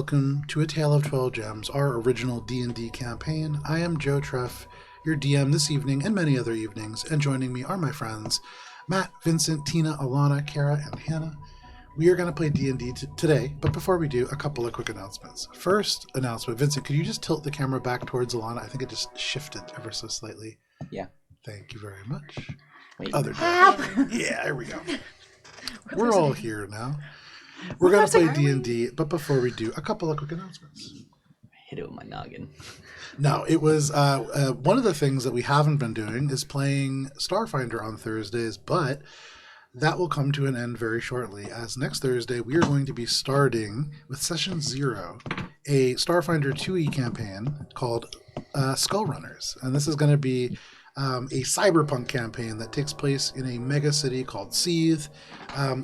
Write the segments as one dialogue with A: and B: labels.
A: Welcome to A Tale of 12 Gems, our original D&D campaign. I am Joe Treff, your DM this evening and many other evenings, and joining me are my friends Matt, Vincent, Tina, Alana, Kara, and Hannah. We are going to play D&D today, but before we do, a couple of quick announcements. First announcement, Vincent, could you just tilt the camera back towards Alana? I think it just shifted ever so slightly.
B: Yeah.
A: Thank you very much.
B: Wait.
A: Yeah, there we go. We're all here now. We're going to play D&D, but before we do, a couple of quick announcements.
B: Hit it with my noggin.
A: No, it was one of the things that we haven't been doing is playing Starfinder on Thursdays, but that will come to an end very shortly, as next Thursday we are going to be starting with Session 0, a Starfinder 2e campaign called Skull Runners. And this is going to be a cyberpunk campaign that takes place in a mega city called Seethe.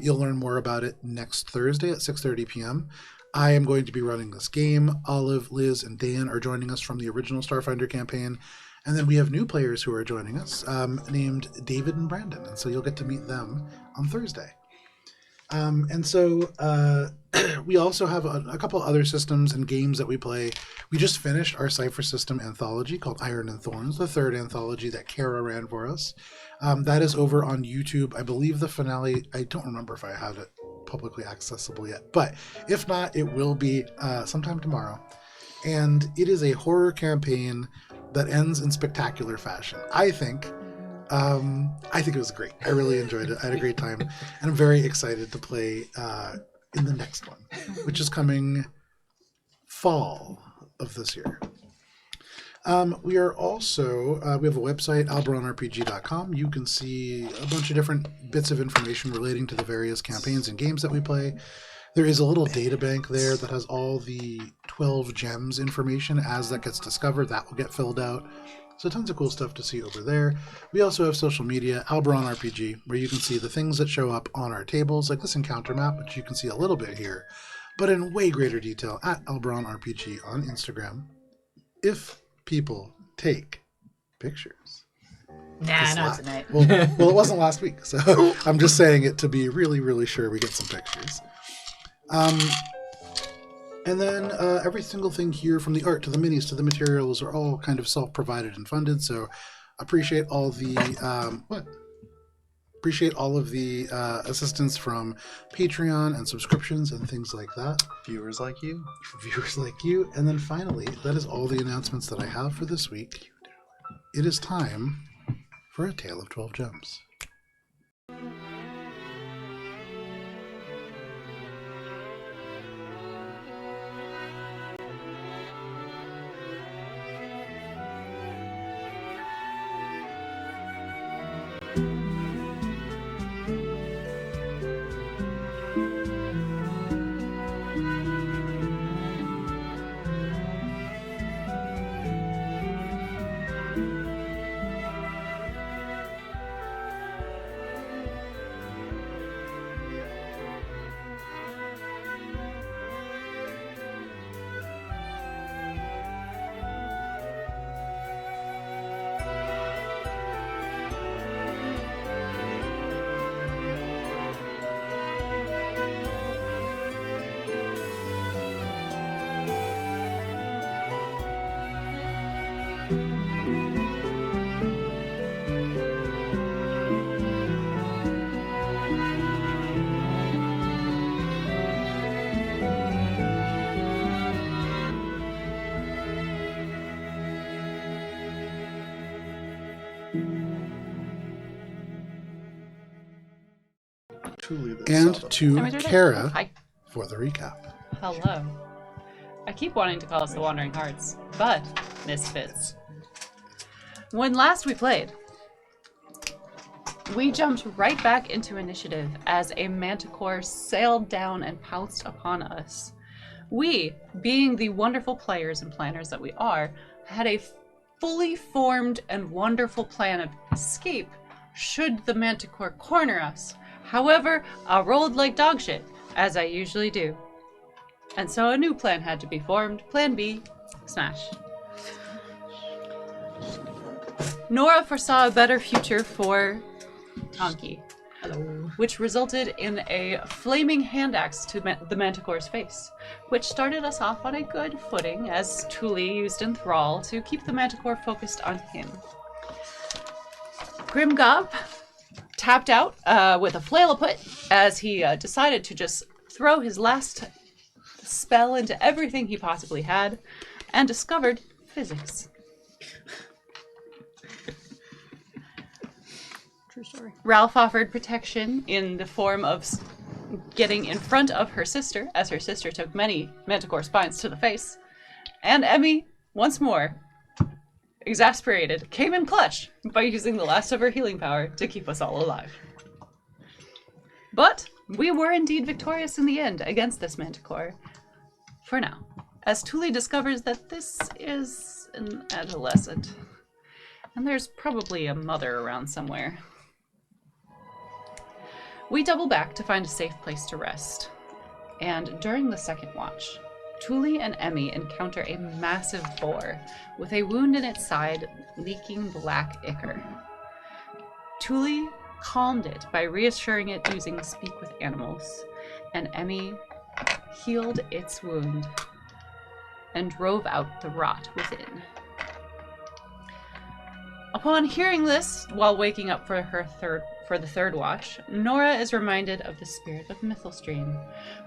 A: You'll learn more about it next Thursday at 6:30 p.m. I am going to be running this game. Olive, Liz, and Dan are joining us from the original Starfinder campaign. And then we have new players who are joining us, named David and Brandon. And so you'll get to meet them on Thursday. And so we also have a couple other systems and games that we play. We just finished our Cypher System anthology called Iron and Thorns, the third anthology that Kara ran for us. That is over on YouTube. I believe the finale, I don't remember if I have it publicly accessible yet, but if not, it will be sometime tomorrow. And it is a horror campaign that ends in spectacular fashion. I think it was great. I really enjoyed it. I had a great time, and I'm very excited to play in the next one, which is coming fall of this year. We are also, we have a website, alberonrpg.com. You can see a bunch of different bits of information relating to the various campaigns and games that we play. There is a little data bank there that has all the 12 gems information. As that gets discovered, that will get filled out. So tons of cool stuff to see over there. We also have social media, Alberon RPG, where you can see the things that show up on our tables, like this encounter map, which you can see a little bit here, but in way greater detail at Alberon RPG on Instagram. If people take pictures.
C: Nah, not tonight.
A: Well, it wasn't last week, so I'm just saying it to be really, really sure we get some pictures. And then every single thing here, from the art to the minis to the materials, are all kind of self-provided and funded. So appreciate all the assistance from Patreon and subscriptions and things like that.
D: Viewers like you.
A: And then finally, that is all the announcements that I have for this week. It is time for A Tale of 12 Gems. And to Kara for the recap.
C: Hello. I keep wanting to call us the Wandering Hearts, but misfits. When last we played, we jumped right back into initiative as a manticore sailed down and pounced upon us. We, being the wonderful players and planners that we are, had a fully formed and wonderful plan of escape should the manticore corner us. However, I rolled like dog shit, as I usually do. And so a new plan had to be formed. Plan B, smash. Nora foresaw a better future for Tonki.
E: Hello.
C: which resulted in a flaming hand axe to the Manticore's face, which started us off on a good footing as Thule used Enthrall to keep the Manticore focused on him. Grimgob tapped out with a flailaput as he decided to just throw his last spell into everything he possibly had and discovered physics.
D: True story.
C: Ralph offered protection in the form of getting in front of her sister, as her sister took many Manticore spines to the face. And Emmy, once more, exasperated, came in clutch by using the last of her healing power to keep us all alive. But we were indeed victorious in the end against this Manticore. For now, as Thule discovers that this is an adolescent, and there's probably a mother around somewhere. We double back to find a safe place to rest, and during the second watch, Thule and Emmy encounter a massive boar with a wound in its side leaking black ichor. Thule calmed it by reassuring it using Speak with Animals, and Emmy healed its wound and drove out the rot within. Upon hearing this, while waking up for the third watch, Nora is reminded of the Spirit of Mythalstrean,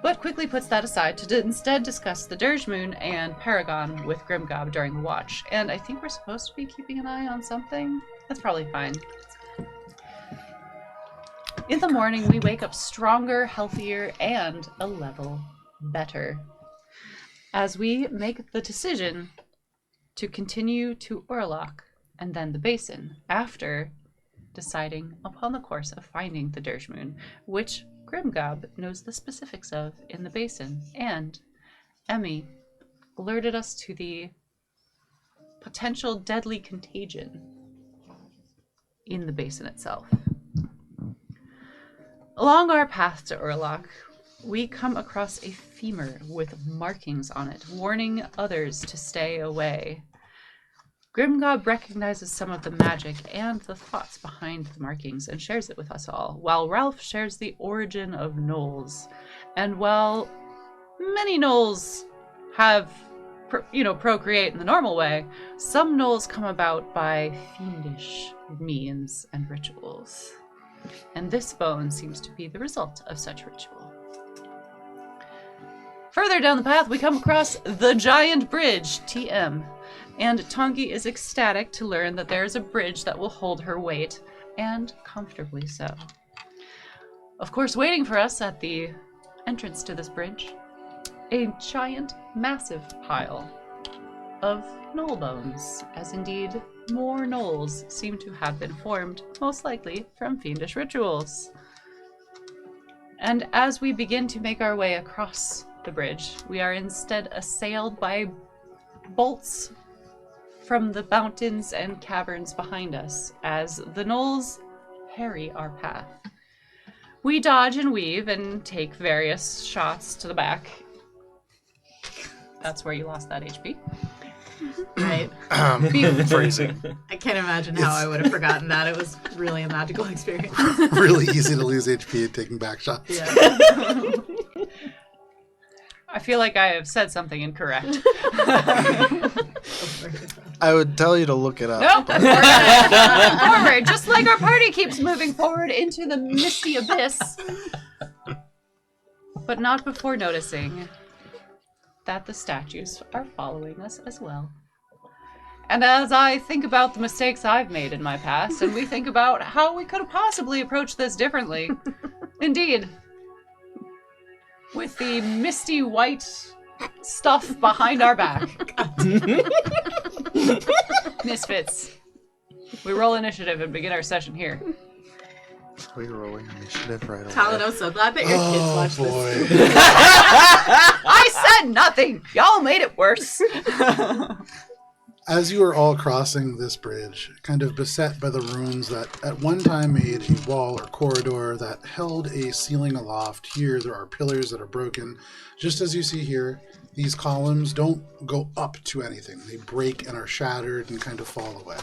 C: but quickly puts that aside to instead discuss the Dirge Moon and Paragon with Grimgob during the watch. And I think we're supposed to be keeping an eye on something. That's probably fine. In the morning, we wake up stronger, healthier, and a level better, as we make the decision to continue to Orlok and then the Basin, after deciding upon the course of finding the Dirge Moon, which Grimgob knows the specifics of in the Basin, and Emmy alerted us to the potential deadly contagion in the Basin itself. Along our path to Orlok, we come across a femur with markings on it, warning others to stay away. Grimgob recognizes some of the magic and the thoughts behind the markings and shares it with us all, while Ralph shares the origin of gnolls. And while many gnolls have, procreate in the normal way, some gnolls come about by fiendish means and rituals. And this bone seems to be the result of such ritual. Further down the path, we come across the Giant Bridge, TM. And Tongi is ecstatic to learn that there is a bridge that will hold her weight, and comfortably so. Of course, waiting for us at the entrance to this bridge, a giant, massive pile of gnoll bones, as indeed more gnolls seem to have been formed, most likely from fiendish rituals. And as we begin to make our way across the bridge, we are instead assailed by bolts from the mountains and caverns behind us as the gnolls harry our path. We dodge and weave and take various shots to the back. That's where you lost that HP.
D: Right.
A: Phrasing.
D: I can't imagine how I would have forgotten that. It was really a magical experience.
A: Really easy to lose HP at taking back shots.
D: Yeah.
C: I feel like I have said something incorrect.
E: I would tell you to look it up.
C: Nope. We're gonna move forward, just like our party keeps moving forward into the misty abyss. But not before noticing that the statues are following us as well. And as I think about the mistakes I've made in my past, and we think about how we could have possibly approached this differently, indeed, with the misty white stuff behind our back. Misfits. We roll initiative and begin our session here.
E: Are you rolling initiative right away?
D: Talon, I'm so glad that your kids watch this.
C: I said nothing! Y'all made it worse.
A: As you are all crossing this bridge, kind of beset by the runes that at one time made a wall or corridor that held a ceiling aloft, here there are pillars that are broken. Just as you see here, these columns don't go up to anything. They break and are shattered and kind of fall away.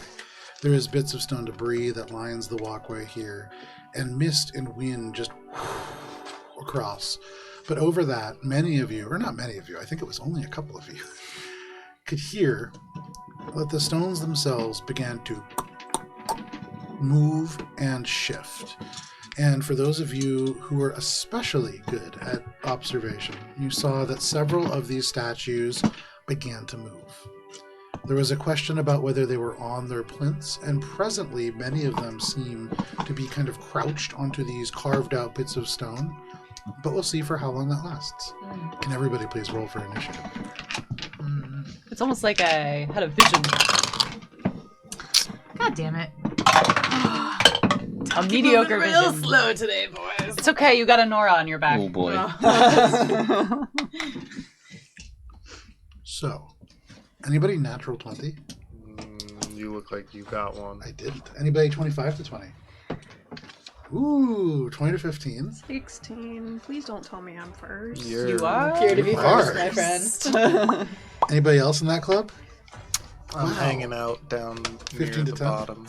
A: There is bits of stone debris that lines the walkway here. and mist and wind just across. But over that, many of you, or not many of you, I think it was only a couple of you, could hear that the stones themselves began to move and shift. And for those of you who were especially good at observation, you saw that several of these statues began to move. There was a question about whether they were on their plinths, and presently many of them seem to be kind of crouched onto these carved out bits of stone, but we'll see for how long that lasts. Can everybody please roll for initiative?
C: It's almost like I had a vision.
D: God damn it.
C: A mediocre
D: Moving real
C: vision.
D: slow today, boys.
C: It's okay, you got a Nora on your back.
B: Oh boy.
A: So, anybody natural 20?
E: You look like you got one.
A: I didn't. Anybody 25 to 20? Ooh, 20 to 15.
F: 16. Please don't tell me I'm first.
C: You are?
D: Here to be
A: You
D: first,
A: are.
D: my friend.
A: Anybody else in that club?
E: I'm
A: Wow.
E: hanging out down
A: 15
E: near
A: to
E: the
A: 10?
E: bottom.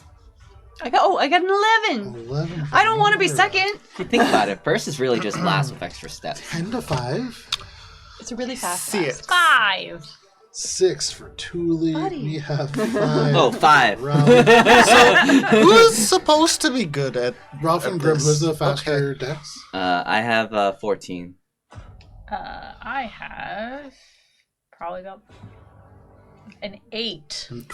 C: I got an 11.
A: 11 for
C: I don't want to be
A: Melora.
C: second.
B: If you think about it, first is really just last with extra steps.
A: 10 to 5.
C: It's a really fast.
E: Six.
C: 5.
A: 6 for Thule.
C: Buddy.
A: We have 5.
B: Oh, 5.
A: Ralph,
E: Who's supposed to be good at
A: Ralph and
E: at
A: Grim,
E: this?
A: who's the faster dex?
B: I have 14.
F: I have probably about an 8.
A: An 8.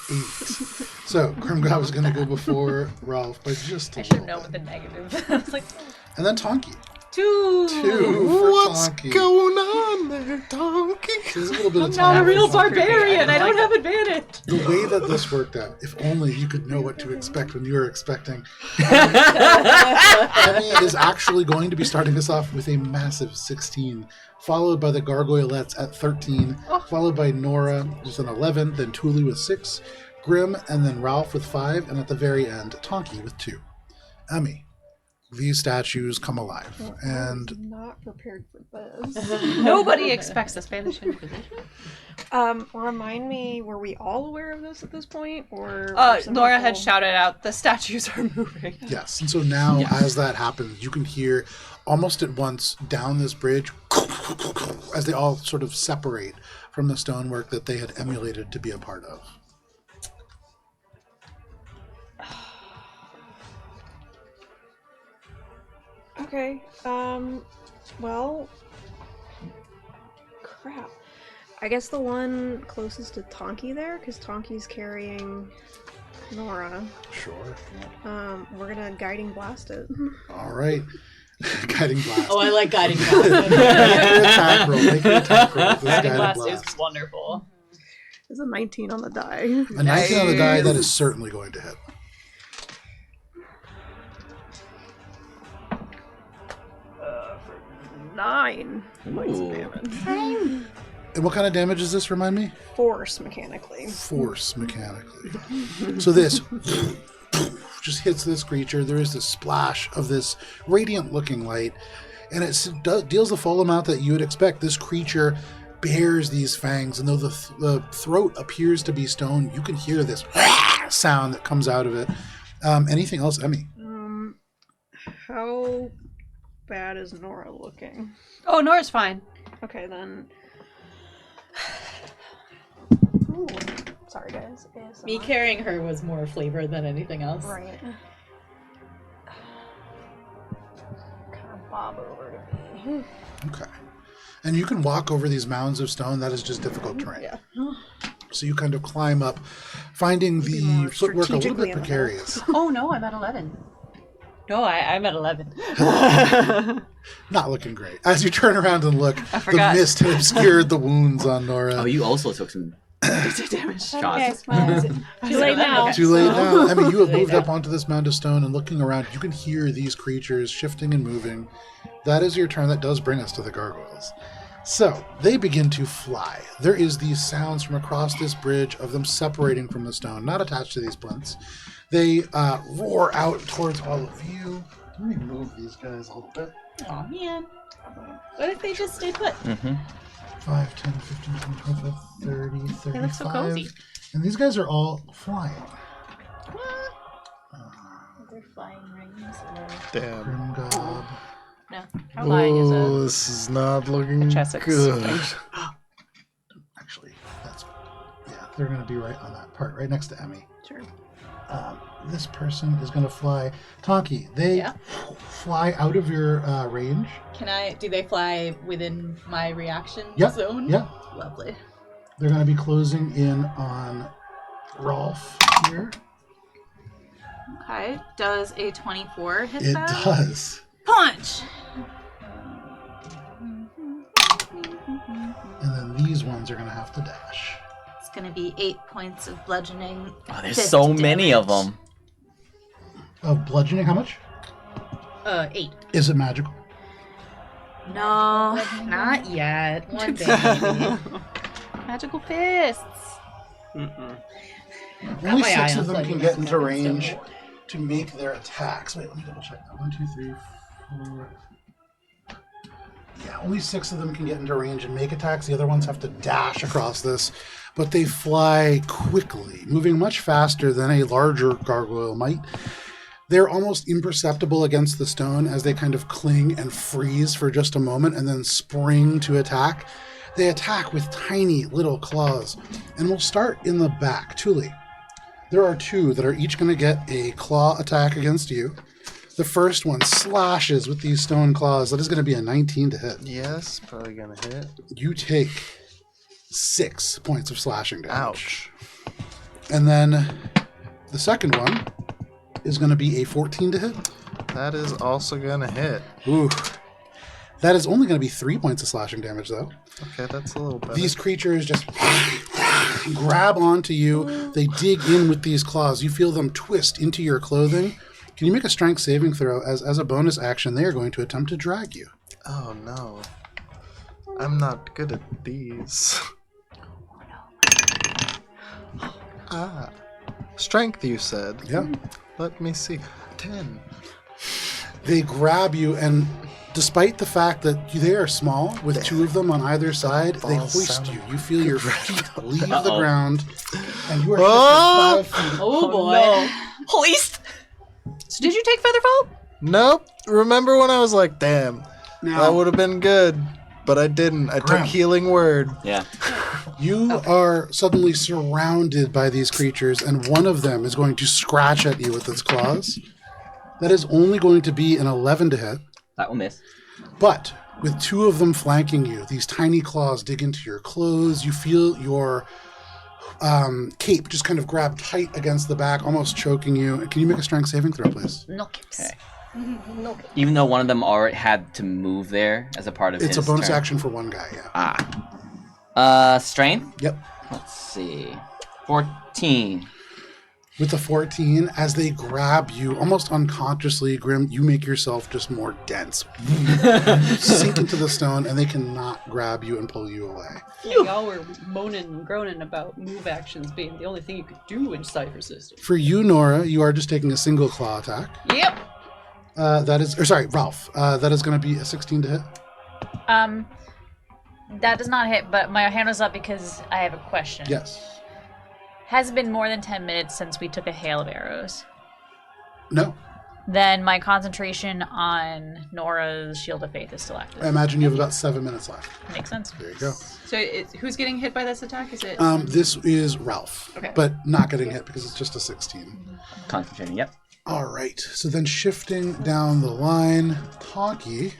A: So, Grimgob is going to go before Ralph by just a
F: I should have
A: little
F: known
A: bit.
F: with the negative. I was like,
A: And then Tonky.
C: 2.
A: 2 for
E: What's
A: Tonky.
E: going on there, donkey?
A: There's a little bit of
C: I'm
A: time.
C: not a real
A: for Tonky.
C: barbarian. I don't
F: like
C: have advantage.
A: The way that this worked out, if only you could know what to expect when you were expecting. Emmy is actually going to be starting us off with a massive 16, followed by the Gargoylettes at 13, followed by Nora with an 11, then Thule with 6, Grim, and then Ralph with 5, and at the very end, Tonky with 2. Emmy, these statues come alive, and
F: not prepared for this.
C: Nobody expects the Spanish Inquisition.
F: Remind me, were we all aware of this at this point, or?
C: Nora had shouted out, "The statues are moving."
A: yes, and so now as that happens, you can hear almost at once down this bridge as they all sort of separate from the stonework that they had emulated to be a part of.
F: Okay. Well. Crap. I guess the one closest to Tonky there, because Tonky's carrying Nora.
A: Sure.
F: We're gonna guiding blast it.
A: All right. Guiding blast.
D: Oh, I like guiding
A: Make your attack roll. Make your attack roll with this
C: Guiding
A: guided
C: blast is wonderful.
F: It's a 19 on the die.
A: A 19 on the die, that is certainly going to hit.
F: For 9 points of
B: Ooh.
F: damage.
A: And what kind of damage is this, remind me?
F: Force mechanically.
A: Force mechanically. So this just hits this creature. There is this splash of this radiant looking light, and it deals the full amount that you would expect. This creature bears these fangs, and though the throat appears to be stone, you can hear this sound that comes out of it. Anything else, Emmy?
F: How bad is Nora looking?
C: Oh, Nora's fine.
F: Okay, then. Ooh, sorry, guys. ASMR.
D: Me carrying her was more flavor than anything else.
F: Right. Kind of bob over to me.
A: Okay. And you can walk over these mounds of stone. That is just difficult terrain.
F: Yeah.
A: So you kind of climb up, finding
F: Be
A: the
F: more
A: footwork a little
F: strategically
A: bit
F: in the
A: precarious.
C: Oh no, I'm at 11. No, I'm at 11.
A: Not looking great. As you turn around and look, the
C: forgot.
A: mist had obscured the wounds on Nora.
B: Oh, you also took some
C: Damage.
B: shots.
F: Too late now.
A: Too late now. I mean, you have moved up onto this mound of stone and looking around, you can hear these creatures shifting and moving. That is your turn. That does bring us to the gargoyles. So, they begin to fly. There is these sounds from across this bridge of them separating from the stone, not attached to these plinths. They roar out towards all of you. Let me move these guys a little bit.
D: Aw, man. What if they just stay put?
A: 5, 10, 15, 20, 25, 30, 35.
C: They look so cozy.
A: And these guys are all flying.
F: They're
G: flying rings? Or...
E: Damn.
A: Grim Gob.
G: No.
C: Flying is
E: Oh,
C: a
E: this is not looking
C: Chessex
E: good.
C: thing.
A: Actually, that's they're going to be right on that part, right next to Emmy.
F: Sure.
A: This person is going to fly. Tonki, they fly out of your range.
G: Do they fly within my reaction
A: Yep.
G: zone?
A: Yeah.
G: Lovely.
A: They're going to be closing in on Rolf here.
G: Okay. Does a 24 hit
A: It
G: that?
A: does.
G: Punch!
A: And then these ones are going to have to dash.
G: It's going to be 8 points of bludgeoning.
B: Oh, there's
G: fist
B: so many of
G: damage.
B: them.
A: Of bludgeoning, how much?
G: 8.
A: Is it magical?
G: No, not yet. One day, maybe.
C: Magical fists.
A: Only
G: my eye
A: 6
G: on
A: of them
G: something
A: can get into
G: that's
A: range
G: still-
A: to make their attacks. Wait, let me double check that. 1, 2, 3, 4. Yeah, only 6 of them can get into range and make attacks. The other ones have to dash across this. But they fly quickly, moving much faster than a larger gargoyle might. They're almost imperceptible against the stone as they kind of cling and freeze for just a moment and then spring to attack. They attack with tiny little claws. And we'll start in the back. Tuli, there are 2 that are each going to get a claw attack against you. The first one slashes with these stone claws. That is going to be a 19 to hit.
E: Yes, probably gonna hit.
A: You take 6 points of slashing damage.
E: Ouch.
A: And then the second one is going to be a 14 to hit.
E: That is also gonna hit.
A: Ooh. That is only going to be 3 points of slashing damage, though.
E: Okay, that's a little better.
A: These creatures just grab onto you. They dig in with these claws. You feel them twist into your clothing. Can you make a strength saving throw? As a bonus action, they are going to attempt to drag you.
E: Oh no. I'm not good at these. Ah. Strength, you said.
A: Yeah.
E: Let me see. 10.
A: They grab you, and despite the fact that they are small, with 2 of them on either side, they
E: balls
A: hoist
E: sounded
A: you. You feel your feet leave the
B: Uh-oh.
A: ground, and you are
E: Oh!
A: shifted 5 feet.
G: Oh boy.
C: no.
G: Hoist!
C: So did you take Featherfall?
E: Nope. Remember when I was like, damn,
A: Now,
E: that would have been good, but I didn't. I
A: Grim.
E: took healing word.
B: Yeah.
A: you are suddenly surrounded by these creatures, and one of them is going to scratch at you with its claws. That is only going to be an 11 to hit.
B: That will miss.
A: But with 2 of them flanking you, these tiny claws dig into your clothes. You feel your cape just kind of grab tight against the back, almost choking you. Can you make a strength saving throw, please?
C: Knock it.
B: Okay. Even though one of them already had to move there as a part of
A: It's
B: his
A: a bonus
B: turn.
A: action for one guy, yeah.
B: Strength?
A: Yep.
B: Let's see. 14.
A: With the 14, as they grab you, almost unconsciously, Grim, you make yourself just more dense. Sink into the stone, and they cannot grab you and pull you away.
C: Y'all were moaning and groaning about move actions being the only thing you could do in Cypher System.
A: For you, Nora, you are just taking a single claw attack.
C: Yep.
A: Ralph. That is going to be a 16 to hit.
H: That does not hit, but my hand was up because I have a question.
A: Yes.
H: Has it been more than 10 minutes since we took a hail of arrows?
A: No.
H: Then my concentration on Nora's Shield of Faith is still active.
A: I imagine you have about 7 minutes left.
H: Makes sense.
A: There you go.
C: So who's getting hit by this attack? Is it?
A: This is Ralph,
C: Okay.
A: but not getting hit because it's just a 16.
B: Concentrating, yep.
A: All right. So then shifting down the line, Tonki.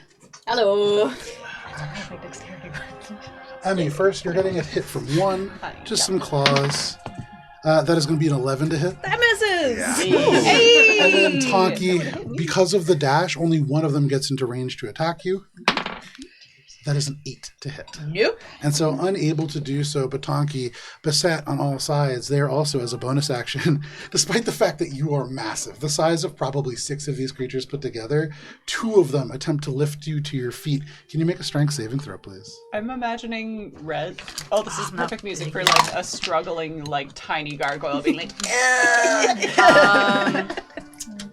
G: Hello.
A: Emmy, first you're getting a hit from 1, just
C: Yeah.
A: some claws. That is going to be an 11 to hit.
G: That misses!
A: And then Tonki, because of the dash, only one of them gets into range to attack you. That is an 8 to hit.
G: Nope.
A: And so unable to do so, but Tonki, beset on all sides, there also as a bonus action, despite the fact that you are massive, the size of probably 6 of these creatures put together, 2 of them attempt to lift you to your feet. Can you make a strength saving throw, please?
C: I'm imagining Red. Oh, this is perfect music for like a struggling, like tiny gargoyle being like,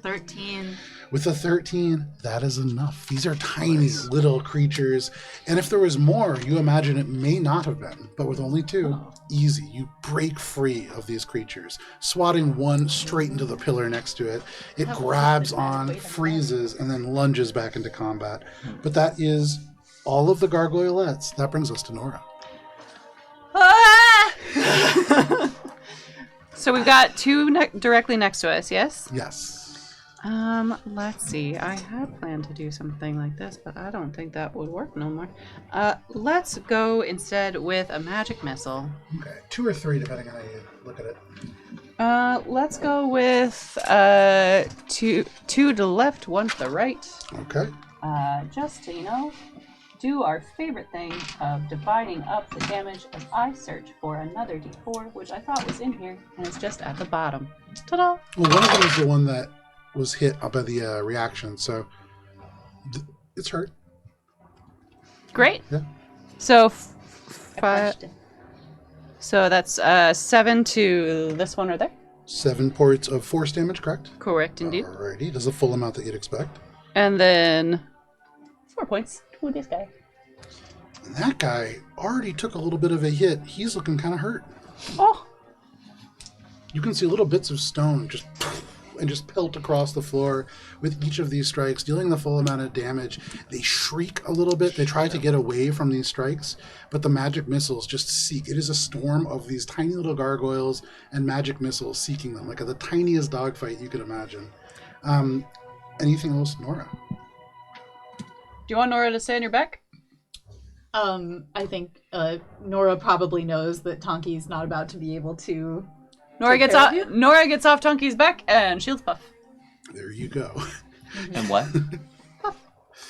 G: 13.
A: With a 13, that is enough. These are tiny little creatures. And if there was more, you imagine it may not have been. But with only 2, easy. You break free of these creatures. Swatting one straight into the pillar next to it. It grabs on, freezes, and then lunges back into combat. But that is all of the Gargoylettes. That brings us to Nora.
C: So we've got 2 directly next to us, yes?
A: Yes.
C: Let's see. I had planned to do something like this, but I don't think that would work no more. Let's go instead with a magic missile.
A: Okay. 2 or 3, depending on how you look at it.
C: Let's go with two to the left, 1 to the right.
A: Okay.
C: Just to, do our favorite thing of dividing up the damage as I search for another d4, which I thought was in here, and it's just at the bottom. Ta-da!
A: Well, one of them is the one that was hit up by the reaction, so it's hurt.
C: Great.
A: Yeah.
C: So,
G: I punched it.
C: so that's 7 to this one right there.
A: 7 points of force damage, correct?
C: Correct, indeed.
A: Alrighty. Does the full amount that you'd expect.
C: And then 4 points to this guy.
A: And that guy already took a little bit of a hit. He's looking kind of hurt.
C: Oh!
A: You can see little bits of stone just pelt across the floor with each of these strikes, dealing the full amount of damage. They shriek a little bit. They try to get away from these strikes, but the magic missiles just seek. It is a storm of these tiny little gargoyles and magic missiles seeking them, like the tiniest dogfight you could imagine. Anything else, Nora?
C: Do you want Nora to stay on your back?
G: I think Nora probably knows that Tonki's not about to be able to.
C: Nora
G: Take
C: gets
G: care
C: off.
G: of you?
C: Nora gets off Tonki's back and shields puff.
A: There you go.
B: And what?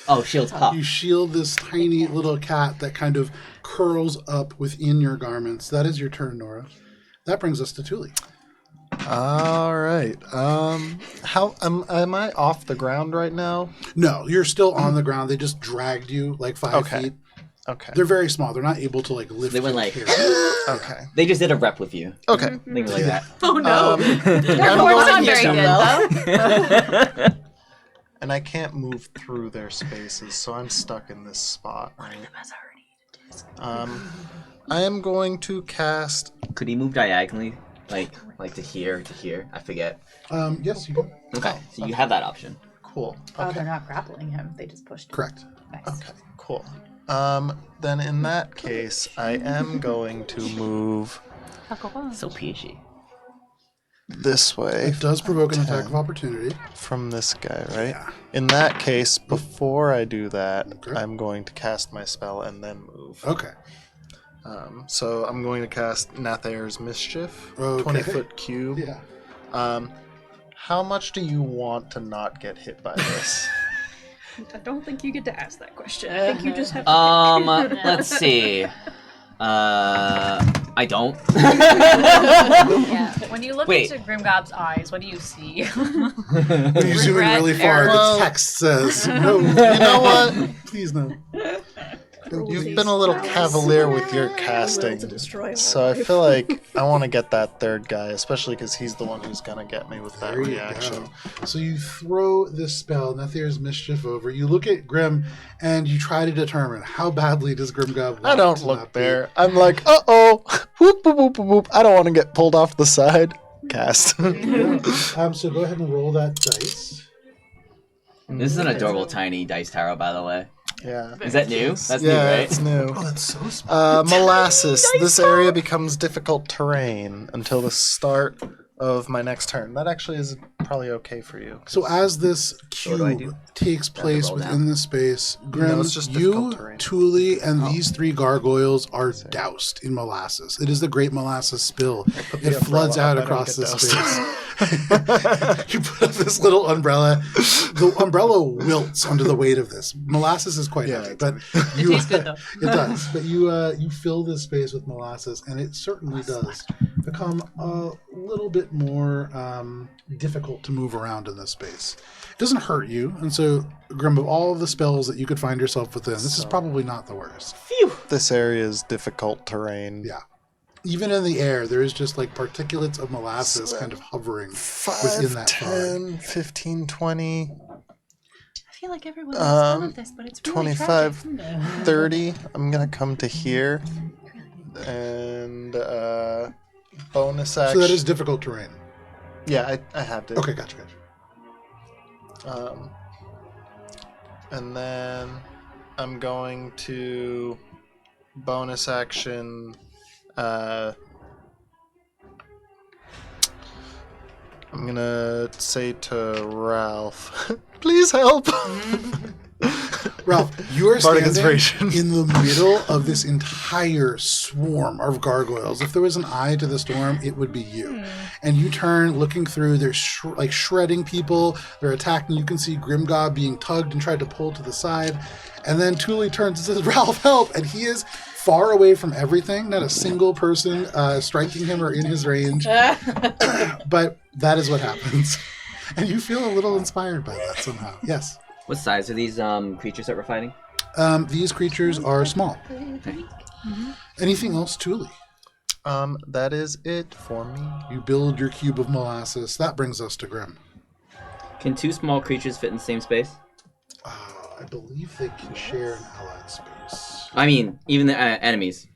B: Oh, shields puff.
A: You shield this tiny little cat that kind of curls up within your garments. That is your turn, Nora. That brings us to Thule.
E: All right. How am I off the ground right now?
A: No, you're still on the ground. They just dragged you like 5 feet.
E: Okay.
A: They're very small. They're not able to lift.
B: They went like.
E: Okay.
B: They just did a rep with you.
E: Okay.
B: Things like that.
G: Oh no!
H: Their horns aren't very good, though.
E: And I can't move through their spaces, so I'm stuck in this spot. Right? I am going to cast.
B: Could he move diagonally, like to here, to here? I forget.
A: Yes, you can.
B: Okay, so you have that option.
E: Cool.
G: Oh,
E: Okay.
G: they're not grappling him. They just pushed him.
A: Correct.
G: Nice.
E: Okay. Cool. Then in that case, I am going to move
B: So peachy.
E: this way
A: It does provoke an attack of opportunity.
E: from this guy, right?
A: Yeah.
E: In that case, before I do that,
A: Okay.
E: I'm going to cast my spell and then move.
A: Okay.
E: So I'm going to cast Nathair's Mischief,
A: Okay.
E: 20-foot cube.
A: Yeah.
E: How much do you want to not get hit by this?
F: I don't think you get to ask that question. I think you just have to.
B: Let's see. I don't.
H: Yeah. When you look
B: Wait.
H: into Grimgob's eyes, what do you see?
A: When you zoom in
H: Regret,
A: really far,
E: error.
A: the text says, no.
E: You know what?
A: Please no.
E: You've been a little cavalier with your casting,
F: To destroy all
E: so I
F: life.
E: feel like I want to get that third guy, especially because he's the one who's gonna get me with that
A: There you
E: reaction.
A: go. So you throw this spell, Nathair's Mischief, over. You look at Grim, and you try to determine how badly does Grimgob want
E: I don't
A: to
E: look
A: not be.
E: there. I'm like, uh-oh, whoop, whoop, whoop, whoop. I don't want to get pulled off the side. Cast.
A: So go ahead and roll that dice.
B: This is an adorable tiny dice tarot, by the way.
E: Yeah.
B: Is that new? That's new,
E: Yeah,
B: right?
E: it's new.
A: Oh, that's so smart.
E: Molasses. This area becomes difficult terrain until the start of my next turn. That actually is probably okay for you.
A: So as this
B: What do I
A: cube
B: do?
A: takes place
B: roll
A: within
B: down?
A: the space, Grim,
E: it's just
A: you,
E: difficult terrain.
A: Thule, and these 3 gargoyles are doused in molasses. It is the great molasses spill. It floods
E: umbrella
A: out
E: up, I don't
A: across
E: get
A: the
E: doused.
A: space. You put up this little umbrella. The umbrella wilts under the weight of this. Molasses is quite
E: Yeah,
A: heavy,
E: it's
A: but
C: It
A: you,
C: tastes good though.
A: it does. But you fill this space with molasses, and it certainly does become a little bit more difficult to move around in this space. It doesn't hurt you, and so Grim, of all of the spells that you could find yourself within, this is probably not the worst.
E: This area is difficult terrain.
A: Yeah. Even in the air, there is just particulates of molasses kind of hovering
E: 5,
A: within that
E: 10, 15, 20.
C: feel like everyone makes fun of this, but it's really
E: 25,
C: tragic.
E: 30. I'm gonna come to here. And bonus action.
A: So that is difficult terrain.
E: Yeah, I have to.
A: Okay, gotcha.
E: And then I'm going to bonus action. I'm gonna say to Ralph, please help.
A: Ralph, you are
E: Bardic
A: standing
E: inspiration.
A: in the middle of this entire swarm of gargoyles. If there was an eye to the storm, it would be you. And you turn, looking through, they're shredding people, they're attacking. You can see Grimgob being tugged and tried to pull to the side. And then Thule turns and says, Ralph, help! And he is far away from everything, not a single person striking him or in his range. But that is what happens. And you feel a little inspired by that somehow. Yes.
B: What size are these creatures that we're fighting?
A: These creatures are small. Anything else, Thule?
E: That is it for me.
A: You build your cube of molasses. That brings us to Grim.
B: Can 2 small creatures fit in the same space?
A: I believe they can share an allied space.
B: I mean, even the enemies.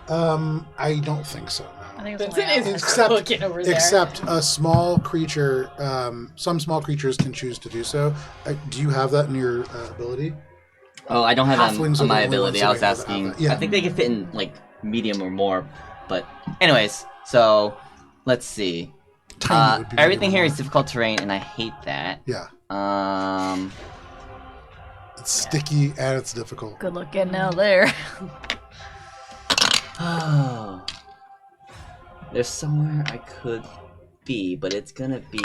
A: I don't think so.
H: I
A: No.
H: think it's
G: Vincent
H: only
G: is
A: Except-
G: cooking over there.
A: Except a small creature. Some small creatures can choose to do so. Do you have that in your ability?
B: Oh, I don't have that
A: Halflings are
B: on
A: the
B: my
A: only
B: ability.
A: ones
B: I was
A: that have
B: asking.
A: that. Yeah.
B: I think they can fit in like medium or more. But anyways, so let's see.
A: Tiny would be
B: Everything
A: maybe
B: here
A: more.
B: is difficult terrain, and I hate that.
A: Yeah. It's sticky and it's difficult.
H: Good luck getting out there.
B: Oh. There's somewhere I could be, but it's gonna be...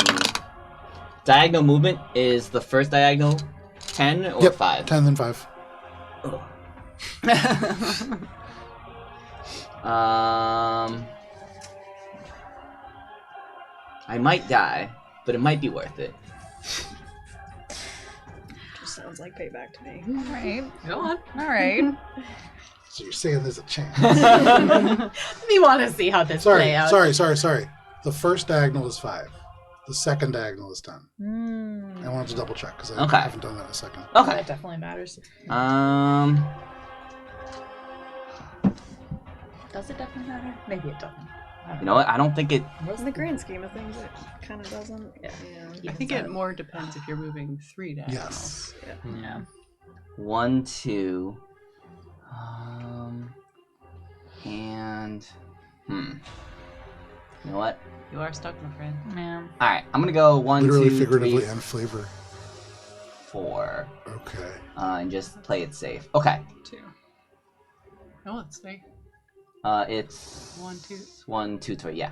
B: Diagonal movement is the first diagonal 10 or 5?
A: 10 then 5.
B: I might die, but it might be worth it.
F: Just sounds like payback to me.
H: Alright.
G: Go on.
H: Alright.
A: So you're saying there's a chance.
G: We want to see how this play out.
A: Sorry. The first diagonal is 5. The second diagonal is 10. I wanted to double check because I
B: Okay.
A: haven't done that in a second.
B: Okay.
G: That definitely matters. Does it definitely matter? Maybe it doesn't.
B: You know what? I don't think it...
F: In the grand scheme of things, it kind of doesn't. Yeah.
C: I think it more depends if you're moving 3 diagonals.
A: Yes.
H: Yeah.
B: 1, 2... and... You know what?
C: You are stuck, my friend.
H: Yeah.
B: Alright, I'm gonna go 1,
A: Literally,
B: 2,
A: figuratively,
B: 3,
A: and flavor.
B: 4.
A: Okay.
B: And just play it safe. Okay.
C: 2. Oh, let's see.
B: It's
C: 1, 2.
B: 1, 2, 3. Yeah.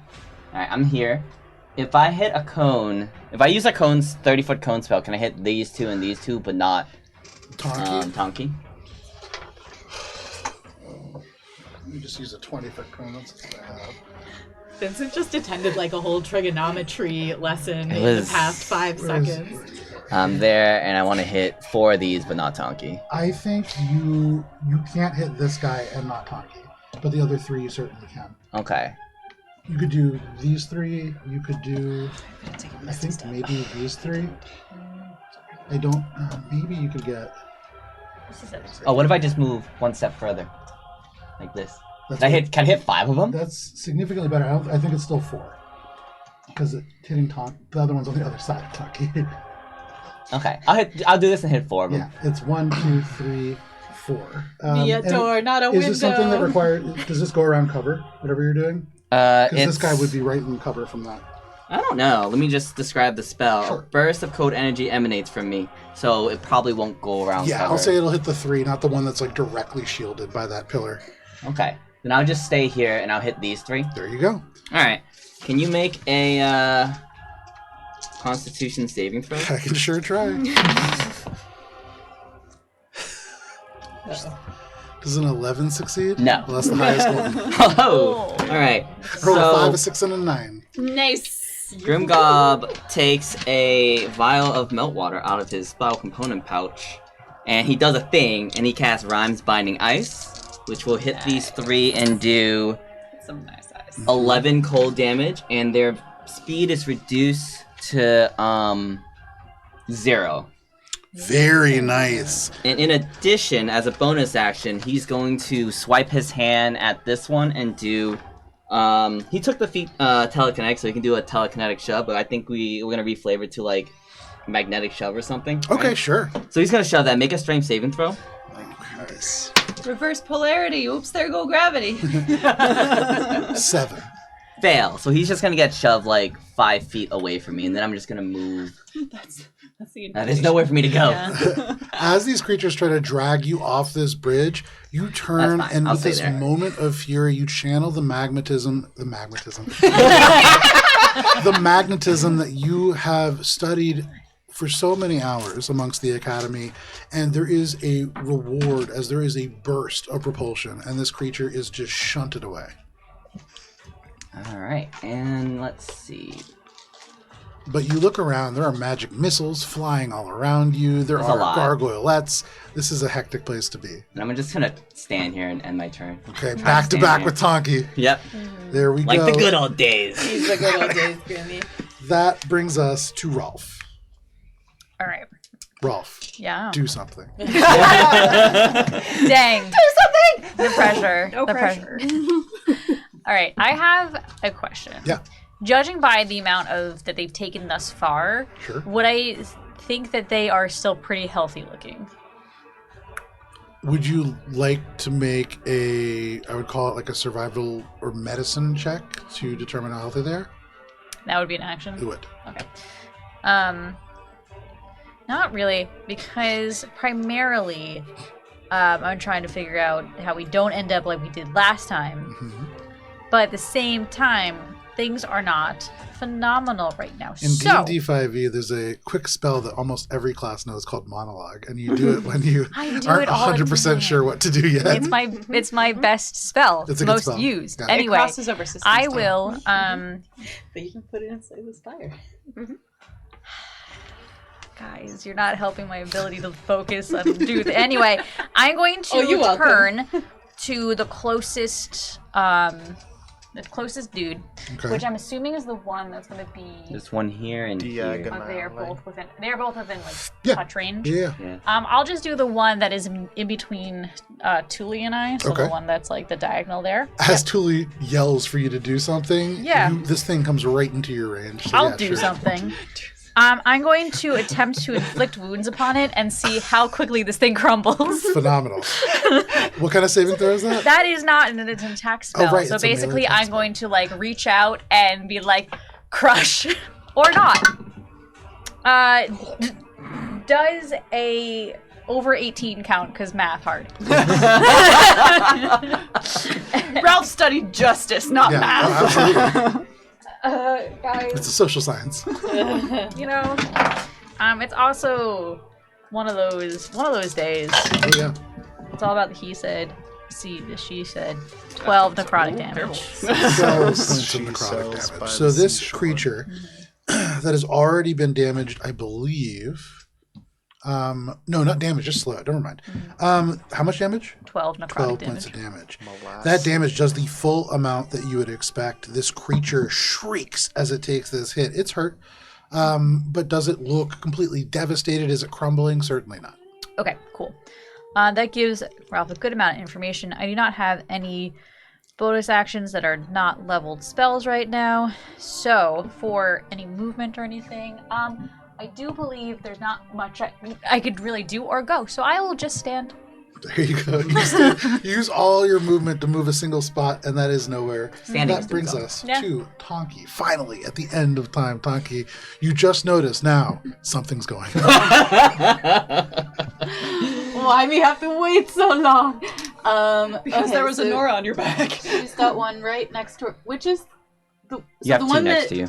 B: All right, I'm here. If I hit a cone, if I use a cone's 30-foot cone spell, can I hit these 2 and these 2, but not
A: Tonki?
B: Tonki?
A: Let me just use a 20-foot cone. That's what I have.
G: Vincent just attended like a whole trigonometry lesson
B: It
G: in
B: was-
G: the past 5
A: Where is-
G: seconds.
B: I'm there, and I want to hit 4 of these, but not Tonki.
A: I think you can't hit this guy and not Tonki, but the other 3 you certainly can.
B: Okay.
A: You could do these 3. You could do, I think maybe these 3. I don't. Maybe you could get.
B: Oh, what if I just move 1 step further, like this?
A: That's
B: Can I hit 5 of them?
A: That's significantly better. I think it's still 4 because hitting Tonki. The other one's on the other side of Tonki.
B: Okay, I'll do this and hit 4 of them.
A: Yeah, it's 1, 2, 3, 4.
G: Be a
A: and
G: door, not a
A: is
G: window.
A: this something that requires? Does this go around cover? Whatever you're doing, because this guy
B: It's-
A: would be right in cover from that.
B: I don't know. Let me just describe the spell.
A: Sure.
B: A burst of code energy emanates from me, so it probably won't go around.
A: Yeah,
B: cover.
A: I'll say it'll hit the 3, not the one that's like directly shielded by that pillar.
B: Okay. Then I'll just stay here and I'll hit these 3.
A: There you go.
B: Alright. Can you make a Constitution saving throw?
A: I can sure try. Does an 11 succeed?
B: No.
A: Well, that's the highest one.
B: Oh! Alright.
A: Roll a 5,
B: So,
A: a 6, and a 9.
G: Nice.
B: Grimgob takes a vial of meltwater out of his spell component pouch, and he does a thing, and he casts Rhymes Binding Ice, which will hit these 3 and do
C: Some nice eyes.
B: 11 cold damage, and their speed is reduced to 0.
A: Very nice.
B: And in addition, as a bonus action, he's going to swipe his hand at this one and do... he took the feat telekinetic, so he can do a telekinetic shove, but I think we're going to reflavor to, like, magnetic shove or something.
A: Okay,
B: right?
A: sure.
B: So he's going to shove that. Make a strength saving throw.
E: Nice.
C: Reverse polarity. Oops, there go gravity.
A: 7.
B: Fail. So he's just going to get shoved, like, 5 feet away from me, and then I'm just going to move.
C: That's the
B: There's nowhere for me to go.
C: Yeah.
A: As these creatures try to drag you off this bridge, you turn
B: That's fine.
A: and
B: I'll
A: with
B: stay
A: this
B: there.
A: moment of fury, you channel the magnetism the magnetism that you have studied for so many hours amongst the academy, and there is a reward as there is a burst of propulsion, and this creature is just shunted away.
B: All right, and let's see.
A: But you look around, there are magic missiles flying all around you. There
B: There's a
A: are
B: lot.
A: gargoylettes. This is a hectic place to be.
B: And I'm just going to stand here and end my turn.
A: Okay, back to back with Tonki.
B: Yep.
A: There we
B: Like
A: go.
B: the good old days.
G: These are good old days, Grimmy.
A: That brings us to Rolf.
H: All right.
A: Rolf,
H: Yeah.
A: do something.
H: Dang. Do something. The pressure.
F: No
H: the
F: pressure.
H: All right. I have a question.
A: Yeah,
H: Judging by the amount of that they've taken thus far,
A: sure.
H: would I think that they are still pretty healthy looking?
A: Would you like to make I would call it like a survival or medicine check to determine how healthy they are?
H: That would be an action.
A: Do it.
H: Okay. Not really, because primarily, I'm trying to figure out how we don't end up like we did last time.
A: Mhm.
H: But at the same time, things are not phenomenal right now.
A: In
H: So
A: D&D 5e, there's a quick spell that almost every class knows called monologue, and you do it when you
H: I do
A: aren't
H: it all the
A: 100%
H: time.
A: sure what to do yet.
H: it's my best spell.
A: It's a good
H: most
A: spell.
H: used.
A: Yeah.
C: It
H: Anyway,
C: crosses over systems.
H: I
C: too.
H: will.
G: But you can put it in Slay the Spire.
H: Guys, you're not helping my ability to focus on do the anyway. I'm going to
G: you're welcome.
H: turn to the closest dude,
A: Okay.
H: which I'm assuming is the one that's going to be.
B: This one here and here.
E: Diagonal.
H: They're both within. They're both within like
A: Yeah.
H: touch range.
A: Yeah.
B: Yeah.
H: I'll just do the one that is in between Tuli and I. So
A: Okay.
H: the one that's like the diagonal there.
A: As Tuli yells for you to do something,
H: Yeah.
A: this thing comes right into your range. So
H: I'll
A: yeah,
H: do
A: sure.
H: something. I'm going to attempt to inflict wounds upon it and see how quickly this thing crumbles.
A: Phenomenal. What kind of saving throw is that?
H: That is not an attack spell.
A: right,
H: So
A: it's a melee
H: basically,
A: attack
H: I'm
A: spell.
H: going to like reach out and be like, crush, or not. Does a over 18 count? Because math hard.
C: Ralph studied justice, not
A: Yeah,
C: math.
A: absolutely.
H: Guys,
A: It's a social science.
H: you know, it's also one of those days.
A: Oh, yeah.
H: It's all about the he said, she said. 12 necrotic damage.
A: 12 points of
E: She
A: necrotic
E: sells by
A: damage.
E: the
A: So this
E: seashore.
A: creature that has already been damaged, I believe. No, not damage, just slow. Never mind. How much damage?
H: 12 necrotic
A: 12
H: damage.
A: points of damage.
E: Molasses.
A: That damage does the full amount that you would expect. This creature shrieks as it takes this hit. It's hurt. But does it look completely devastated? Is it crumbling? Certainly not.
H: Okay, cool. That gives Ralph a good amount of information. I do not have any bonus actions that are not leveled spells right now. So, for any movement or anything, I do believe there's not much I could really do or go. So I will just stand.
A: There you go. Use all your movement to move a single spot, and that is nowhere.
B: Standing is
A: That brings
B: doing
A: us
H: Yeah.
A: to Tonki. Finally, at the end of time, Tonki, you just noticed now something's going on.
G: Why we have to wait so long?
C: Because there was a Nora on your back.
G: She's got one right next to her, which is the
B: You have
G: the
B: two
G: one
B: next
G: that,
B: to you.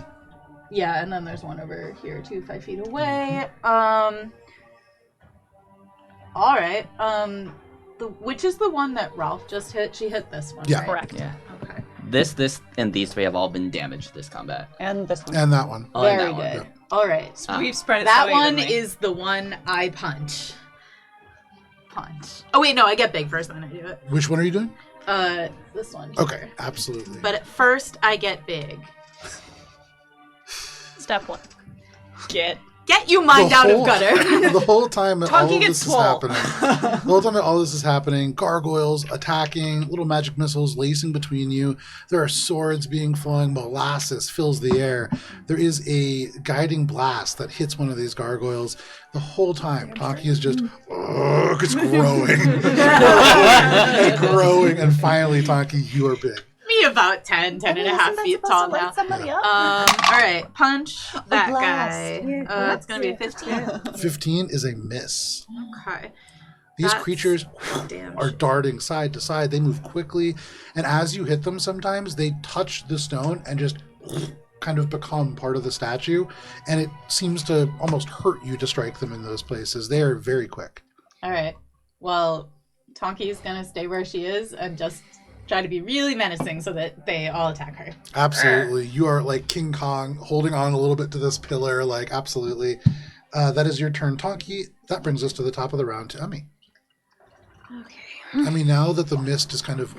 G: Yeah, and then there's one over here too, 5 feet away. All right. Which is the one that Ralph just hit? She hit this one.
A: Yeah.
G: right?
H: Correct.
B: Yeah.
G: Okay.
B: This, and these three have all been damaged this combat.
C: And this one.
A: And that one.
B: Oh, and
G: Very
B: that one.
G: good. All right.
B: Ah.
C: We've spread it
G: That
C: so
G: one
C: evenly.
G: is the one I punch. Oh wait, no, I get big first, then I do it.
A: Which one are you doing?
G: This one. here.
A: Okay, absolutely.
G: But at first, I get big.
H: Step 1.
C: Get
D: Get you mined out of gutter.
A: The whole time that all of
C: Tonky
A: this
C: gets
A: is
C: swole.
A: happening, the whole time that all this is happening, gargoyles attacking, little magic missiles lacing between you. There are swords being flung. Molasses fills the air. There is a guiding blast that hits one of these gargoyles. The whole time, Tonky is just, it's growing. It's growing. And finally, Tonky, you are big.
G: Me about 10 and a half feet tall now.
C: Somebody up.
G: All right, punch that guy.
F: Yeah,
G: That's gonna be a 15.
A: 15 is a miss.
G: Okay.
A: These
G: That's
A: creatures
G: damage.
A: are darting side to side. They move quickly. And as you hit them, sometimes they touch the stone and just kind of become part of the statue. And it seems to almost hurt you to strike them in those places. They are very quick.
G: All right. Well, Tonki's gonna stay where she is and just try to be really menacing so that they all attack her.
A: Absolutely. You are like King Kong holding on a little bit to this pillar. Like, absolutely. That is your turn, Tonky. That brings us to the top of the round to Emmy.
F: Okay.
A: Emmy, now that the mist is kind of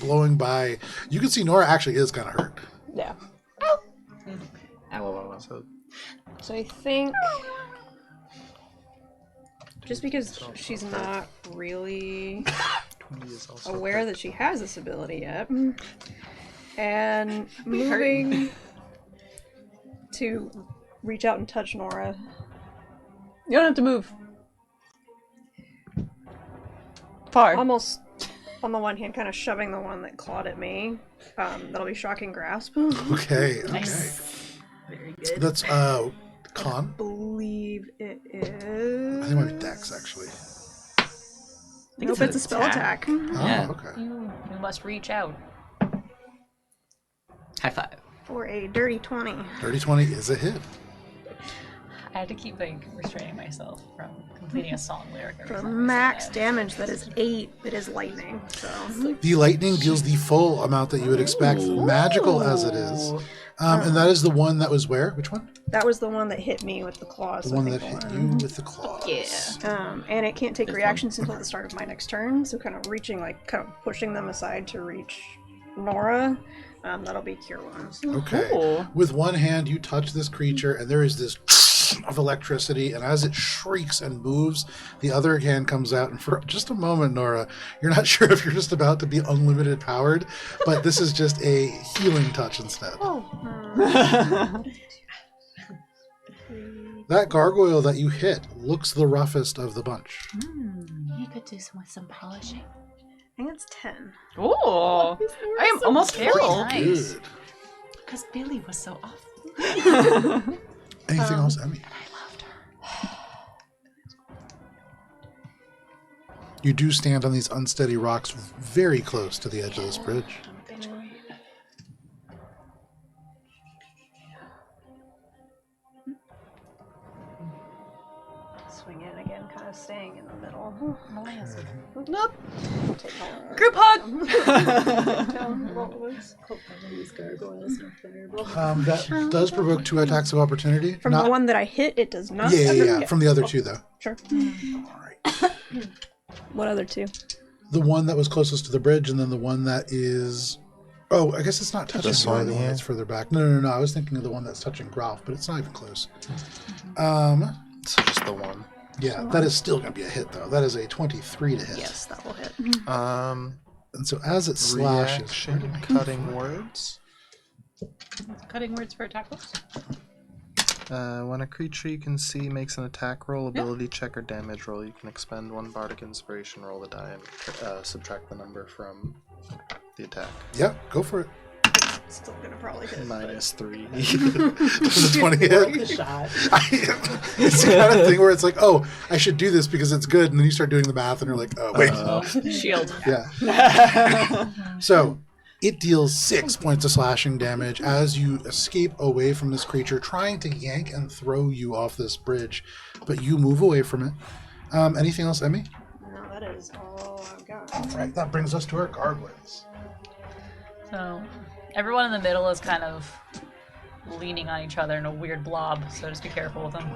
A: blowing by, you can see Nora actually is kind of hurt.
F: Yeah. So I think just because she's not really aware that she has this ability yet, and moving to reach out and touch Nora.
C: You don't have to move. Far.
F: Almost on the one hand, kind of shoving the one that clawed at me. That'll be shocking grasp.
A: Okay.
C: Nice.
G: Very good.
A: That's con.
F: Believe it
A: I think it
F: is.
A: might be Dex actually.
F: Nope, it's a spell attack.
A: Oh,
B: Yeah.
A: okay.
H: You must reach out.
B: High five.
F: For a dirty 20.
A: Dirty 20 is a hit.
H: I had to keep like restraining myself from completing a song lyric. every
F: For
H: time I say
F: max
H: that.
F: damage, that is 8. It is lightning. So
A: The lightning deals the full amount that you would expect, magical as it is. And that is the one that was where? Which one?
F: that was the one that hit me with the claws.
A: The
F: I
A: one
F: think
A: that hit
F: the
A: you
F: one.
A: with the claws.
G: Yeah.
F: And it can't take reactions until the start of my next turn. So kind of reaching, like, kind of pushing them aside to reach Nora. That'll be Cure Wounds.
A: Okay.
C: Cool.
A: With one hand, you touch this creature, and there is this of electricity, and as it shrieks and moves, the other hand comes out, and for just a moment, Nora, you're not sure if you're just about to be unlimited powered, but this is just a healing touch instead. That gargoyle that you hit looks the roughest of the bunch.
G: You could do some with some polishing.
F: I think it's 10.
C: Ooh. I am almost
H: Very
C: full.
H: nice.
A: Good.
G: Because Billy was so awful.
A: Anything else, Emmy? You do stand on these unsteady rocks very close to the edge of this bridge.
F: Swing in again, kind of staying in the middle.
C: Nope.
F: Take all
C: Group hug.
G: These gargoyles are terrible.
A: That does provoke 2 attacks of opportunity.
F: From
A: Not-
F: the one that I hit, it does not.
A: Yeah. From the other 2, though.
F: Sure.
A: All right.
F: What other 2?
A: The one that was closest to the bridge, and then the one that is... Oh, I guess it's not touching
E: This
A: the one
E: one here?
A: that's further back. No. I was thinking of the one that's touching Gralf, but it's not even close.
E: So just the one.
A: Yeah, that is still going to be a hit, though. That is a 23 to hit.
F: Yes, that will hit.
A: And so as it slashes...
E: Reaction, cutting words.
C: Cutting words for attack rolls.
E: When a creature you can see makes an attack roll, ability check, or damage roll, you can expend 1 bardic inspiration, roll the die, and subtract the number from the attack.
A: Yeah, go for it.
F: Still gonna probably hit.
E: -3.
A: The 20 hit.
G: The shot.
A: It's the kind of thing where it's like, oh, I should do this because it's good, and then you start doing the math, and you're like, oh, wait.
C: Shield.
A: Yeah. So it deals 6 points of slashing damage as you escape away from this creature, trying to yank and throw you off this bridge, but you move away from it. Anything else, Emmy?
F: No, that is all I've got.
A: All right, that brings us to our gargoyles.
H: So everyone in the middle is kind of leaning on each other in a weird blob, so just be careful with them.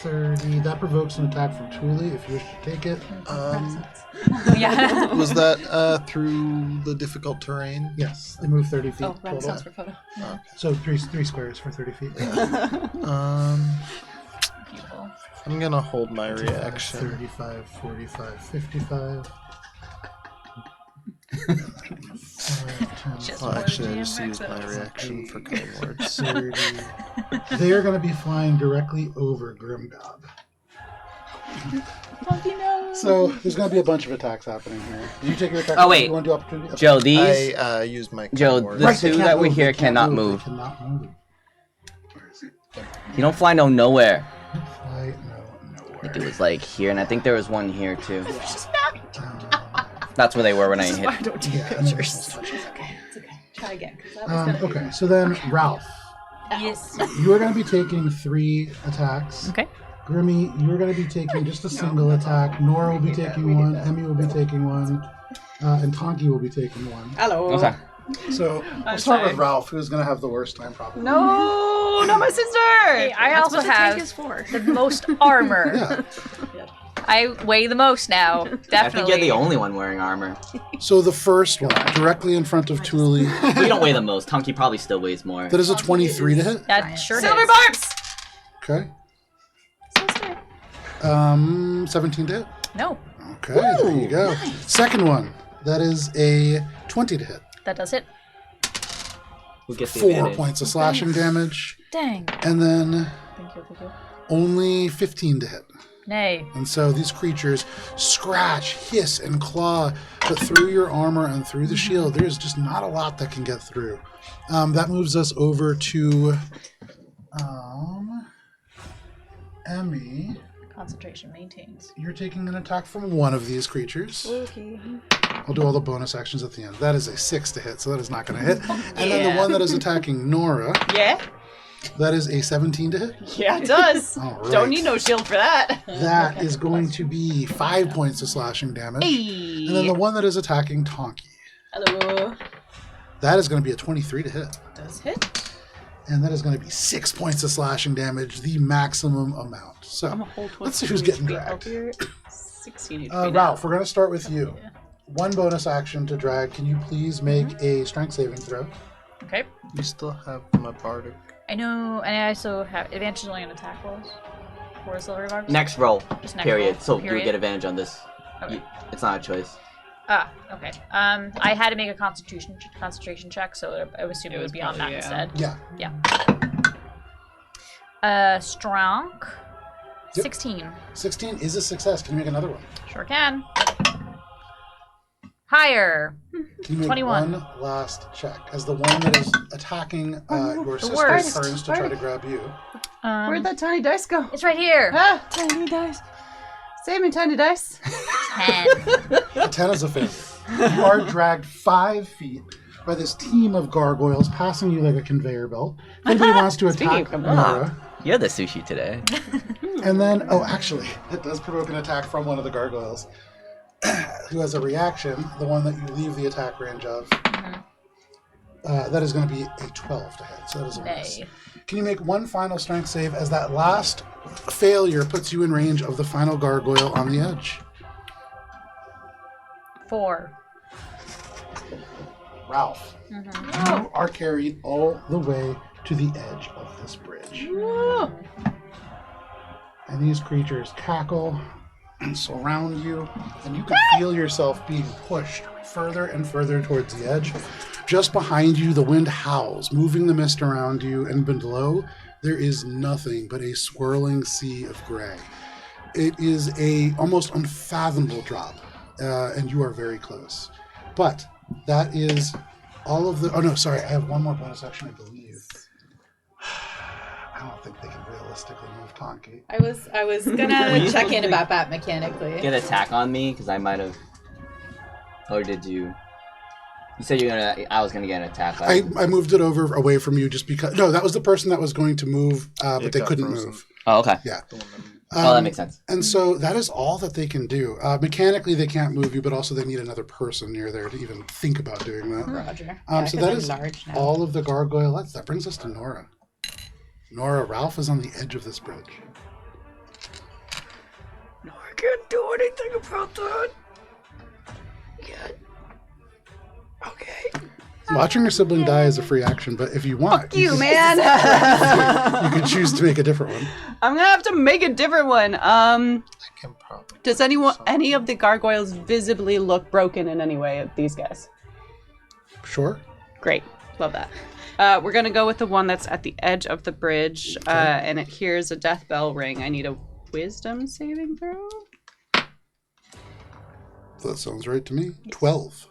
A: 30. That provokes an attack from Thule if you wish to take it.
H: Yeah.
E: Was that through the difficult terrain?
A: Yes, they move 30 feet
C: Oh,
A: total.
C: Renaissance for photo.
A: So three squares for 30 feet.
E: I'm gonna hold my reaction.
A: 35, 45, 55. 5, 10,
E: Well, actually, I just used my reaction for cutting words.
A: 30. They are going to be flying directly over Grimgob. So there's going to be a bunch of attacks happening here. Did you take your attack?
B: Oh, wait.
A: You want to do opportunity? Okay.
B: Joe, these...
E: I used my
B: Joe,
E: cutting words.
B: the
A: Right, they
B: two
A: can't
B: that we
A: move,
B: hear
A: they can't
B: cannot
A: They
B: move.
A: cannot move. Where is it?
B: You don't fly nowhere.
A: Fly
B: It
A: nowhere.
B: was like here, and I think there was one here too.
A: Um,
B: That's where they were when I hit.
F: I don't take
A: yeah, and then
F: pictures.
A: this one's touching.
G: It's okay. Try again. 'Cause that was gonna
A: Okay, so then Ralph,
H: Yes.
A: you are going to be taking 3 attacks.
H: Okay.
A: Grimmy, you're going to be taking just a single attack. Nora will be taking 1. Emmy will be taking 1. And Tonki will be taking 1.
G: Hello.
B: Okay.
A: So we'll start with Ralph, who's going to have the worst time probably.
C: No, not my sister.
H: Hey, I
F: That's
H: also
F: what the tank
H: have
F: is for.
H: the most armor.
A: Yeah.
H: I weigh the most now. Definitely.
B: I think you're the only one wearing armor.
A: So the first one, directly in front of Thule,
B: We don't weigh the most. Tunky probably still weighs more.
A: that is a 23 to hit.
H: That sure
C: Silver
H: is.
C: barbs.
A: Okay. 17 to hit.
H: No,
A: Okay, there you go. Second one, that is a 20 to hit.
H: that does it.
B: Who gets the
A: 4
B: advantage?
A: points of slashing damage.
H: Dang.
A: And then
H: Thank you.
A: only 15 to hit.
H: Nay.
A: And so these creatures scratch, hiss, and claw, but through your armor and through the shield, there's just not a lot that can get through. That moves us over to Emmy.
H: Concentration maintains.
A: You're taking an attack from one of these creatures.
F: Okay.
A: I'll do all the bonus actions at the end. That is a 6 to hit, so that is not going to hit. And then the one that is attacking Nora,
C: Yeah.
A: that is a 17 to hit.
C: Yeah, it does.
A: All right.
C: Don't need no shield for that.
A: That is going to be 5 points of slashing damage. And then the one that is attacking Tonki,
G: Hello.
A: that is going to be a 23 to hit.
C: Does hit.
A: And that is going to be 6 points of slashing damage, the maximum amount. So
C: I'm a whole 20
A: let's see who's getting
C: HP
A: dragged.
C: healthier. 16 HP. now.
A: Ralph, we're going to start with you. One bonus action to drag. Can you please make a strength saving throw?
H: Okay.
E: You still have my bardic.
H: I know, and I also have advantage only on attack rolls for silver barbs.
B: Next roll.
H: Just next
B: Period.
H: roll,
B: So you
H: period.
B: get advantage on this.
H: Okay.
B: It's not a choice.
H: Ah, okay. I had to make a concentration check, so I would assume it would be on that
C: probably,
H: instead.
A: Yeah.
H: Strong.
A: Yep.
H: 16.
A: 16 is a success. Can you make another one?
H: Sure can. Higher.
A: Can you make
H: 21.
A: one last check? As the one that is attacking your sister
H: worst.
A: turns to try to grab you.
C: Where'd that tiny dice go?
H: It's right here.
C: Ah, tiny dice. Save me, tiny dice.
H: 10.
A: A 10 is a failure. You are dragged 5 feet by this team of gargoyles, passing you like a conveyor belt. If anybody wants to attack Melora.
B: You're the sushi today.
A: And then, oh, actually, it does provoke an attack from one of the gargoyles, who has a reaction, the one that you leave the attack range of. That is going to be a 12 to hit, so that is a miss.
H: Nay.
A: Can you make one final strength save as that last failure puts you in range of the final gargoyle on the edge?
H: 4.
A: Ralph, you are carried all the way to the edge of this bridge. And these creatures cackle and surround you, and you can feel yourself being pushed further and further towards the edge. Just behind you, the wind howls, moving the mist around you, and below, there is nothing but a swirling sea of gray. It is a almost unfathomable drop, and you are very close. But that is all of the... Oh, no, sorry. I have one more bonus action, I believe. I don't think they can realistically move Tonki.
G: I was gonna check in about that mechanically.
B: Get attack on me, because I might have... Or did you... You said you're gonna... I was gonna get an attack.
A: I moved it over away from you just because... No, that was the person that was going to move, but
E: It
A: they
E: got
A: couldn't
E: frozen.
A: move.
B: Oh, okay.
A: Yeah.
E: The one that-
B: Oh, that makes sense.
A: And so that is all that they can do. Mechanically, they can't move you, but also they need another person near there to even think about doing that.
G: Roger.
A: So that
G: I'm
A: is
G: large now.
A: all of the gargoylettes. That brings us to Nora. Nora, Ralph is on the edge of this bridge.
F: No, I can't do anything about that. Yet. Okay.
A: Watching your sibling die is a free action, but if you want,
C: Fuck you,
A: can,
C: man.
A: you can choose to make a different one.
C: I'm gonna have to make a different one.
E: I can probably.
C: Does any of the gargoyles visibly look broken in any way of these guys?
A: Sure.
C: Great. Love that. We're going to go with the one that's at the edge of the bridge, and it hears a death bell ring. I need a wisdom saving throw.
A: That sounds right to me. 12.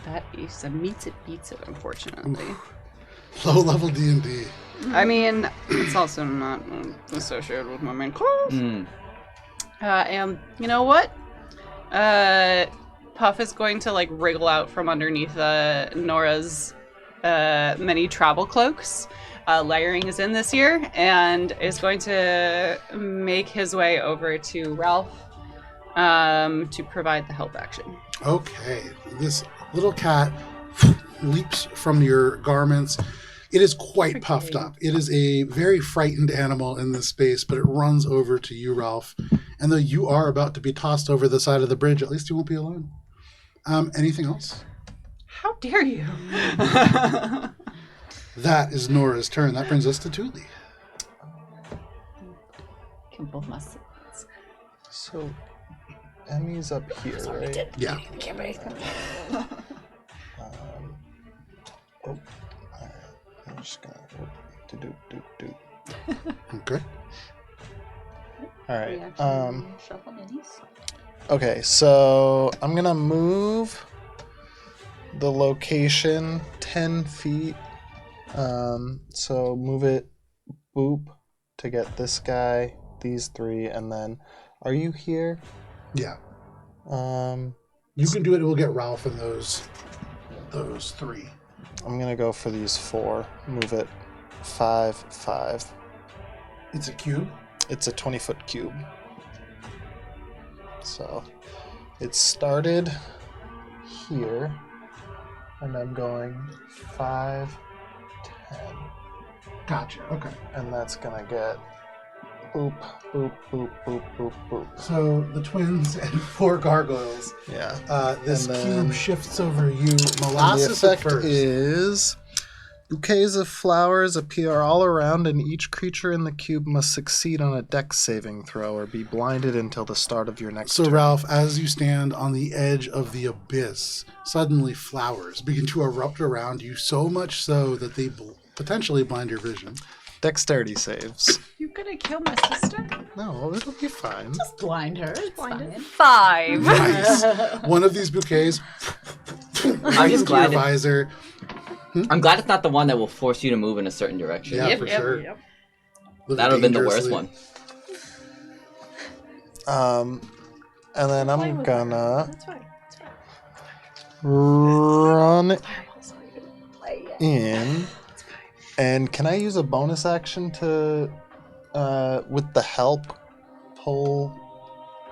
C: That is a meets it, beats it, unfortunately.
A: Low level D&D.
C: I mean, it's also not associated with my main class. And you know what? Puff is going to wriggle out from underneath Nora's many travel cloaks. Layering is in this year, and is going to make his way over to Ralph to provide the help action.
A: Okay. This little cat leaps from your garments. It is quite puffed up. It is a very frightened animal in this space, but it runs over to you, Ralph. And though you are about to be tossed over the side of the bridge, at least you won't be alone. Anything else?
C: How dare you?
A: That is Nora's turn. That brings us to Thule.
C: Can both my
E: So, Emmy's up here, right?
A: Yeah.
E: I'm just gonna do.
A: Okay.
E: All right. Okay, so I'm gonna move the location 10 feet. So move it, boop, to get this guy, these three, and then, are you here?
A: Yeah. You can do it. We'll get Ralph and those three.
E: I'm gonna go for these 4. Move it 5, 5.
A: It's a cube.
E: It's a 20-foot cube. So it started here, and I'm going 5, 10.
A: Gotcha. Okay.
E: And that's gonna get boop, boop, boop, boop, boop, boop.
A: So the twins and 4 gargoyles.
E: Yeah.
A: This
E: And then-
A: cube shifts over you.
E: And
A: Molasses
E: the
A: at
E: effect
A: first.
E: is bouquets of flowers appear all around, and each creature in the cube must succeed on a dex saving throw or be blinded until the start of your next
A: So,
E: turn.
A: Ralph, as you stand on the edge of the abyss, suddenly flowers begin to erupt around you, so much so that they potentially blind your vision.
E: Dexterity saves.
C: You gonna kill my sister?
E: No, it'll be fine.
G: Just blind her. It's fine.
H: 5.
A: Nice. One of these bouquets
B: I'm just
A: into your
B: glad.
A: visor.
B: I'm glad it's not the one that will force you to move in a certain direction.
A: Yeah, for sure.
F: Yep.
A: Live
B: That would have been the worst
A: dangerously.
B: one.
E: And then I'm
F: Fine with
E: gonna
F: That's fine. That's fine.
E: run
F: Fireball's not even in play yet.
E: in. And can I use a bonus action to, with the help, pull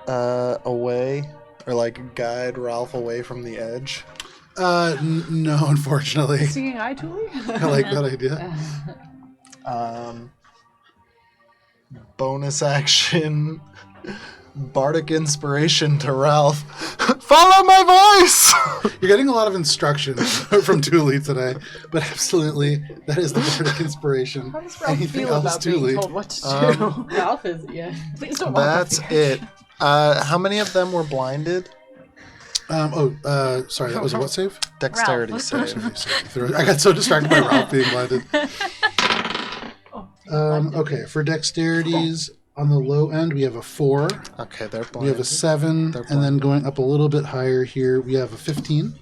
E: away? Or guide Ralph away from the edge?
A: No, unfortunately.
C: Singing I, Thule?
A: I like that idea.
E: Bonus action, bardic inspiration to Ralph. Follow my voice!
A: You're getting a lot of instruction from Thule today, but absolutely, that is the bardic inspiration.
G: How does Ralph
A: Anything
G: feel
A: else,
G: about being
A: Thule?
G: told what to do? Ralph is, Please don't walk off
E: That's
G: the edge.
E: it. How many of them were blinded?
A: Sorry, that was a what save?
E: Dexterity
H: Ralph.
E: save.
A: I got so distracted by Ralph being blinded. Okay, for dexterities, on the low end, we have a 4.
E: Okay, they're blinded.
A: We have a 7,
E: They're
A: and then going up a little bit higher here, we have a 15.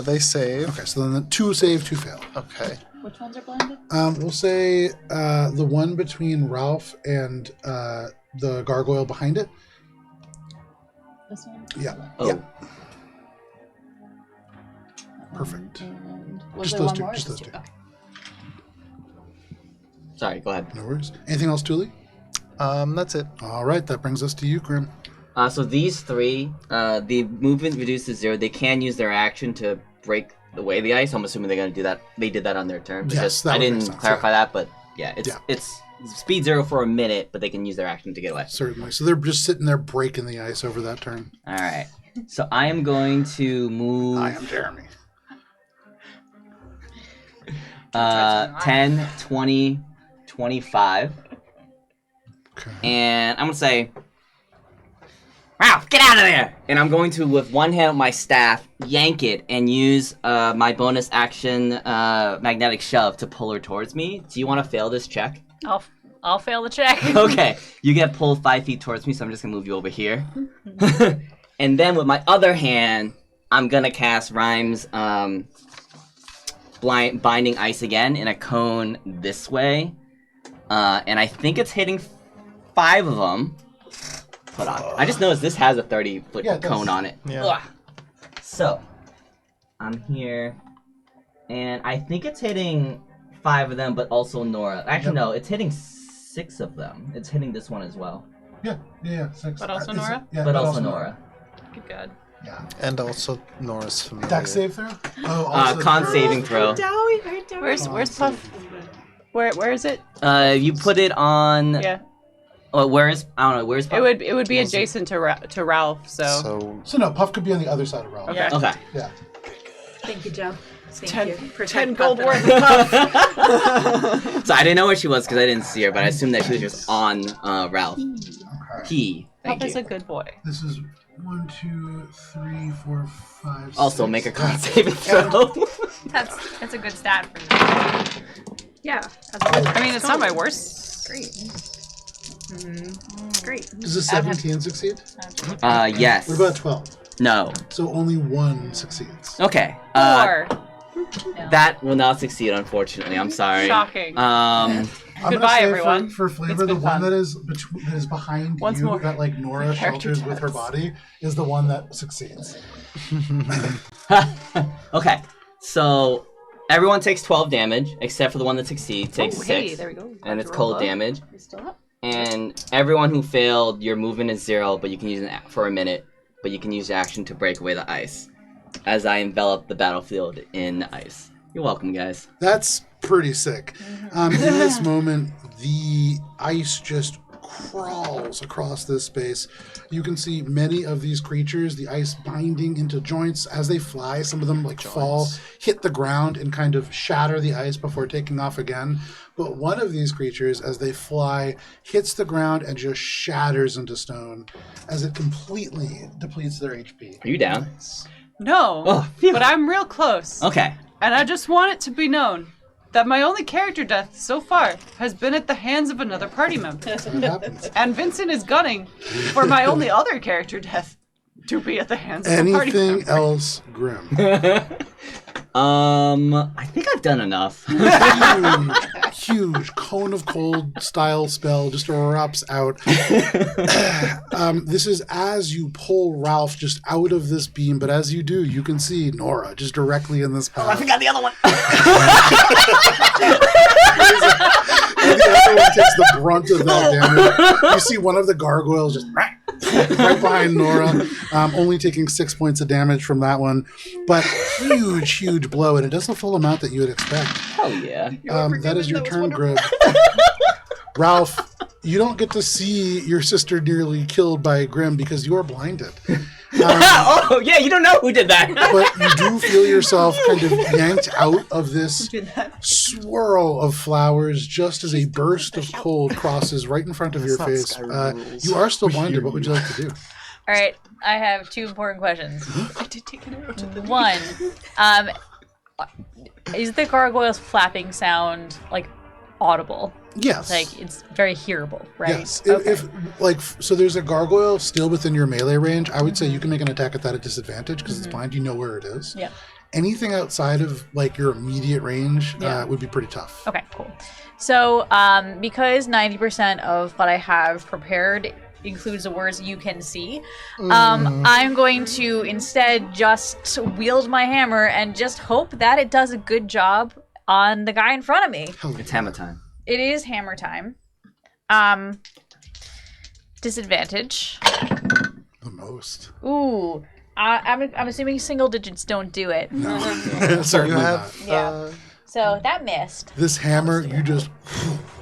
E: They save.
A: Okay, so then the 2 save, 2 fail.
E: Okay.
G: Which ones are blinded?
A: We'll say the one between Ralph and the gargoyle behind it.
G: This one?
A: Yeah.
B: Oh,
A: Yeah. Perfect.
G: And was
A: Just
G: there
A: those
G: one
A: two,
G: more?
A: just
G: Just
A: those
G: two.
A: two.
G: Okay.
B: sorry. Go ahead.
A: No worries. Anything else, Thule?
E: That's it.
A: All right, that brings us to you, Grim.
B: So these 3, the movement reduced to 0. They can use their action to break away the ice. I'm assuming they're going to do that. They did that on their turn. But
A: Yes, that
B: I
A: would make
B: didn't
A: sense,
B: clarify
A: yeah.
B: that, but yeah,
A: Yeah.
B: it's speed 0 for a minute, but they can use their action to get away.
A: Certainly. So they're just sitting there breaking the ice over that turn.
B: All right. So I am going to move.
A: I am Jeremy.
B: 10, 20, 25.
A: Okay.
B: And I'm going to say, Ralph, get out of there! And I'm going to, with one hand with my staff, yank it and use my bonus action magnetic shove to pull her towards me. Do you want to fail this check?
H: I'll fail the check.
B: Okay, you get pulled 5 feet towards me, so I'm just going to move you over here. And then with my other hand, I'm going to cast Rhyme's Binding Ice again in a cone this way. And I think it's hitting 5 of them. Hold on. I just noticed this has a 30-foot cone on it.
E: Yeah.
B: Ugh. So, I'm here. And I think it's hitting 5 of them, but also Nora. Actually, no, it's hitting 6 of them. It's hitting this one as well.
A: Yeah, 6.
C: But also Nora?
A: Yeah,
B: but also Nora.
C: Good God.
A: Yeah.
E: And also Nora's familiar.
A: Dex save throw? Oh, also
B: Con saving throw.
C: Where's Puff? Where is it?
B: You put it on...
C: Yeah.
B: Where's... I don't know, where's Puff?
C: It would be adjacent to Ralph, so.
A: So no, Puff could be on the other side of Ralph.
C: Okay.
B: Okay.
A: Yeah.
G: Thank you, Joe. Thank
C: 10
G: you.
C: 10
G: Protect
C: gold
G: Puff.
C: worth of Puff.
B: So I didn't know where she was because I didn't see her, but I assumed that she was just on Ralph.
A: Okay.
B: Thank
C: Puff is
B: you.
C: a good boy.
A: This is 1, 2, 3, 4, 5.
B: Also,
A: 6.
B: make a con saving throw.
H: That's a good stat for you.
F: Yeah.
C: I mean, it's not my worst.
F: Great. Great.
A: Does a 17 succeed?
B: Yes.
A: What about 12?
B: No.
A: So only 1 succeeds.
B: Okay.
C: 4.
B: That will not succeed, unfortunately. I'm sorry.
C: Shocking.
A: I'm gonna
C: Goodbye,
A: say
C: everyone.
A: For flavor,
C: It's
A: the
C: been
A: one
C: fun.
A: that is behind
C: Once
A: you,
C: more.
A: that like Nora
C: Character
A: shelters with her
C: deaths.
A: body, is the one that succeeds.
B: Okay. So everyone takes 12 damage, except for the one that succeeds takes 6.
C: Hey, there we go.
B: And it's
C: Roll
B: cold
C: up.
B: damage.
C: You still up?
B: And everyone who failed, your movement is 0, but you can use it for a minute. But you can use your action to break away the ice, as I envelop the battlefield in ice. You're welcome, guys.
A: That's pretty sick. In this moment, the ice just crawls across this space. You can see many of these creatures, the ice binding into joints as they fly. Some of them fall, hit the ground, and kind of shatter the ice before taking off again. But one of these creatures, as they fly, hits the ground and just shatters into stone as it completely depletes their HP.
B: Are you down?
C: No,
B: Oh, phew.
C: but I'm real close.
B: Okay.
C: And I just want it to be known that my only character death so far has been at the hands of another party member.
A: That happens.
C: And Vincent is gunning for my only other character death to be at the hands of a party
A: Anything
C: member.
A: else grim?
B: I think I've done enough.
A: Huge cone of cold style spell just erupts out. This is as you pull Ralph just out of this beam, but as you do, you can see Nora just directly in this path.
B: I forgot the other one.
A: And the other one takes the brunt of that damage. You see one of the gargoyles just right behind Nora, only taking 6 points of damage from that one. But huge blow, and it does the full amount that you would expect.
B: Oh, yeah.
A: That is your turn, Grib. Ralph, you don't get to see your sister nearly killed by Grim because you are blinded.
B: Oh, yeah, you don't know who did that.
A: But you do feel yourself kind of yanked out of this swirl of flowers just as a burst of cold crosses right in front of your
E: not
A: face.
E: Skyrim rules.
A: You are still blinded. What would you like to do?
H: All right, I have 2 important questions.
C: I did take an arrow to the
H: One, is the gargoyle's flapping sound like audible?
A: Yes.
H: Like it's very hearable, right?
A: Yes.
H: Okay.
A: So there's a gargoyle still within your melee range. I would say you can make an attack at that at disadvantage because it's blind. You know where it is.
H: Yeah.
A: Anything outside of like your immediate range
H: Yeah.
A: would be pretty tough.
H: Okay, cool. So, because 90% of what I have prepared includes the words "you can see," I'm going to instead just wield my hammer and just hope that it does a good job on the guy in front of me.
B: It's hammer time.
H: It is hammer time. Disadvantage.
A: The most.
H: Ooh. I'm assuming single digits don't do it.
A: Certainly
E: You have
H: Yeah. So that missed.
A: This hammer, you just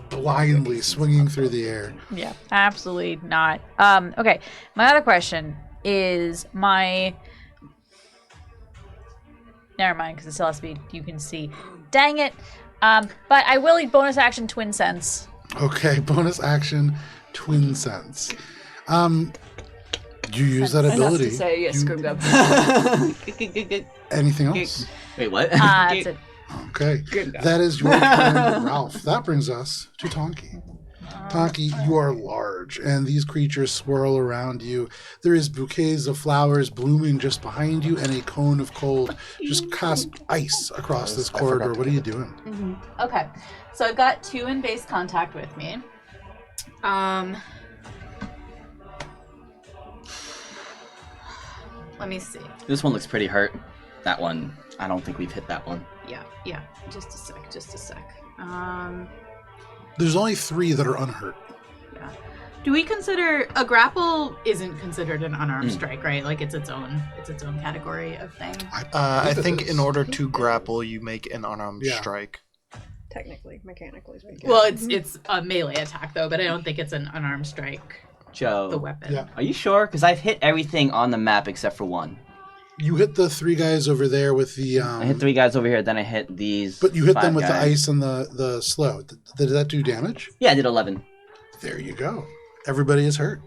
A: blindly swinging through the air.
H: Yeah, absolutely not. Okay, my other question is never mind, because it still has to be you can see. Dang it. But I will eat bonus action twin sense.
A: Okay, bonus action, twin sense. You use that
C: Enough
A: ability.
C: to say yes,
A: You-
C: Grimgub.
A: Anything else?
B: Wait, what?
H: That's it.
A: Okay,
C: Grimgub.
A: that is your turn, Ralph. That brings us to Tonki. Tonki, you are large, and these creatures swirl around you. There is bouquets of flowers blooming just behind you, and a cone of cold just cast ice across this corridor. What are you doing?
G: Okay, so I've got 2 in base contact with me. Let me see.
B: This one looks pretty hurt. That one, I don't think we've hit that one.
G: Yeah. Just a sec.
A: There's only 3 that are unhurt.
G: Yeah. Do we consider a grapple isn't considered an unarmed strike, right? Like it's its own category of thing.
E: I
A: it
E: think
A: is.
E: in order to grapple, you make an unarmed
A: Yeah.
E: strike.
F: Technically, mechanically speaking.
G: Well, it's a melee attack though, but I don't think it's an unarmed strike.
B: Joe,
G: The weapon.
A: Yeah.
B: are you sure? Because I've hit everything on the map except for one.
A: You hit the 3 guys over there with the.
B: I hit 3 guys over here, then I hit these.
A: But you hit
B: 5
A: them with the
B: guys.
A: ice and the slow. Did that do damage?
B: Yeah, I did 11.
A: There you go. Everybody is hurt.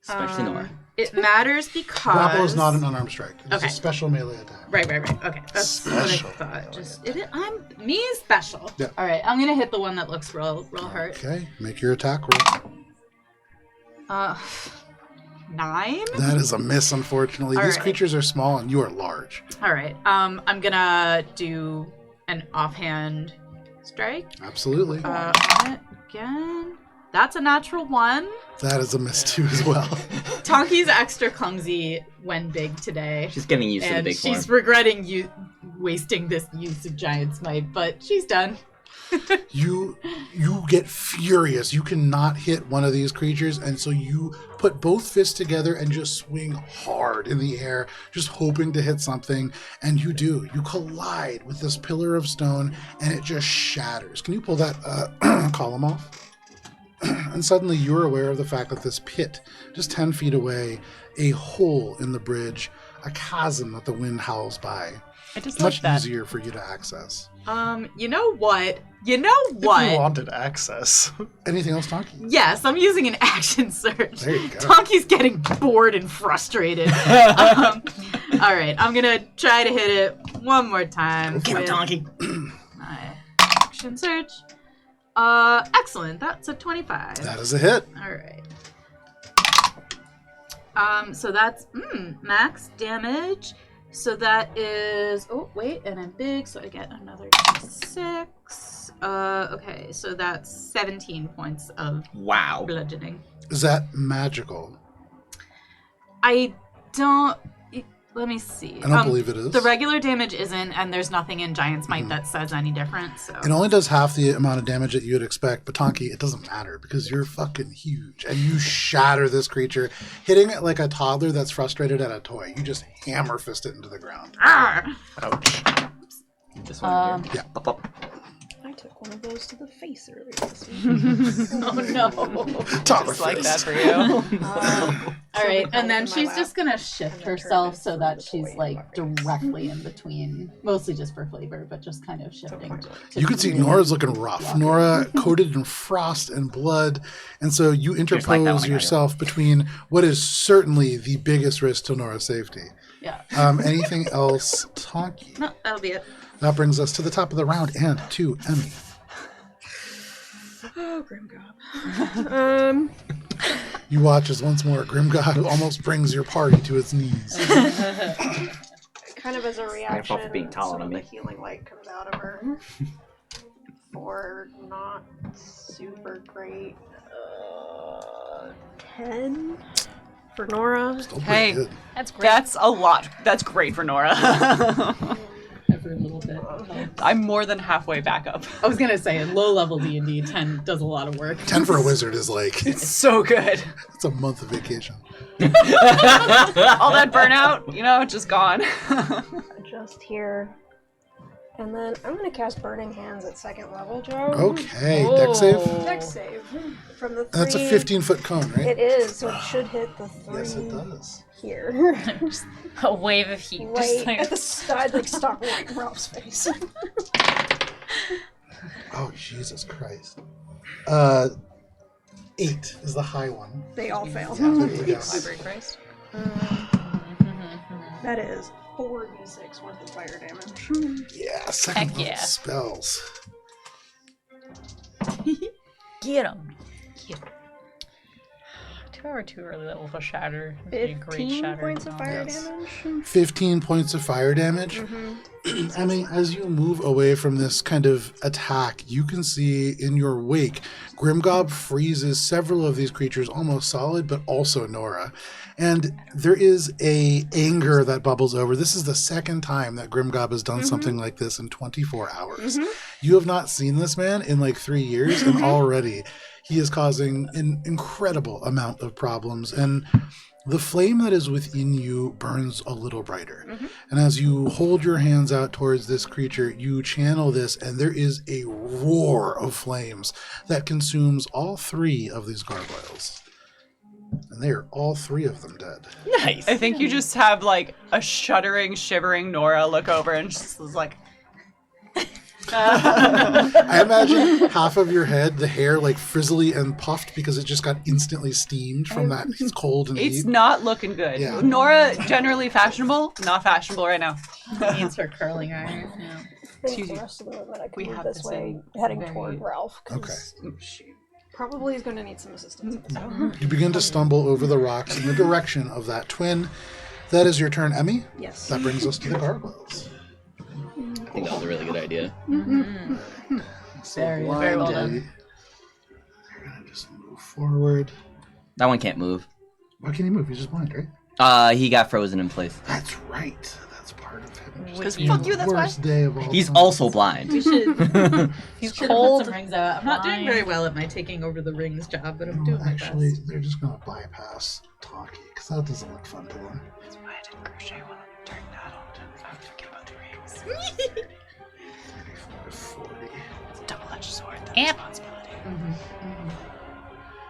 B: Especially Nora.
G: It matters because
A: Grapple is not an unarmed strike. It's
G: Okay.
A: a special melee attack.
G: Right. Okay, that's
E: Special.
G: what I thought. Just I'm me special.
A: Yeah.
G: All right, I'm gonna hit the one that looks real hurt.
A: Okay, make your attack roll.
G: 9.
A: That is a miss, unfortunately.
G: All
A: These
G: right.
A: creatures are small and you are large.
G: All right. I'm gonna do an offhand strike.
A: Absolutely.
G: On it again. That's a natural 1.
A: That is a miss too as well.
G: Tonki's extra clumsy when big today.
B: She's getting used to the
G: And
B: big form.
G: she's regretting wasting this use of giant smite, but she's done.
A: You get furious. You cannot hit one of these creatures, and so you put both fists together and just swing hard in the air, just hoping to hit something, and you do. You collide with this pillar of stone, and it just shatters. Can you pull that column off? And suddenly you're aware of the fact that this pit, just 10 feet away, a hole in the bridge, a chasm that the wind howls by.
C: I just
A: Much
C: like that.
A: easier for you to access.
G: You know what?
E: If you wanted access.
A: Anything else, Tonki?
G: Yes, I'm using an action search.
A: There you go.
G: Tonki's getting bored and frustrated. All right, I'm gonna try to hit it one more time.
B: Get him,
G: with
B: Donkey.
G: my action search. Excellent. That's a 25.
A: That is a hit.
G: All right. So that's max damage. So that is and I'm big, so I get another 6. Okay, so that's 17 points of
B: Wow.
G: bludgeoning.
A: Is that magical?
G: I don't. Let me see.
A: I don't believe it is.
G: The regular damage isn't, and there's nothing in Giant Smite that says any different. So
A: It only does half the amount of damage that you would expect, but Tonki, it doesn't matter because you're fucking huge and you shatter this creature, hitting it like a toddler that's frustrated at a toy. You just hammer fist it into the ground.
E: Ouch.
B: This one here.
A: Yeah.
B: Pop, pop.
F: I took one of those to the face earlier this week.
G: oh no!
A: Toddler
C: Just like that
A: fist.
C: for you.
G: All right, and then
F: in my
G: she's
F: lap,
G: just gonna shift
F: and then
G: herself
F: turn
G: so
F: it
G: that
F: into
G: she's
F: the toy
G: like
F: in my face.
G: directly in between, mostly just for flavor, but just kind of shifting. to
A: You can see
G: really
A: Nora's looking rough. Nora coated in frost and blood, and so you
B: like that one,
A: interpose
B: I got
A: yourself between what is certainly the biggest risk to Nora's safety.
G: Yeah.
A: Anything else, Tonki?
G: No, that'll be it.
A: That brings us to the top of the round and to Emmy.
F: Oh, Grimgob.
A: You watch as once more Grimgod almost brings your party to its knees.
F: Kind of as a reaction,
B: for being taller
F: some
B: than
F: of
B: me.
F: the healing light comes out of her. For not super great. 10 for Nora.
A: Still pretty
C: Hey.
A: good.
H: That's great.
C: That's a lot. That's great for Nora.
G: Every little bit.
C: I'm more than halfway back up.
G: I was gonna say, in low-level D&D, 10 does a lot of work.
A: 10 for a wizard is like,
C: It's so good.
A: it's a month of vacation.
C: All that burnout, just gone.
F: Adjust here. And then I'm going to cast Burning Hands at 2nd level, Joe.
A: Okay, deck save.
F: Dex save. From the 3.
A: That's a 15-foot cone, right?
F: It is, so it should hit the 3
A: Yes, it does.
F: here.
H: A wave of heat. Just
F: Right
H: like,
F: at the side, like stop right in Ralph's face.
A: Oh, Jesus Christ. 8 is the high one.
F: They all fail.
A: Yes.
C: Library Christ.
F: That is 4d6 worth of fire damage.
A: Yeah, second
H: Heck
A: level
H: yeah.
A: spells.
H: Get him.
C: 2 hour 2 early level for shatter. Would be a great
F: 15
C: shatter.
F: points of fire
A: Yes.
F: damage.
A: 15 points of fire damage. I mean, as you move away from this kind of attack, you can see in your wake, Grimgob freezes several of these creatures almost solid, but also Nora. And there is a anger that bubbles over. This is the second time that Grimgob has done something like this in 24 hours. You have not seen this man in like 3 years, and already he is causing an incredible amount of problems. And the flame that is within you burns a little brighter. And as you hold your hands out towards this creature, you channel this, and there is a roar of flames that consumes all 3 of these gargoyles. And they are all 3 of them dead.
B: Nice.
C: I think you just have like a shuddering, shivering Nora look over and just is like,
A: I imagine half of your head, the hair like frizzly and puffed because it just got instantly steamed from that cold and
C: it's
A: heat.
C: not looking good.
A: Yeah.
C: Nora, generally fashionable, not fashionable right now.
D: Needs her curling iron. Yeah.
F: I think the rest of the movement I can
C: We
F: move
C: have
F: this
C: this
F: way,
C: in
F: heading
C: very-
F: toward Ralph. 'Cause
A: Okay.
F: probably is going to need some assistance. So.
A: You begin to stumble over the rocks in the direction of that twin. That is your turn, Emmy.
F: Yes.
A: That brings us to the gargoyles.
B: I think that was a really good idea.
A: So
D: Very well
A: blindly,
D: done.
A: You're going to just move forward.
B: That one can't move.
A: Why can he move? He's just blind, right?
B: He got frozen in place.
A: That's right. That's part of him.
C: Because
A: Just
C: fuck
A: the
C: you, that's why.
A: worst day of all
B: He's
A: time.
B: also blind.
D: We should.
H: He's
D: Should have put
H: cold.
D: some rings out. I'm not doing very well at my taking over the rings job, but I'm doing my
A: Actually,
D: best.
A: they're just going to bypass talkie because that doesn't look fun to them.
C: That's why I didn't crochet one during that often. I was thinking about the rings.
A: 34 to 40.
C: It's a double-edged sword. That
H: Yep.
C: responsibility.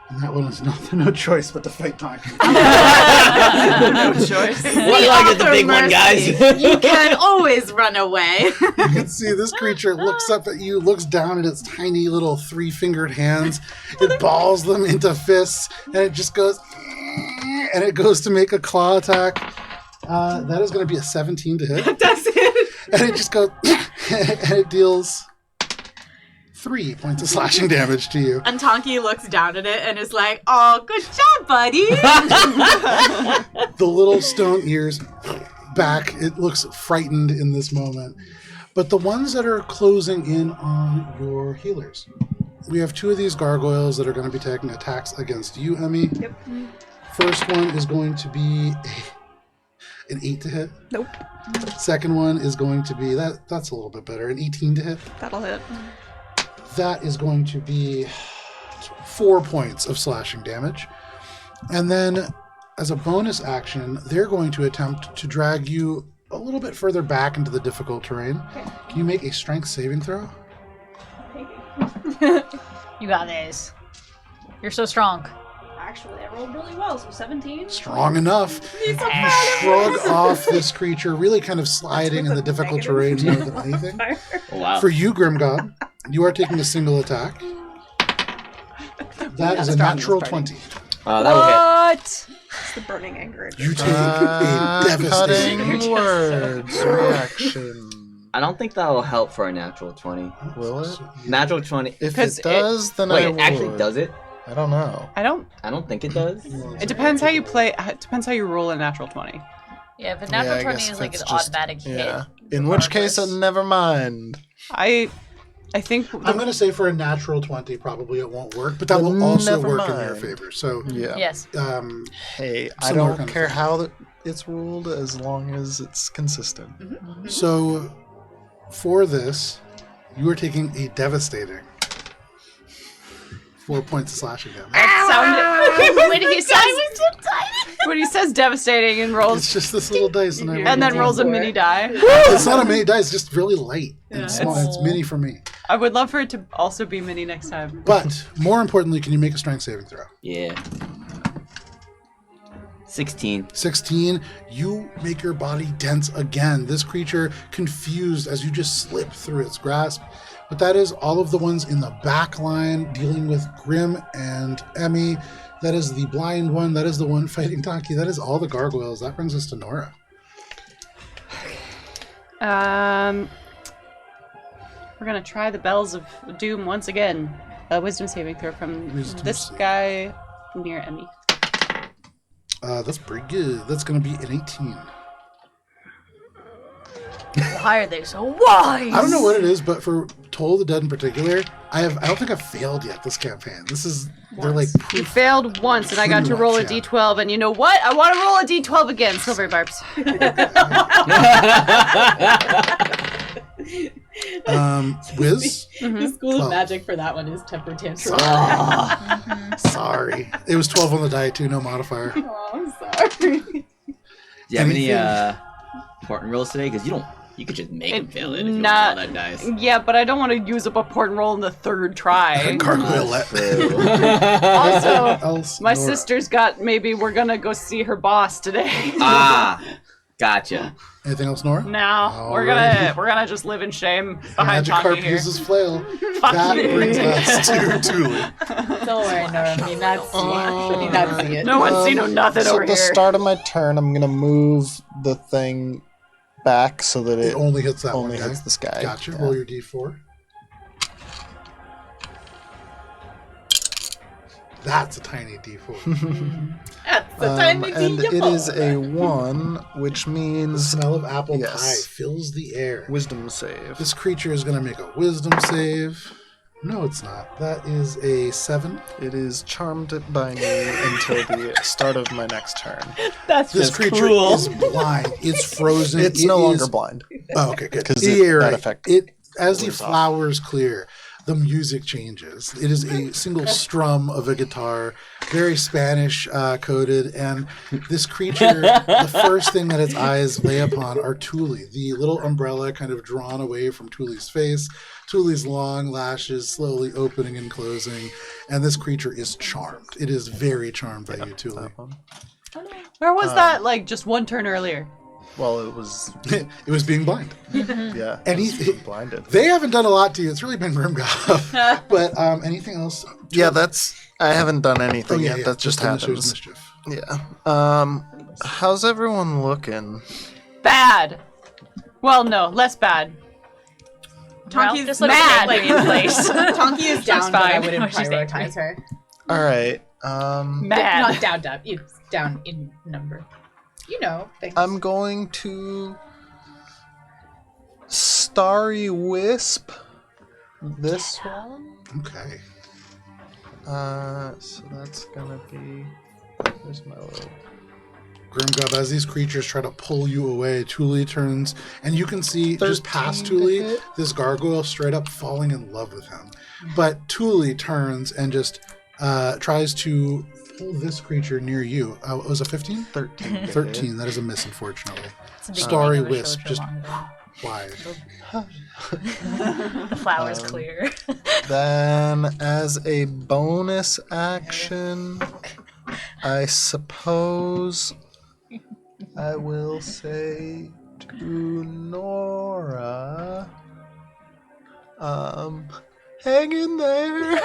A: And that one is no choice but to fight talkie.
C: No choice.
B: What do I get the big one, guys?
G: You can always run away.
A: You can see this creature looks up at you, looks down at its tiny little 3-fingered hands. It balls them into fists, and it just goes, and it goes to make a claw attack. That is going to be a 17 to hit.
G: That's it.
A: And it just goes, and it deals 3 points of slashing damage to you.
G: And Tonki looks down at it and is like, "Oh, good job, buddy."
A: The little stone ears back. It looks frightened in this moment. But the ones that are closing in on your healers. We have 2 of these gargoyles that are going to be taking attacks against you, Emmy.
F: Yep.
A: First one is going to be an 8 to hit.
F: Nope.
A: Second one is going to be, that's a little bit better, an 18 to hit.
F: That'll hit.
A: That is going to be 4 points of slashing damage. And then, as a bonus action, they're going to attempt to drag you a little bit further back into the difficult terrain.
F: Okay.
A: Can you make a strength saving throw?
H: You got this. You're so strong.
F: Actually, I rolled really well, so 17.
A: Strong enough. You shrug off this creature, really kind of sliding in the difficult terrain more than anything.
B: Oh, wow.
A: For you, Grimgob, you are taking a single attack. That is a natural 20.
B: That'll hit.
C: What?
F: It's the burning anger.
A: You take a devastating.
E: Cutting words. Reaction.
B: I don't think that'll help for a natural 20.
E: Will it?
B: Natural 20.
E: If
C: 'Cause
E: it does, then I
B: Wait,
E: would.
B: actually, does it?
E: I don't know.
C: I don't.
B: I don't think it does.
C: It depends how you play. It depends how you roll a natural 20.
H: Yeah, if a natural
E: I
H: 20
E: guess
H: is like an
E: that's just-
H: automatic
E: Yeah.
H: hit.
E: In which case,
H: regardless.
E: never mind.
C: I think.
A: I'm going to say for a natural 20, probably it won't work, but that
E: But
A: will also
E: never
A: work in your
E: mind.
A: favor. So,
E: Yeah.
H: Yes.
E: Hey, I
A: Similar
E: don't
A: kind of
E: care
A: thing.
E: how it's ruled as long as it's consistent.
A: so for this, you are taking a devastating 4 points of slashing damage.
C: When he says devastating and rolls,
A: It's just this little dice, and,
C: and then rolls a mini die.
A: It's not a mini dice; it's just really light and small. It's mini for me.
C: I would love for it to also be mini next time.
A: But more importantly, can you make a strength saving throw?
B: Yeah. 16.
A: 16, you make your body dense again. This creature, confused as you just slip through its grasp, but that is all of the ones in the back line dealing with Grim and Emmy. That is the blind one. That is the one fighting Taki. That is all the gargoyles. That brings us to Nora.
C: We're gonna try the Bells of Doom once again. A wisdom saving throw from this guy near Emmy.
A: That's pretty good. That's going to be an 18.
H: Why are they so wise?
A: I don't know what it is, but for Toll of the Dead in particular, I don't think I've failed yet this campaign. They're like
C: You
A: proof.
C: failed once, and I got to roll a d12, and you know what? I want to roll a d12 again. Silver barbs.
A: Wiz?
G: The school
A: 12.
G: of magic for that one is temper tantrum.
A: Sorry. It was 12 on the die, too. No modifier.
G: Oh, I'm sorry.
B: Do you have any important rolls today? Because you could just make him fail it if you
C: Not-
B: want to roll that dice.
C: Yeah, but I don't want to use up a port and roll in the third try.
A: Gargoylette.
C: Also, my
A: Nora.
C: sister's got we're gonna go see her boss today.
B: Ah, gotcha.
A: Anything else, Nora?
C: No, we're
A: Alrighty.
C: gonna just live in shame behind
A: Magic Carp
C: Tonky here.
A: uses flail.
C: Fuck
A: That
C: you.
A: brings us to Tuli.
G: Don't worry, Nora. Me not see it.
C: No one's seen nothing
E: So
C: over
E: at the
C: here.
E: start of my turn, I'm gonna move the thing back so that
A: It
E: it
A: only hits that
E: only
A: one guy.
E: hits this guy.
A: Gotcha.
E: Yeah.
A: Roll your d4. That's a tiny d4.
G: That's the time to
E: and
G: be
E: it is a 1, which
A: The
E: means
A: smell of apple
E: Yes.
A: pie fills the air.
E: wisdom save.
A: This creature is going to make a wisdom save. No, it's not. That is a 7.
E: It is charmed by me until the start of my next turn.
B: That's
A: This
B: just
A: creature
B: cruel.
A: is blind. It's frozen.
E: It's
A: It
E: no
A: is-
E: longer blind.
A: Oh, okay, good.
E: 'Cause
A: Yeah,
E: that
A: right.
E: effect
A: As the
E: wears off.
A: flowers clear, the music changes. It is a single strum of a guitar, very Spanish coded, and this creature, the first thing that its eyes lay upon are Tuli, the little umbrella kind of drawn away from Tuli's face, Tuli's long lashes slowly opening and closing, and this creature is charmed. It is very charmed by you, Tuli.
E: That one.
C: Where was that? Like just one turn earlier.
E: Well, it was
A: It was being blind.
E: yeah.
A: And
E: it
A: he-
E: was blinded.
A: They haven't done a lot to you. It's really been Grimgob. But anything else?
E: Yeah, I haven't done anything yet.
A: yeah.
E: That just
A: initiates
E: happens.
A: mischief.
E: Yeah. How's everyone looking?
C: Bad. Well, no, less bad.
G: Tonky's
H: just looks
C: mad.
H: angry in place.
G: Tonky is down, but I
C: fine.
G: wouldn't
H: She's angry.
G: prioritize her.
E: All right.
C: Mad.
G: Not down. It's down in number. You know, things.
E: I'm going to Starry Wisp this one.
A: Okay.
E: So that's gonna be. Where's my little?
A: Grimgob, as these creatures try to pull you away, Tuli turns, and you can see just past
E: 13 to
A: Tuli,
E: hit.
A: this gargoyle straight up falling in love with him. But Tuli turns and just tries to pull this creature near you. It was a 15?
E: 13. to hit.
A: 13. That is a miss, unfortunately.
H: It's a big
A: Starry
H: thing of a
A: Wisp,
H: show
A: just
H: long ago.
A: wide.
H: The flowers clear.
E: Then, as a bonus action, I suppose I will say to Nora, hang in there.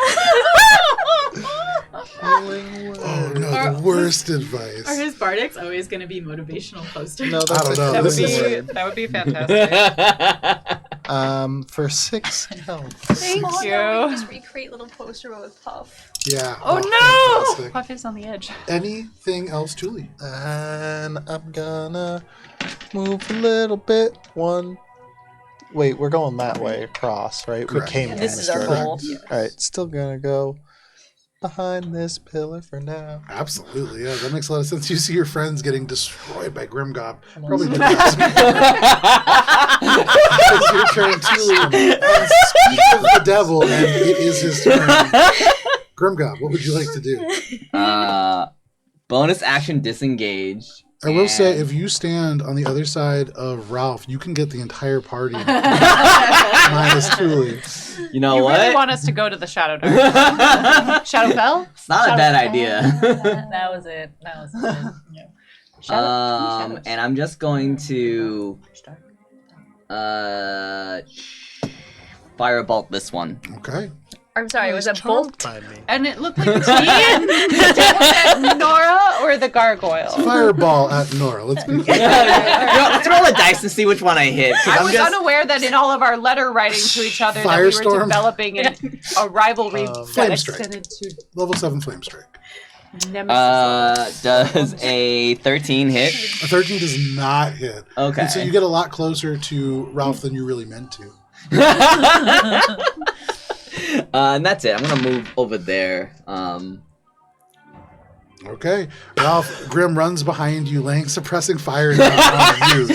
E: Healing
A: Oh
E: word.
A: no, the worst
G: Are
A: advice.
G: his bardics always going to be motivational posters?
E: No,
A: I
E: that's
A: don't know,
E: a
A: this
E: healing
A: is-
E: word.
C: That would be fantastic.
E: For 6 health.
C: Thank
H: Oh,
C: you.
H: no, we just recreate little poster with Puff.
A: Yeah.
C: Oh no!
A: fantastic.
C: Puff is on the edge.
A: Anything else, Tuli?
E: And I'm gonna move a little bit. Wait, we're going that way across, right?
A: Correct.
E: We came
H: And
E: from
H: this
E: the
H: is our
E: start.
H: goal.
E: Alright, still gonna go behind this pillar for now.
A: Absolutely, yeah. That makes a lot of sense. You see your friends getting destroyed by Grimgob. Probably didn't it's your turn, Tuli. And speak of the devil, and it is his turn. Grimgob, what would you like to do?
B: Bonus action disengage.
A: I will say,
B: and-
A: if you stand on the other side of Ralph, you can get the entire party minus Tuli.
B: You know
C: You
B: what?
C: really want us to go to the Shadow Dark. Shadowfell?
B: It's not a bad idea.
H: That was it.
B: And I'm just going to fireball this one.
A: Okay.
H: I'm sorry, was it bolt?
E: By me.
C: And it looked like was it Nora or the gargoyle?
A: Fireball at Nora. Let's be
B: Let's roll a dice and see which one I hit. 'Cause
C: I
B: I'm
C: was
B: just...
C: unaware that in all of our letter writing to each other that we were
A: Firestorm.
C: developing a rivalry
A: Flame
C: that
A: strike.
C: extended to
A: level 7 flame strike.
C: nemesis.
B: Does a 13 hit?
A: A 13 does not hit.
B: Okay.
A: And so you get a lot closer to Ralph than you really meant to.
B: And that's it. I'm gonna move over there.
A: Okay. Ralph, Grim runs behind you, laying suppressing fire down on you.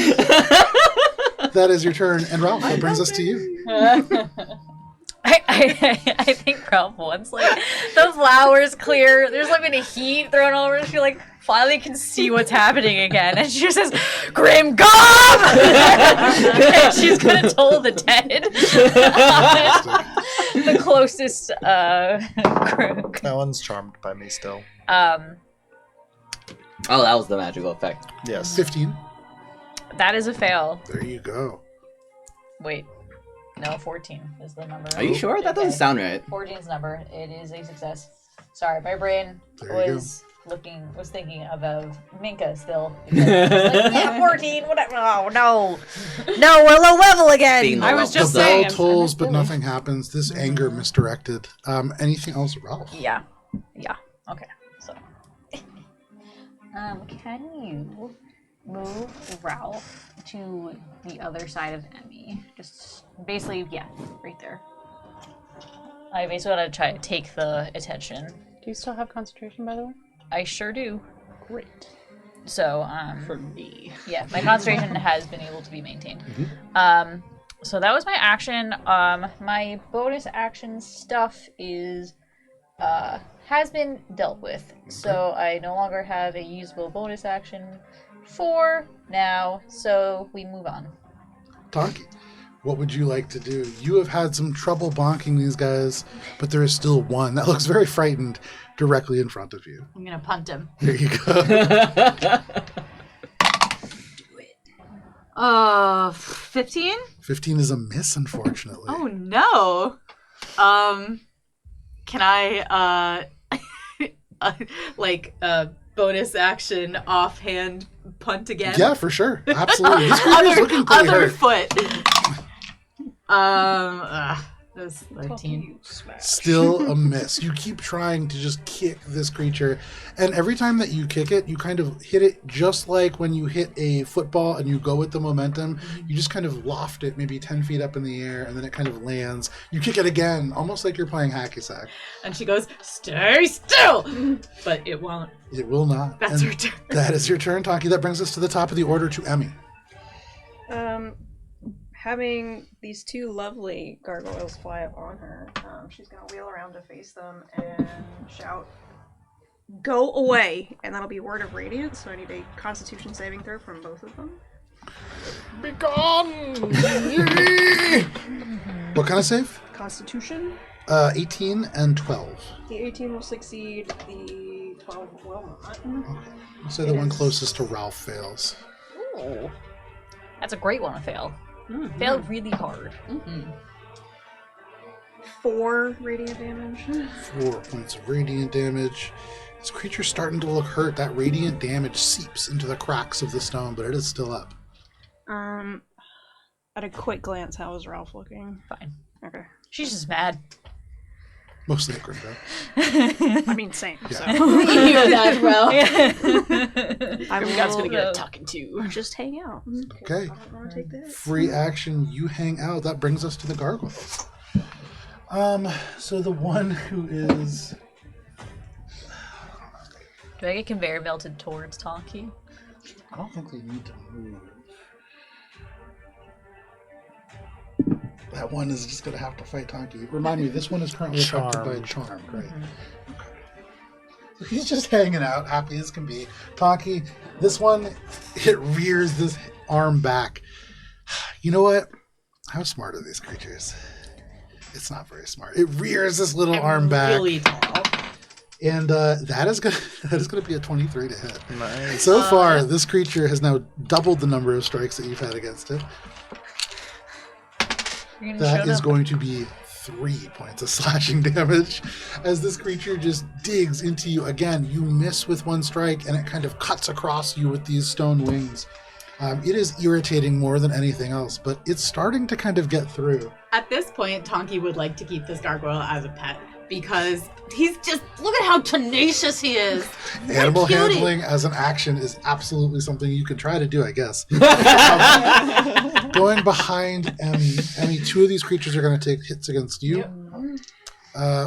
A: That is your turn. And Ralph, that brings us to you.
H: I think Ralph wants like the flowers clear. There's like been a heat thrown over. She like finally can see what's happening again, and she just says, "Grim, come!" And she's gonna toll the dead. The closest crook.
E: That one's charmed by me still.
B: Oh, that was the magical effect.
E: Yes.
A: 15.
H: That is a fail.
A: There you go.
H: Wait. No, 14 is the number.
B: Are you sure? That doesn't sound right.
H: 14 is the number. It is a success. Sorry, my brain
A: There you
H: was thinking of Minka still. Because I was like, yeah, 14, whatever. Oh, no. No, we're low level again.
B: Being
C: I was just
A: The bell
C: saying.
A: tolls, but nothing happens. This anger misdirected. Anything else, Ralph?
H: Yeah. Okay. So, can you move Ralph to the other side of Emmy? Just basically, yeah, right there. I basically want to try to take the attention.
C: Do you still have concentration, by the way?
H: I sure do.
C: Great.
H: So,
C: For me.
H: yeah, my concentration has been able to be maintained. So that was my action. My bonus action stuff is has been dealt with. So I no longer have a usable bonus action for now. So we move on.
A: Tonki, what would you like to do? You have had some trouble bonking these guys, but there is still one that looks very frightened directly in front of you.
G: I'm gonna punt him.
A: There you go.
G: 15?
A: 15 is a miss, unfortunately.
G: Oh no. Can I bonus action offhand punt again?
A: Yeah, for sure. Absolutely. This creature's looking pretty
G: Other
A: hurt.
G: foot. That's 13.
A: Still a miss. You keep trying to just kick this creature, and every time that you kick it, you kind of hit it just like when you hit a football and you go with the momentum. You just kind of loft it maybe 10 feet up in the air, and then it kind of lands. You kick it again, almost like you're playing hacky sack.
G: And she goes, "Stay still!" But it won't.
A: It will not.
G: That's
A: And
G: her turn.
A: That is your turn, Tonki. That brings us to the top of the order to Emmy.
F: Having these two lovely gargoyles fly up on her, she's gonna wheel around to face them and shout, "Go away!" And that'll be Word of Radiance, so I need a Constitution saving throw from both of them.
E: Be gone!
A: What kind of save?
F: Constitution.
A: 18 and 12.
F: The 18 will succeed, the 12 will not.
A: So the one closest to Ralph fails.
H: Ooh. That's a great one to fail. Failed really hard.
F: 4 radiant damage.
A: 4 points of radiant damage. This creature's starting to look hurt. That radiant damage seeps into the cracks of the stone, but it is still up.
F: At a quick glance, how is Ralph looking?
H: Fine.
F: Okay.
H: She's just mad.
A: Mostly a Grimbo.
F: I mean, same. So.
G: You hear that, bro?
F: I'm
C: gonna get a talking to.
F: just hang out.
A: Okay.
F: I don't want to take that.
A: Free action, you hang out. That brings us to the gargoyles. So the one who is...
H: Do I get conveyor melted towards Tonki?
A: I don't think they need to move. That one is just going to have to fight Tonki. Remind me, this one is currently affected by a charm, right? Okay. So he's just hanging out, happy as can be. Tonki, this one, it rears this arm back. You know what? How smart are these creatures? It's not very smart. It rears this little arm back.
G: Really tall.
A: And that is gonna be a 23 to hit.
E: Nice.
A: So far, this creature has now doubled the number of strikes that you've had against it. That is going to be 3 points of slashing damage as this creature just digs into you. Again, you miss with one strike and it kind of cuts across you with these stone wings. It is irritating more than anything else, but it's starting to kind of get through.
G: At this point, Tonki would like to keep this gargoyle as a pet because he's just, look at how tenacious he is.
A: Animal handling as an action is absolutely something you could try to do, I guess. Going behind Emmy, 2 of these creatures are going to take hits against you.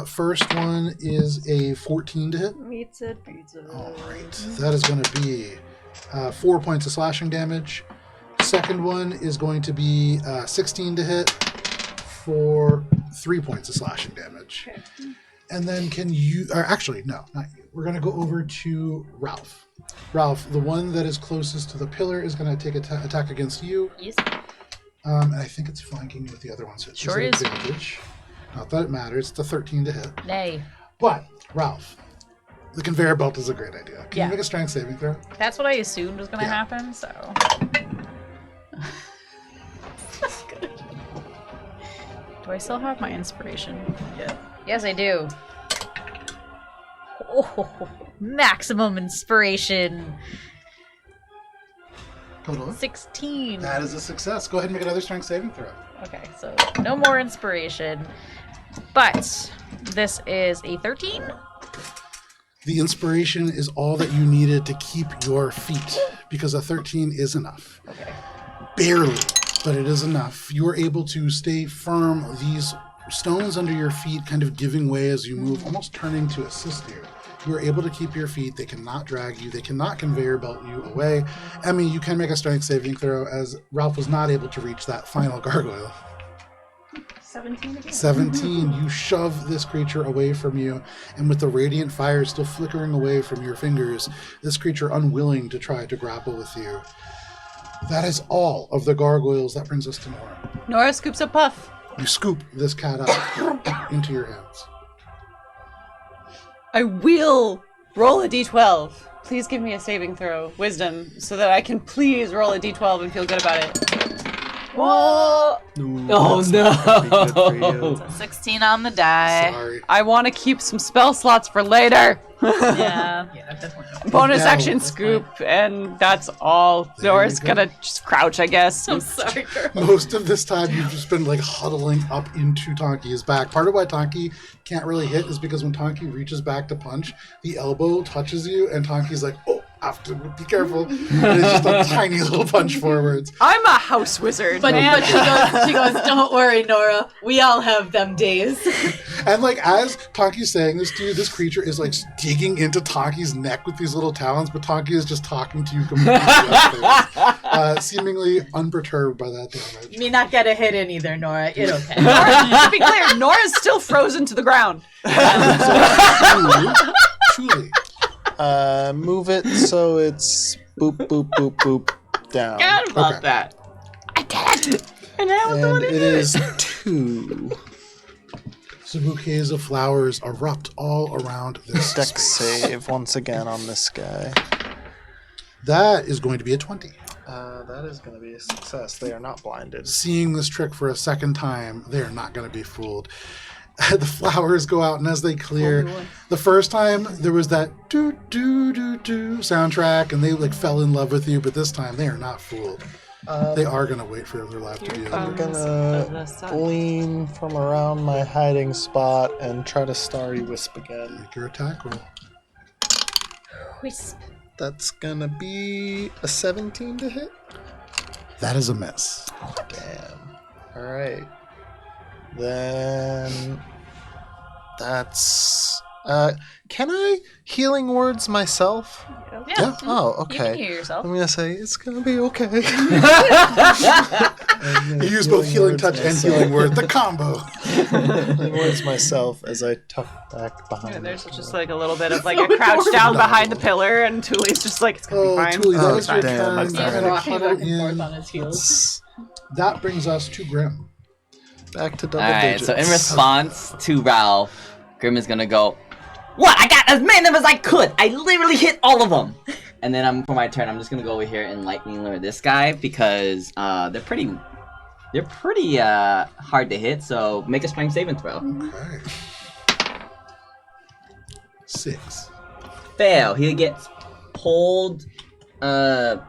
A: First one is a 14 to hit.
F: Beats it.
A: All right. That is going to be 4 points of slashing damage. Second one is going to be 16 to hit for 3 points of slashing damage.
F: Okay.
A: And then actually, no, not you. We're going to go over to Ralph. Ralph, the one that is closest to the pillar is going to take attack against you.
H: Yes.
A: And I think it's flanking with the other one, so it's
H: Sure
A: an
H: is.
A: advantage. Not that it matters. It's a 13 to hit.
H: Nay.
A: But, Ralph, the conveyor belt is a great idea. Can
H: Yeah.
A: you make a strength saving throw?
H: That's what I assumed was going to happen, so. Do I still have my inspiration?
G: Yeah.
H: Yes, I do. Oh, maximum inspiration.
A: Total.
H: 16.
A: That is a success. Go ahead and make another strength saving throw.
H: Okay, so no more inspiration. But this is a 13.
A: The inspiration is all that you needed to keep your feet, because a 13 is enough.
H: Okay.
A: Barely, but it is enough. You are able to stay firm. These stones under your feet kind of giving way as you move, almost turning to assist you. You are able to keep your feet. They cannot drag you. They cannot conveyor belt you away. Emmy, you can make a strength saving throw as Ralph was not able to reach that final gargoyle.
F: 17 again.
A: 17, you shove this creature away from you, and with the radiant fire still flickering away from your fingers, this creature unwilling to try to grapple with you. That is all of the gargoyles. That brings us to Nora.
C: Nora scoops up Puff.
A: You scoop this cat up into your hands.
C: I will roll a d12. Please give me a saving throw, wisdom, so that I can please roll a d12 and feel good about it. Whoa!
B: Oh no!
G: So 16 on the die.
A: Sorry.
C: I want to keep some spell slots for later.
H: Yeah.
G: Yeah, definitely.
C: Bonus
A: No,
C: action
A: that's
C: scoop, and that's all.
A: There
C: Nora's
A: you go.
C: gonna just crouch, I guess.
G: I'm sorry, girl.
A: Most of this time, you've just been like huddling up into Tonki's back. Part of why Tonki can't really hit is because when Tonki reaches back to punch, the elbow touches you, and Tonki's like, "Oh, I have to be careful." And it's just a tiny little punch forwards.
C: I'm a house wizard,
G: But
C: man.
G: she goes, don't worry, Nora. We all have them days.
A: And like as Tonki's saying this to you, this creature is like digging into Tonki's neck with these little talons, but Tonki is just talking to you completely, seemingly unperturbed by that damage.
G: Me not get a hit in either, Nora. It okay.
C: To be clear, Nora's still frozen to the ground.
A: Truly.
E: Move it so it's boop, boop, boop, boop, down.
B: Forgot about
A: Okay.
B: that.
C: And I was the
E: And
C: one
E: it
C: who did it.
E: is 2.
A: So bouquets of flowers erupt all around this
E: Dex
A: space.
E: save once again on this guy.
A: That is going to be a 20.
E: That is going to be a success. They are not blinded.
A: Seeing this trick for a second time, they are not going to be fooled. The flowers go out, and as they clear, the first time there was that doo doo doo doo soundtrack, and they like fell in love with you. But this time, they are not fooled. They are going to wait for their life to be
C: Here
A: over.
E: I'm
C: comes
E: gonna
C: the sun.
E: lean from around my hiding spot and try to Starry Wisp again.
A: Make your attack roll.
H: Wisp.
E: That's gonna be a 17 to hit.
A: That is a miss.
E: Damn. Alright. Then that's can I healing words myself?
H: Yeah.
E: Oh,
H: You can
E: okay.
H: hear yourself.
E: I'm gonna say it's gonna be okay.
A: You use both healing touch and healing word, the combo.
E: Healing words myself as I tuck back behind.
C: Yeah, there's
E: the
C: just like a little bit of like a crouch down behind the pillar, and Thule's just like, it's gonna
A: Oh,
C: be fine.
A: Tuli, that
E: Oh,
A: was your
E: damn.
A: turn.
E: He's
A: Kind of
G: rocking
A: huddle
G: back and forth
A: in.
G: on his heels.
A: That brings us to Grim.
E: Back to double
B: Alright,
E: digits.
B: so in response to Ralph, Grim is gonna go, "What? I got as many of them as I could! I literally hit all of them!" And then for my turn, I'm just gonna go over here and lightning lure this guy because they're pretty They're pretty hard to hit, so make a strength saving throw.
A: Okay. 6.
B: Fail. He gets pulled 10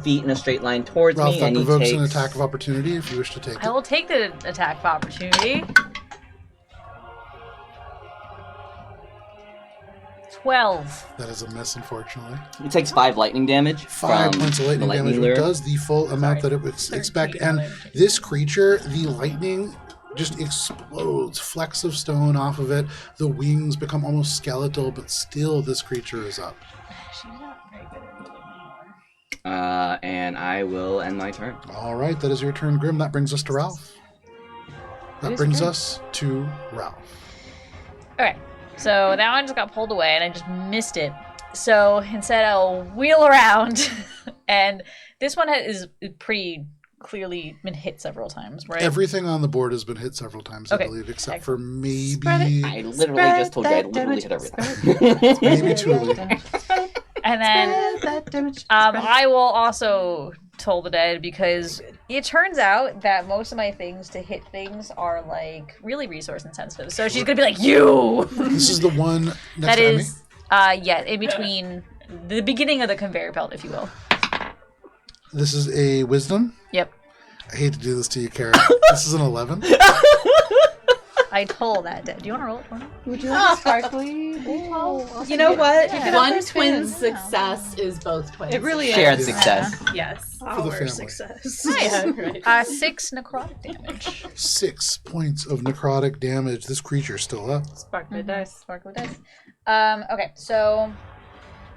B: feet in a straight line towards
A: Ralph,
B: me,
A: that
B: and he
A: provokes
B: takes...
A: an attack of opportunity if you wish to take
H: I
A: it.
H: will take the attack of opportunity. 12.
A: That is a miss, unfortunately.
B: He takes 5 lightning damage
A: 5
B: from
A: points of
B: the
A: lightning damage,
B: lure.
A: which does the full amount that it would expect. And this creature, the lightning just explodes, flecks of stone off of it. The wings become almost skeletal, but still this creature is up.
H: She's not very good at moving anymore.
B: And I will end my turn.
A: All right, that is your turn, Grim. That brings us to Ralph. That brings us to Ralph.
H: Okay, so that one just got pulled away and I just missed it. So instead I'll wheel around and this one is pretty clearly been hit several times, right?
A: Everything on the board has been hit several times, I
H: Okay.
A: believe, except for maybe
B: I literally just told you I literally hit everything.
A: maybe Tuli.
H: And then I will also toll the dead because it turns out that most of my things to hit things are like really resource insensitive. So she's gonna be like, you!
A: This is the one next
H: That
A: to Emmy.
H: is, yeah, in between the beginning of the conveyor belt, if you will.
A: This is a wisdom.
H: Yep.
A: I hate to do this to you, Kara. This is an 11.
H: I toll that dead. Do you want to roll it for me?
C: Would you like a sparkly?
G: You know what?
H: Yeah.
G: One
C: First
G: twin
C: spin.
G: success is both twins.
C: It really is.
B: Shared success.
G: Yes.
A: For the family.
F: Success.
G: Yeah, right.
H: 6 necrotic damage.
A: 6 points of necrotic damage. This creature's still up.
C: Sparkly dice.
H: Sparkly dice. Okay, so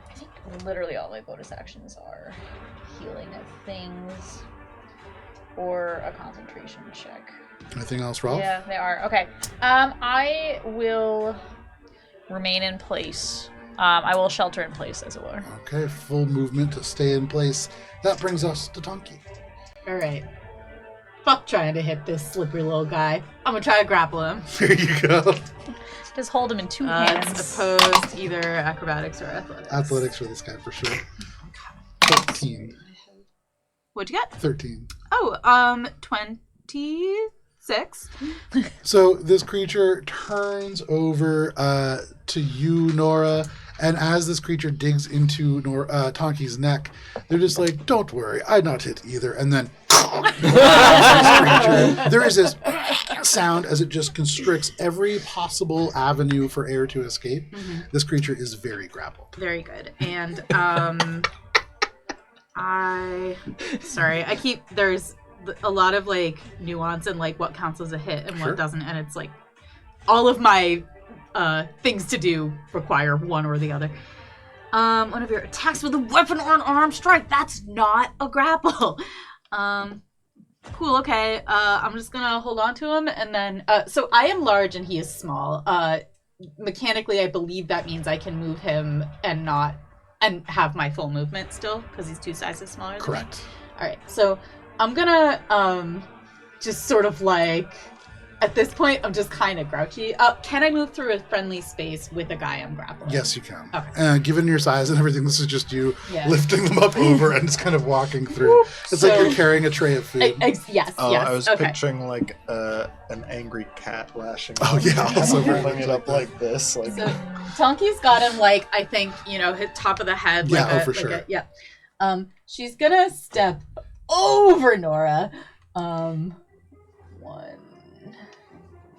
H: I think literally all my bonus actions are healing of things or a concentration check.
A: Anything else, Ralph?
H: Yeah, they are. Okay. I will remain in place. I will shelter in place, as it were.
A: Okay, full movement to stay in place. That brings us to Tonki.
G: All right. Fuck trying to hit this slippery little guy. I'm gonna try to grapple him.
A: There you go.
H: Just hold him in 2
G: It's
H: hands.
G: opposed to either acrobatics or athletics.
A: Athletics for this guy, for sure. 13.
G: What'd you get?
A: 13.
G: Oh, 26.
A: So this creature turns over to you, Nora, and as this creature digs into Tonki's neck, they're just like, "Don't worry, I'm not hit either." And then there is this sound as it just constricts every possible avenue for air to escape.
G: Mm-hmm.
A: This creature is very grappled.
G: Very good. And I keep there's a lot of like nuance in like what counts as a hit and
A: Sure.
G: what doesn't, and it's like all of my things to do require one or the other. One of your attacks with a weapon or an arm strike. That's not a grapple. Cool. Okay. I'm just gonna hold on to him, and then so I am large and he is small. Mechanically, I believe that means I can move him and have my full movement still because he's 2 sizes smaller than me.
A: Correct.
G: All right, so I'm gonna just sort of like at this point I'm just kind of grouchy. Can I move through a friendly space with a guy I'm grappling?
A: Yes, you can.
G: Okay.
A: Given your size and everything, this is just you
G: Yeah.
A: lifting them up over and just kind of walking through. It's like
G: So-
A: you're carrying a tray of food.
G: Yes.
E: Oh,
G: yes.
E: I was
G: okay.
E: picturing like an angry cat lashing
A: Oh,
E: out.
A: yeah, also very
E: holding
A: much
E: it up
A: like
E: like this. Like,
G: So Tonki's got him like I think hit top of the head.
A: Yeah,
G: like
A: for sure.
G: Yeah. She's gonna step over Nora. 1,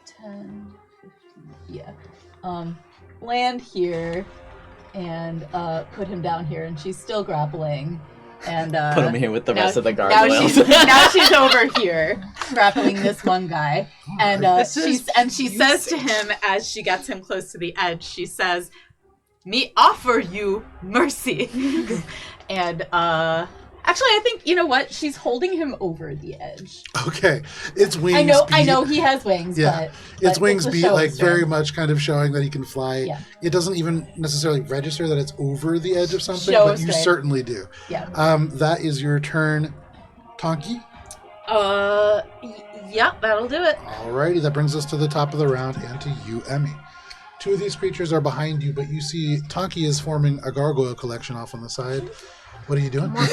G: 10, 15, yeah. Land here and put him down here, and she's still grappling. And
B: Put him here with the rest of the
G: now
B: gargoyles.
G: she's over here grappling this one guy, and she says to him as she gets him close to the edge, she says, "Me offer you mercy," and actually, I think you know what? She's holding him over the edge.
A: Okay, its wings.
G: I know he has wings,
A: Yeah.
G: but
A: Its wings
G: it's a
A: beat
G: show
A: like
G: of strength.
A: very much kind of showing that he can fly.
G: Yeah.
A: It doesn't even necessarily register that it's over the edge of something,
G: Show
A: but
G: of
A: you
G: strength.
A: certainly do.
G: Yeah.
A: That is your turn, Tonki.
G: Yeah, that'll do it.
A: Alrighty, that brings us to the top of the round and to you, Emmy. 2 of these creatures are behind you, but you see Tonki is forming a gargoyle collection off on the side. What are you doing?
F: More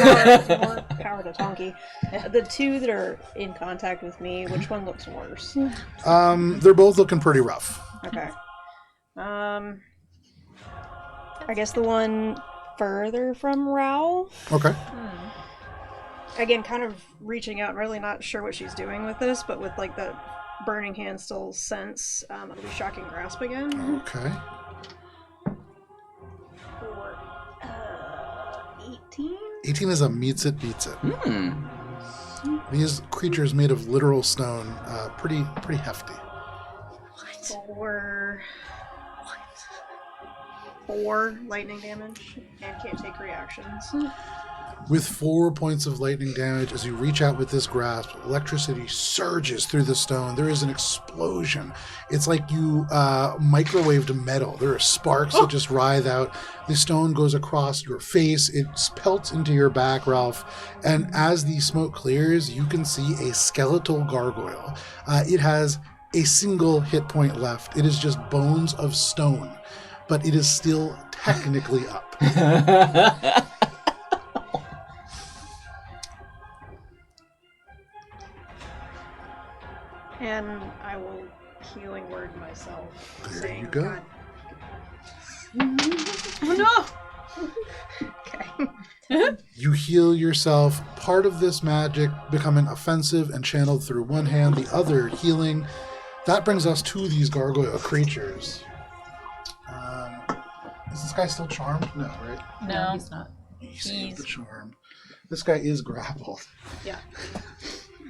F: power to Tonky. The two that are in contact with me, which one looks worse?
A: They're both looking pretty rough.
F: Okay. I guess the one further from Ralph.
A: Okay.
F: Again, kind of reaching out, really not sure what she's doing with this, but with like the burning hand still sense, it'll be shocking grasp again.
A: Okay.
F: For 18.
A: 18 is a meets it, beats it. These creatures made of literal stone, pretty hefty.
F: For 4 lightning damage and can't take reactions.
A: With 4 points of lightning damage, as you reach out with this grasp, electricity surges through the stone. There is an explosion. It's like you microwaved metal. There are sparks that just writhe out. The stone goes across your face. It pelts into your back, Ralph. And as the smoke clears, you can see a skeletal gargoyle. It has a single hit point left. It is just bones of stone, but it is still technically up.
F: And I will healing word myself.
A: There you go.
F: Oh no! Okay.
A: You heal yourself. Part of this magic becoming offensive and channeled through one hand, the other healing. That brings us to these gargoyle creatures. Is this guy still charmed? No, right?
H: No.
D: He's not.
A: He's the charmed. This guy is grappled.
G: Yeah.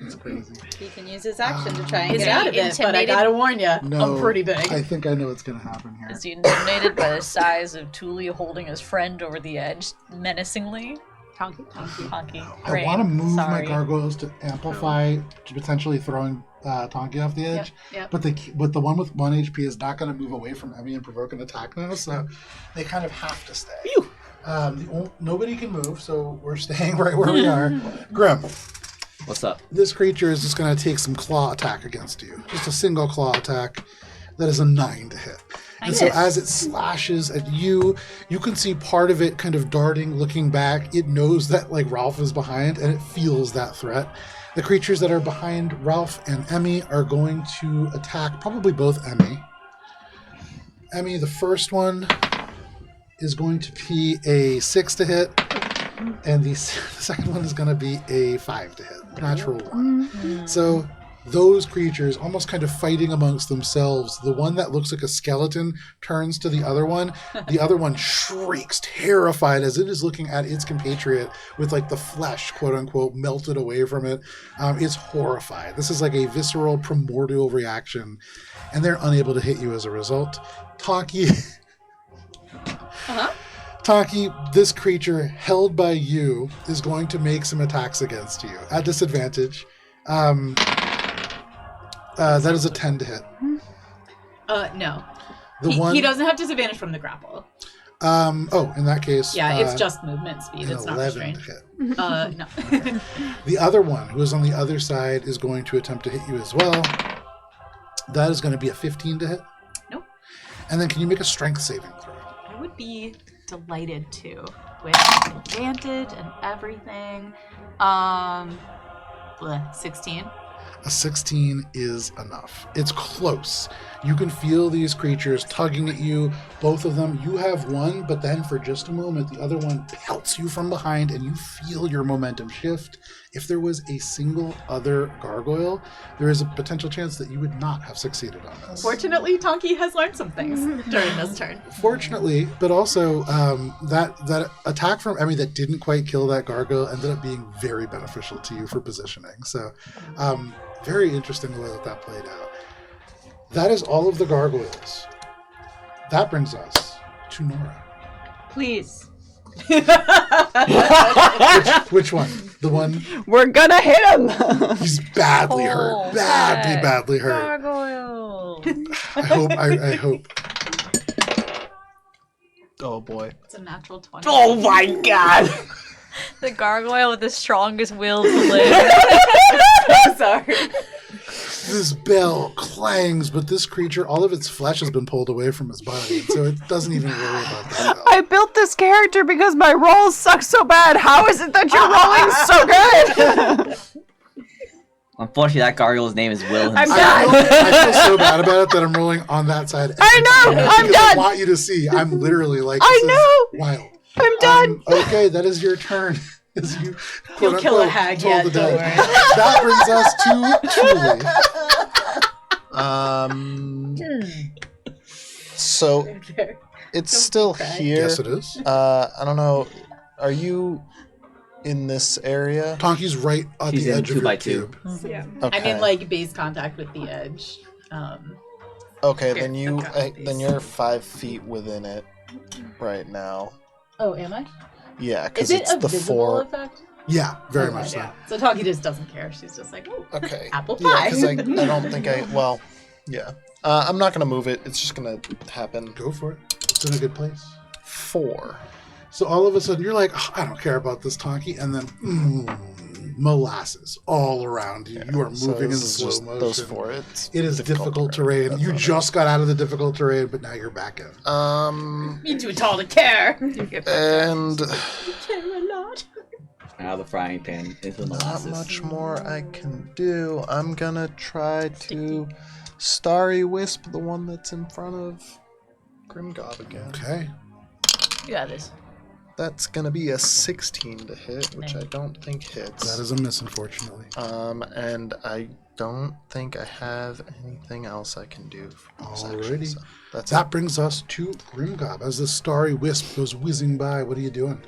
A: That's crazy.
G: He can use his action to try and
H: Is
G: get
H: he
G: out of it, but I
H: intimidated?
G: gotta warn you,
A: No,
G: I'm pretty big.
A: I think I know what's going to happen here.
H: Is he intimidated by the size of Thule holding his friend over the edge menacingly?
G: Tonky.
H: Honky.
A: I want to move my
H: Sorry.
A: gargoyles to amplify, to potentially throwing Tonky off the edge.
G: Yep.
A: But the one with 1 HP is not going to move away from Emmy and provoke an attack now, so they kind of have to stay. Nobody can move, so we're staying right where we are. Grim,
B: What's up?
A: this creature is just going to take some claw attack against you. Just a single claw attack. That is a 9 to hit. And so as it slashes at you, you can see part of it kind of darting, looking back. It knows that like Ralph is behind, and it feels that threat. The creatures that are behind Ralph and Emmy are going to attack probably both Emmy. Emmy, the first one is going to be a 6 to hit, and the second one is going to be a 5 to hit. Natural 1. So those creatures almost kind of fighting amongst themselves. The one that looks like a skeleton turns to the other one. The other one shrieks, terrified, as it is looking at its compatriot with like the flesh, quote unquote, melted away from it. It's horrified. This is like a visceral, primordial reaction, and they're unable to hit you as a result. Tonky. Tonky, this creature held by you is going to make some attacks against you at disadvantage. That is a 10 to hit.
G: No.
A: He
G: He doesn't have disadvantage from the grapple.
A: In that case.
G: Yeah, it's just movement speed. It's not
A: 11
G: restrained.
A: to hit.
G: No.
A: The other one, who is on the other side, is going to attempt to hit you as well. That is going to be a 15 to hit.
G: Nope.
A: And then can you make a strength saving throw?
G: I would be delighted to, with advantage and everything. 16.
A: A 16 is enough. It's close. You can feel these creatures tugging at you, both of them. You have one, but then for just a moment, the other one pelts you from behind, and you feel your momentum shift. If there was a single other gargoyle, there is a potential chance that you would not have succeeded on this.
G: Fortunately, Tonky has learned some things during this turn.
A: Fortunately, but also that attack from Emmy that didn't quite kill that gargoyle ended up being very beneficial to you for positioning. So, very interesting the way that played out. That is all of the gargoyles. That brings us to Nora.
C: Please.
A: Which one? The one
I: We're gonna hit him!
A: he's badly
H: Oh,
A: hurt. Badly hurt.
H: Gargoyle.
A: I hope.
E: Oh boy.
G: It's a natural 20.
I: Oh my god!
H: The gargoyle with the strongest will to live.
G: Sorry.
A: This bell clangs, but this creature, all of its flesh has been pulled away from its body, so it doesn't even worry about that.
I: I built this character because my rolls suck so bad. How is it that you're rolling so good?
B: Unfortunately, that gargoyle's name is Will
I: I'm
B: himself.
I: done.
A: I feel so bad about it that I'm rolling on that side.
I: I know, I'm
A: because
I: done.
A: I want you to see. I'm literally like,
I: I
A: this
I: know.
A: is wild.
I: I'm done.
A: Okay, that is your turn. As you,
D: You'll kill a hag
A: toll
D: yet,
A: the
D: don't
A: dead.
D: worry.
A: That brings us to Truly.
E: So it's still here.
A: Yes, it is.
E: I don't know. Are you in this area?
A: Tonki's right at
B: She's
A: the
B: in
A: edge
B: 2
A: of
B: by
A: your
B: 2.
A: cube.
F: Yeah.
E: Okay.
G: I'm in like base contact with the edge.
E: Okay,
G: Here,
E: then
G: I've got these.
E: then you're 5 feet within it right now.
G: Oh, am I?
E: Yeah,
G: Is
E: because
G: it
E: it's
G: a
E: the
G: visible
E: 4.
G: effect?
A: Yeah, very
G: Okay,
A: much so.
G: yeah. So Tonki just doesn't care. She's just like, oh,
E: Okay.
G: apple
E: Yeah,
G: pie.
E: because I don't think well, yeah. I'm not gonna move it. It's just gonna happen.
A: Go for it. It's in a good place.
E: 4.
A: So all of a sudden, you're like, oh, I don't care about this Tonki, and then molasses all around you. You are
E: So
A: moving in
E: this is
A: slow
E: just
A: motion.
E: those 4.
A: It is difficult terrain. You just got out of the difficult terrain, but now you're back in.
G: You're too tall to care.
E: And
G: Care a lot.
B: Out of the frying pan into the
E: not
B: molasses.
E: much more I can do. I'm gonna try to Starry Wisp, the one that's in front of Grimgob again.
A: Okay.
H: You got this.
E: That's gonna be a 16 to hit, which I don't think hits.
A: That is a miss, unfortunately.
E: And I don't think I have anything else I can do for this action,
A: Alrighty.
E: so that's
A: That brings us to Grimgob. As the starry wisp goes whizzing by, what are you doing?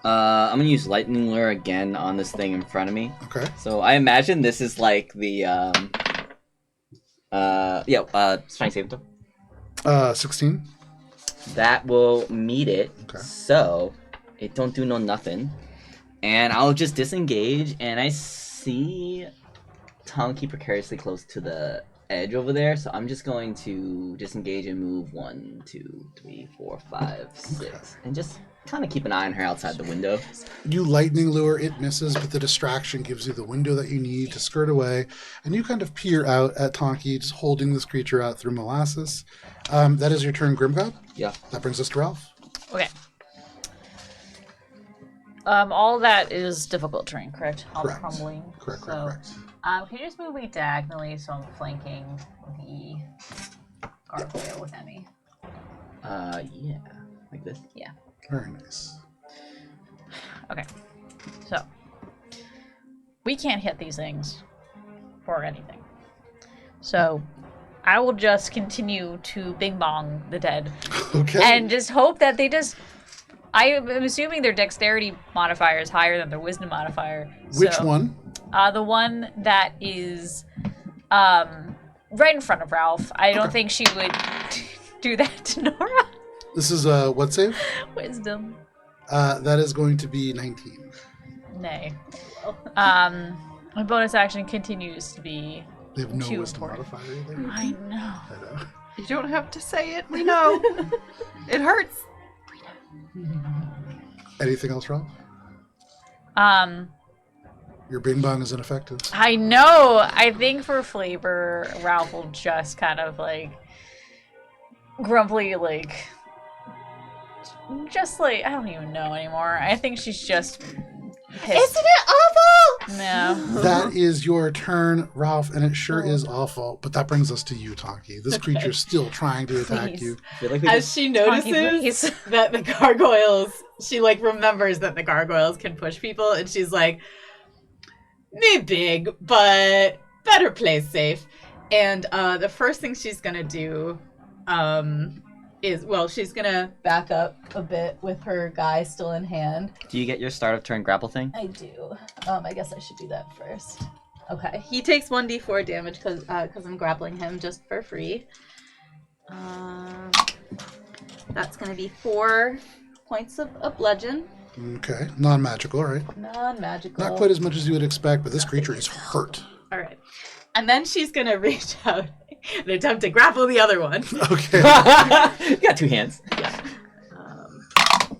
B: I'm gonna use lightning lure again on this thing in front of me.
A: Okay.
B: So I imagine this is like the strength saving throw.
A: 16.
B: That will meet it.
A: Okay.
B: So it don't do nothing. And I'll just disengage, and I see Tonki precariously close to the edge over there, so I'm just going to disengage and move 1, 2, 3, 4, 5, 6, and just kind of keep an eye on her outside the window.
A: You lightning lure, it misses, but the distraction gives you the window that you need to skirt away, and you kind of peer out at Tonki, just holding this creature out through molasses. That is your turn, Grimgob.
B: Yeah.
A: That brings us to Ralph.
H: Okay. All that is difficult terrain, correct? All the
A: Correct.
H: crumbling.
A: Correct.
H: Can you just move me diagonally so I'm flanking the gargoyle with Emmy?
B: Yeah. Like this.
H: Yeah.
A: Very nice.
H: Okay. So we can't hit these things or anything. So I will just continue to bing bong the dead
A: Okay.
H: and just hope that they just. I am assuming their dexterity modifier is higher than their wisdom modifier.
A: Which
H: so,
A: one?
H: The one that is right in front of Ralph. I don't think she would do that to Nora.
A: This is what save?
H: Wisdom.
A: That is going to be 19.
H: Nay. My bonus action continues to be.
A: They have no
H: Too
A: wisdom
H: important.
A: modifier either.
H: I know.
A: I know.
I: You don't have to say it. We know. It hurts.
A: Anything else, Ralph? Your bing bong is ineffective.
H: I know. I think for flavor, Ralph will just kind of like grumpily just like I don't even know anymore. I think she's just pissed.
G: Isn't it awful?
H: No.
A: That is your turn, Ralph, and it sure is awful. But that brings us to you, Tonki. This creature's still trying to attack
H: Please.
A: you.
B: I feel like we
G: As she notices
H: please.
G: that the gargoyles, she like remembers that the gargoyles can push people, and she's like, me big, but better play safe. And the first thing she's gonna do is, well, she's gonna back up a bit with her guy still in hand.
B: Do you get your start of turn grapple thing?
G: I do. I guess I should do that first. Okay, he takes 1d4 damage because I'm grappling him just for free. That's gonna be 4 points of bludgeon.
A: Okay. Non-magical, right?
G: Non-magical.
A: Not quite as much as you would expect, but this creature is hurt.
G: All right. And then she's going to reach out and attempt to grapple the other one.
A: Okay.
B: You got 2 hands.
G: Yeah.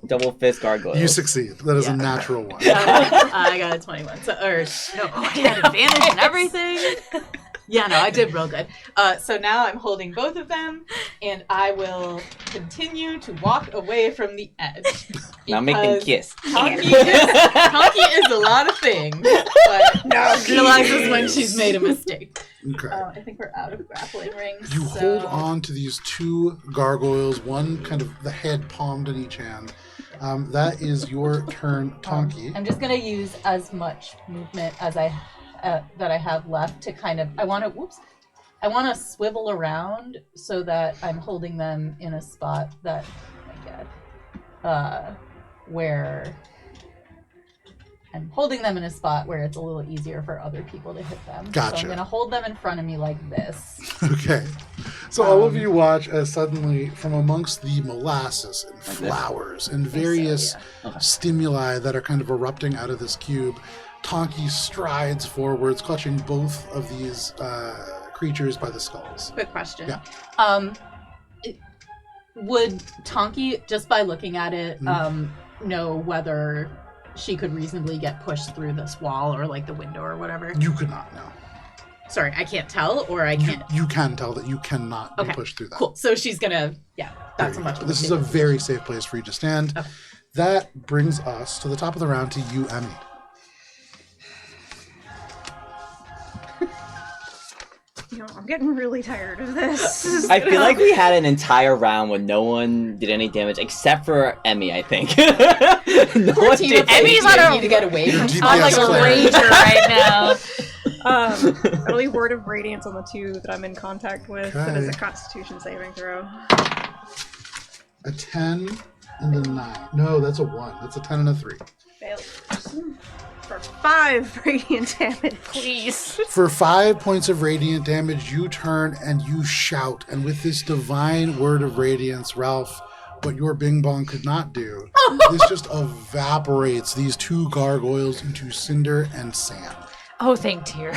B: Double fist gargoyle.
A: You succeed. That is a
G: Yeah.
A: natural one.
G: I got a 21. So, no, I had advantage and everything. Yeah, no, I did real good. So now I'm holding both of them, and I will continue to walk away from the edge.
B: Now make them kiss.
G: Honky is a lot of things, but realizes when she's made a mistake.
A: Okay.
G: I think we're out of grappling rings.
A: You
G: so...
A: hold on to these two gargoyles, one kind of the head palmed in each hand. That is your turn, Tonki.
G: I'm just gonna use as much movement as that I have left to kind of. I want to swivel around so that I'm holding them in a spot that. Where I'm holding them in a spot where it's a little easier for other people to hit them.
A: Gotcha.
G: So I'm going to hold them in front of me like this.
A: Okay. So all of you watch as suddenly from amongst the molasses and flowers and various stimuli that are kind of erupting out of this cube, Tonki strides forwards, clutching both of these creatures by the skulls.
G: Quick question.
A: Yeah.
G: Would Tonki, just by looking at it, know whether she could reasonably get pushed through this wall or like the window or whatever?
A: You could not know.
G: Sorry, I can't tell, or I can't.
A: You can tell that you cannot be pushed through that.
G: Cool. So she's gonna, that's a much.
A: This is a very safe place for you to stand.
G: Okay.
A: That brings us to the top of the round to you, Emmy.
F: I'm getting really tired of this.
B: I feel like we had an entire round where no one did any damage except for Emmy, I think. No one did.
H: Emmy's on
G: need to get away from
H: I'm like a rager right now.
F: Only Word of Radiance on the two that I'm in contact with. That is a Constitution saving throw.
A: A 10 and a 9. No, that's a 1. That's a 10 and a 3.
F: Failed. For 5 radiant damage.
H: Please.
A: For 5 points of radiant damage, you turn and you shout. And with this divine word of radiance, Ralph, what your Bing Bong could not do, this just evaporates these two gargoyles into cinder and sand.
H: Oh, thank dear.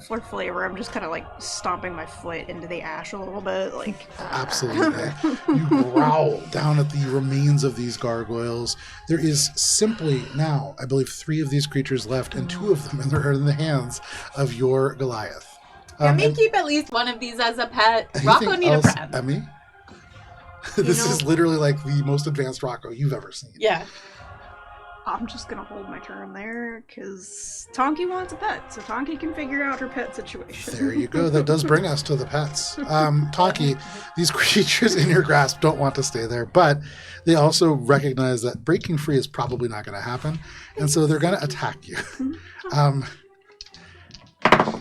F: For flavor, I'm just kind of like stomping my foot into the ash a little bit, like.
A: Absolutely. You growl down at the remains of these gargoyles. There is simply now, I believe, 3 of these creatures left, and 2 of them are in the hands of your Goliath.
G: Can we keep at least one of these as a pet? Rocco need a friend.
A: Emmy? This is literally like the most advanced Rocco you've ever seen.
G: Yeah.
F: I'm just gonna hold my turn there, because Tonki wants a pet, so Tonki can figure out her pet situation.
A: There you go. That does bring us to the pets. Tonki, these creatures in your grasp don't want to stay there, but they also recognize that breaking free is probably not going to happen, and so they're going to attack you.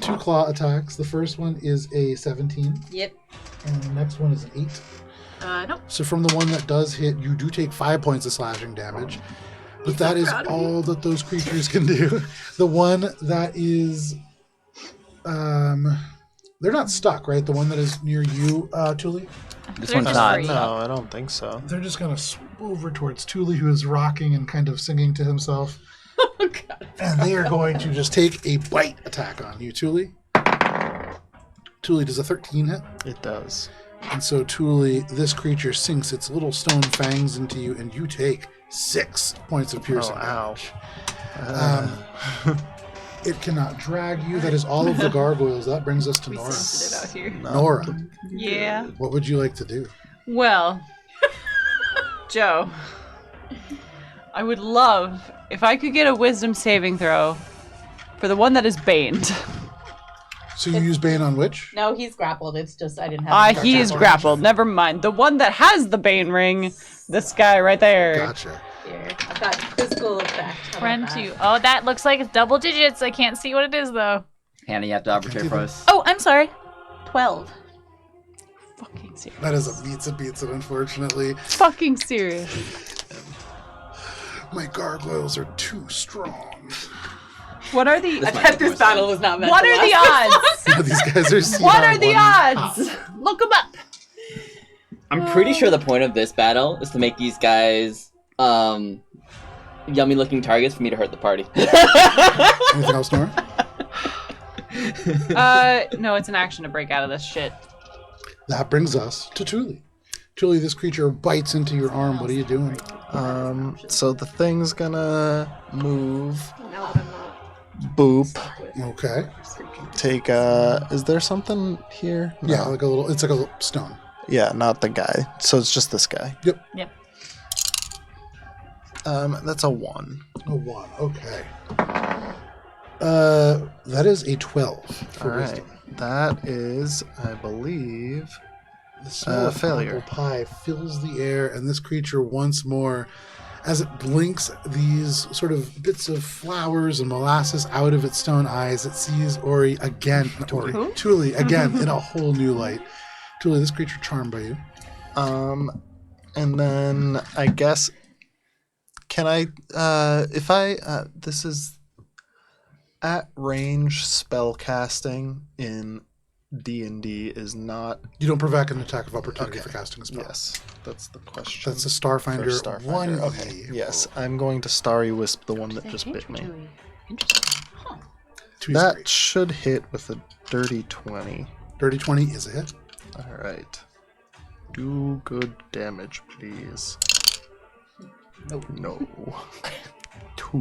A: 2 claw attacks. The first one is a 17.
G: Yep.
A: And the next one is an 8.
G: Nope.
A: So from the one that does hit, you do take 5 points of slashing damage. But that is all that those creatures can do. The one that is... they're not stuck, right? The one that is near you, Tuli?
B: This one's not.
E: No, I don't think so.
A: They're just going to swoop over towards Tuli, who is rocking and kind of singing to himself.
G: Oh, God.
A: And they are going to just take a bite attack on you, Tuli. Tuli, does a 13 hit?
E: It does.
A: And so, Tuli, this creature sinks its little stone fangs into you, and you take 6 points of piercing damage. It cannot drag you. That is all of the gargoyles. That brings us to Nora.
C: Sensitive out here.
A: Nora,
C: Yeah.
A: what would you like to do?
C: Well, Joe, I would love if I could get a wisdom saving throw for the one that is baned.
A: So you use Bane on which?
G: No, he's grappled. It's just I didn't have.
C: He is grappled. Never mind. The one that has the bane ring. This guy right there.
A: Gotcha.
G: Here, I've got physical effect. How
H: Friend
G: about that?
H: 2. Oh, that looks like it's double digits. I can't see what it is, though.
B: Hannah, you have to arbitrate for us.
H: Oh, I'm sorry.
G: 12.
C: Fucking serious.
A: That is a beats it, unfortunately.
C: Fucking serious.
A: My gargoyles are too strong.
C: What are the?
G: I bet this battle was not meant
C: What
G: to
C: are the
G: last.
C: odds?
A: These guys are
C: What are the
A: CR1
C: odds?
A: top.
C: Look them up.
B: I'm pretty sure the point of this battle is to make these guys yummy looking targets for me to hurt the party.
A: Anything else, Nora?
C: No, it's an action to break out of this shit.
A: That brings us to Tuli. Tuli, this creature bites into your arm. What are you doing?
E: So the thing's gonna move
F: Now that I'm not
E: Boop.
A: Okay.
E: Take is there something here? No.
A: Yeah, it's like a little stone.
E: Yeah, not the guy. So it's just this guy.
A: Yep.
E: That's a 1.
A: A 1. Okay. That is a 12 for
E: All right.
A: wisdom.
E: That is, I believe,
A: The smell of
E: failure.
A: apple pie fills the air, and this creature once more, as it blinks these sort of bits of flowers and molasses out of its stone eyes, it sees Tuli again in a whole new light. Tuli, this creature charmed by you.
E: And then I guess, can I, if I, this is at range spell casting in D&D is not.
A: You don't provoke an attack of opportunity for casting a spell.
E: Yes, that's the question.
A: That's a Starfinder.
E: For Starfinder. Okay. Yes, I'm going to Starry Wisp, the one that just bit me.
C: Interesting. Huh.
E: That should hit with a dirty 20.
A: Dirty 20 is a hit.
E: All right. Do good damage, please. No. 2.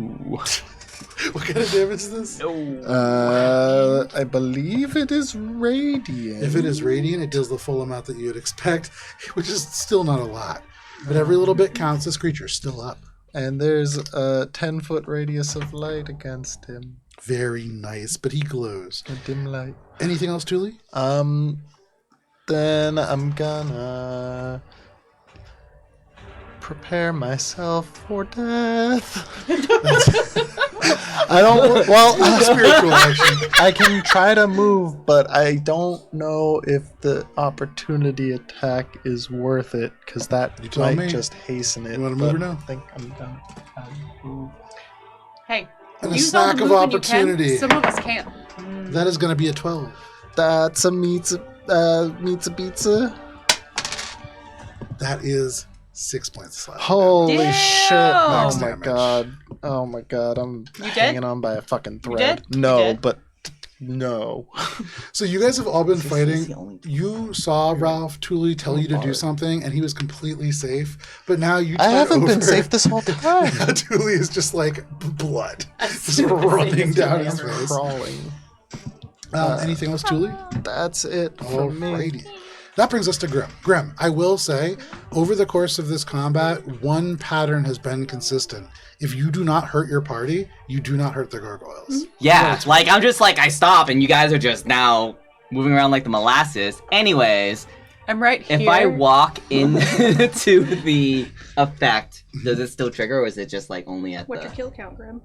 A: What kind of damage is this?
E: I believe it is radiant.
A: If it is radiant, it does the full amount that you would expect, which is still not a lot. But every little bit counts. This creature's still up.
E: And there's a 10-foot radius of light against him.
A: Very nice, but he glows.
E: A dim light.
A: Anything else, Tuli?
E: Then I'm gonna prepare myself for death. I don't. Well,
A: spiritual action.
E: I can try to move, but I don't know if the opportunity attack is worth it because that might just hasten it.
A: You want to move or no?
E: I think I'm done. Move.
C: Hey,
A: And a
C: use all
A: snack
C: the
A: of
C: movement you can.
A: opportunity.
C: Some of us can't.
A: That is going to be a 12.
E: That's a pizza.
A: That is 6 points of slap.
E: Holy
C: Damn!
E: shit!
A: Max
E: Oh my
A: damage.
E: god! Oh my god! I'm
C: You
E: hanging
C: dead?
E: on by a fucking
C: You
E: thread.
C: dead?
E: No,
C: You dead?
E: but no.
A: So you guys have all been
B: This is
A: fighting.
B: the only-
A: You saw Ralph Tuli tell you to do something, and he was completely safe. But now you
E: I
A: turn
E: haven't been
A: over,
E: safe this whole time.
A: Now Tuli is just like blood, just
C: soon as they
A: running
C: just
A: down
C: do
A: his
C: it.
A: face.
E: Crawling.
A: Anything else, Tuli?
E: That's it from me.
A: Alrighty. That brings us to Grim. Grim, I will say, over the course of this combat, one pattern has been consistent. If you do not hurt your party, you do not hurt the gargoyles.
B: Yeah, like I'm just like I stop and you guys are just now moving around like the molasses. Anyways,
C: I'm right here.
B: if I walk into the effect, does it still trigger or is it just like only at
F: What's your
B: the
F: kill count, Grim?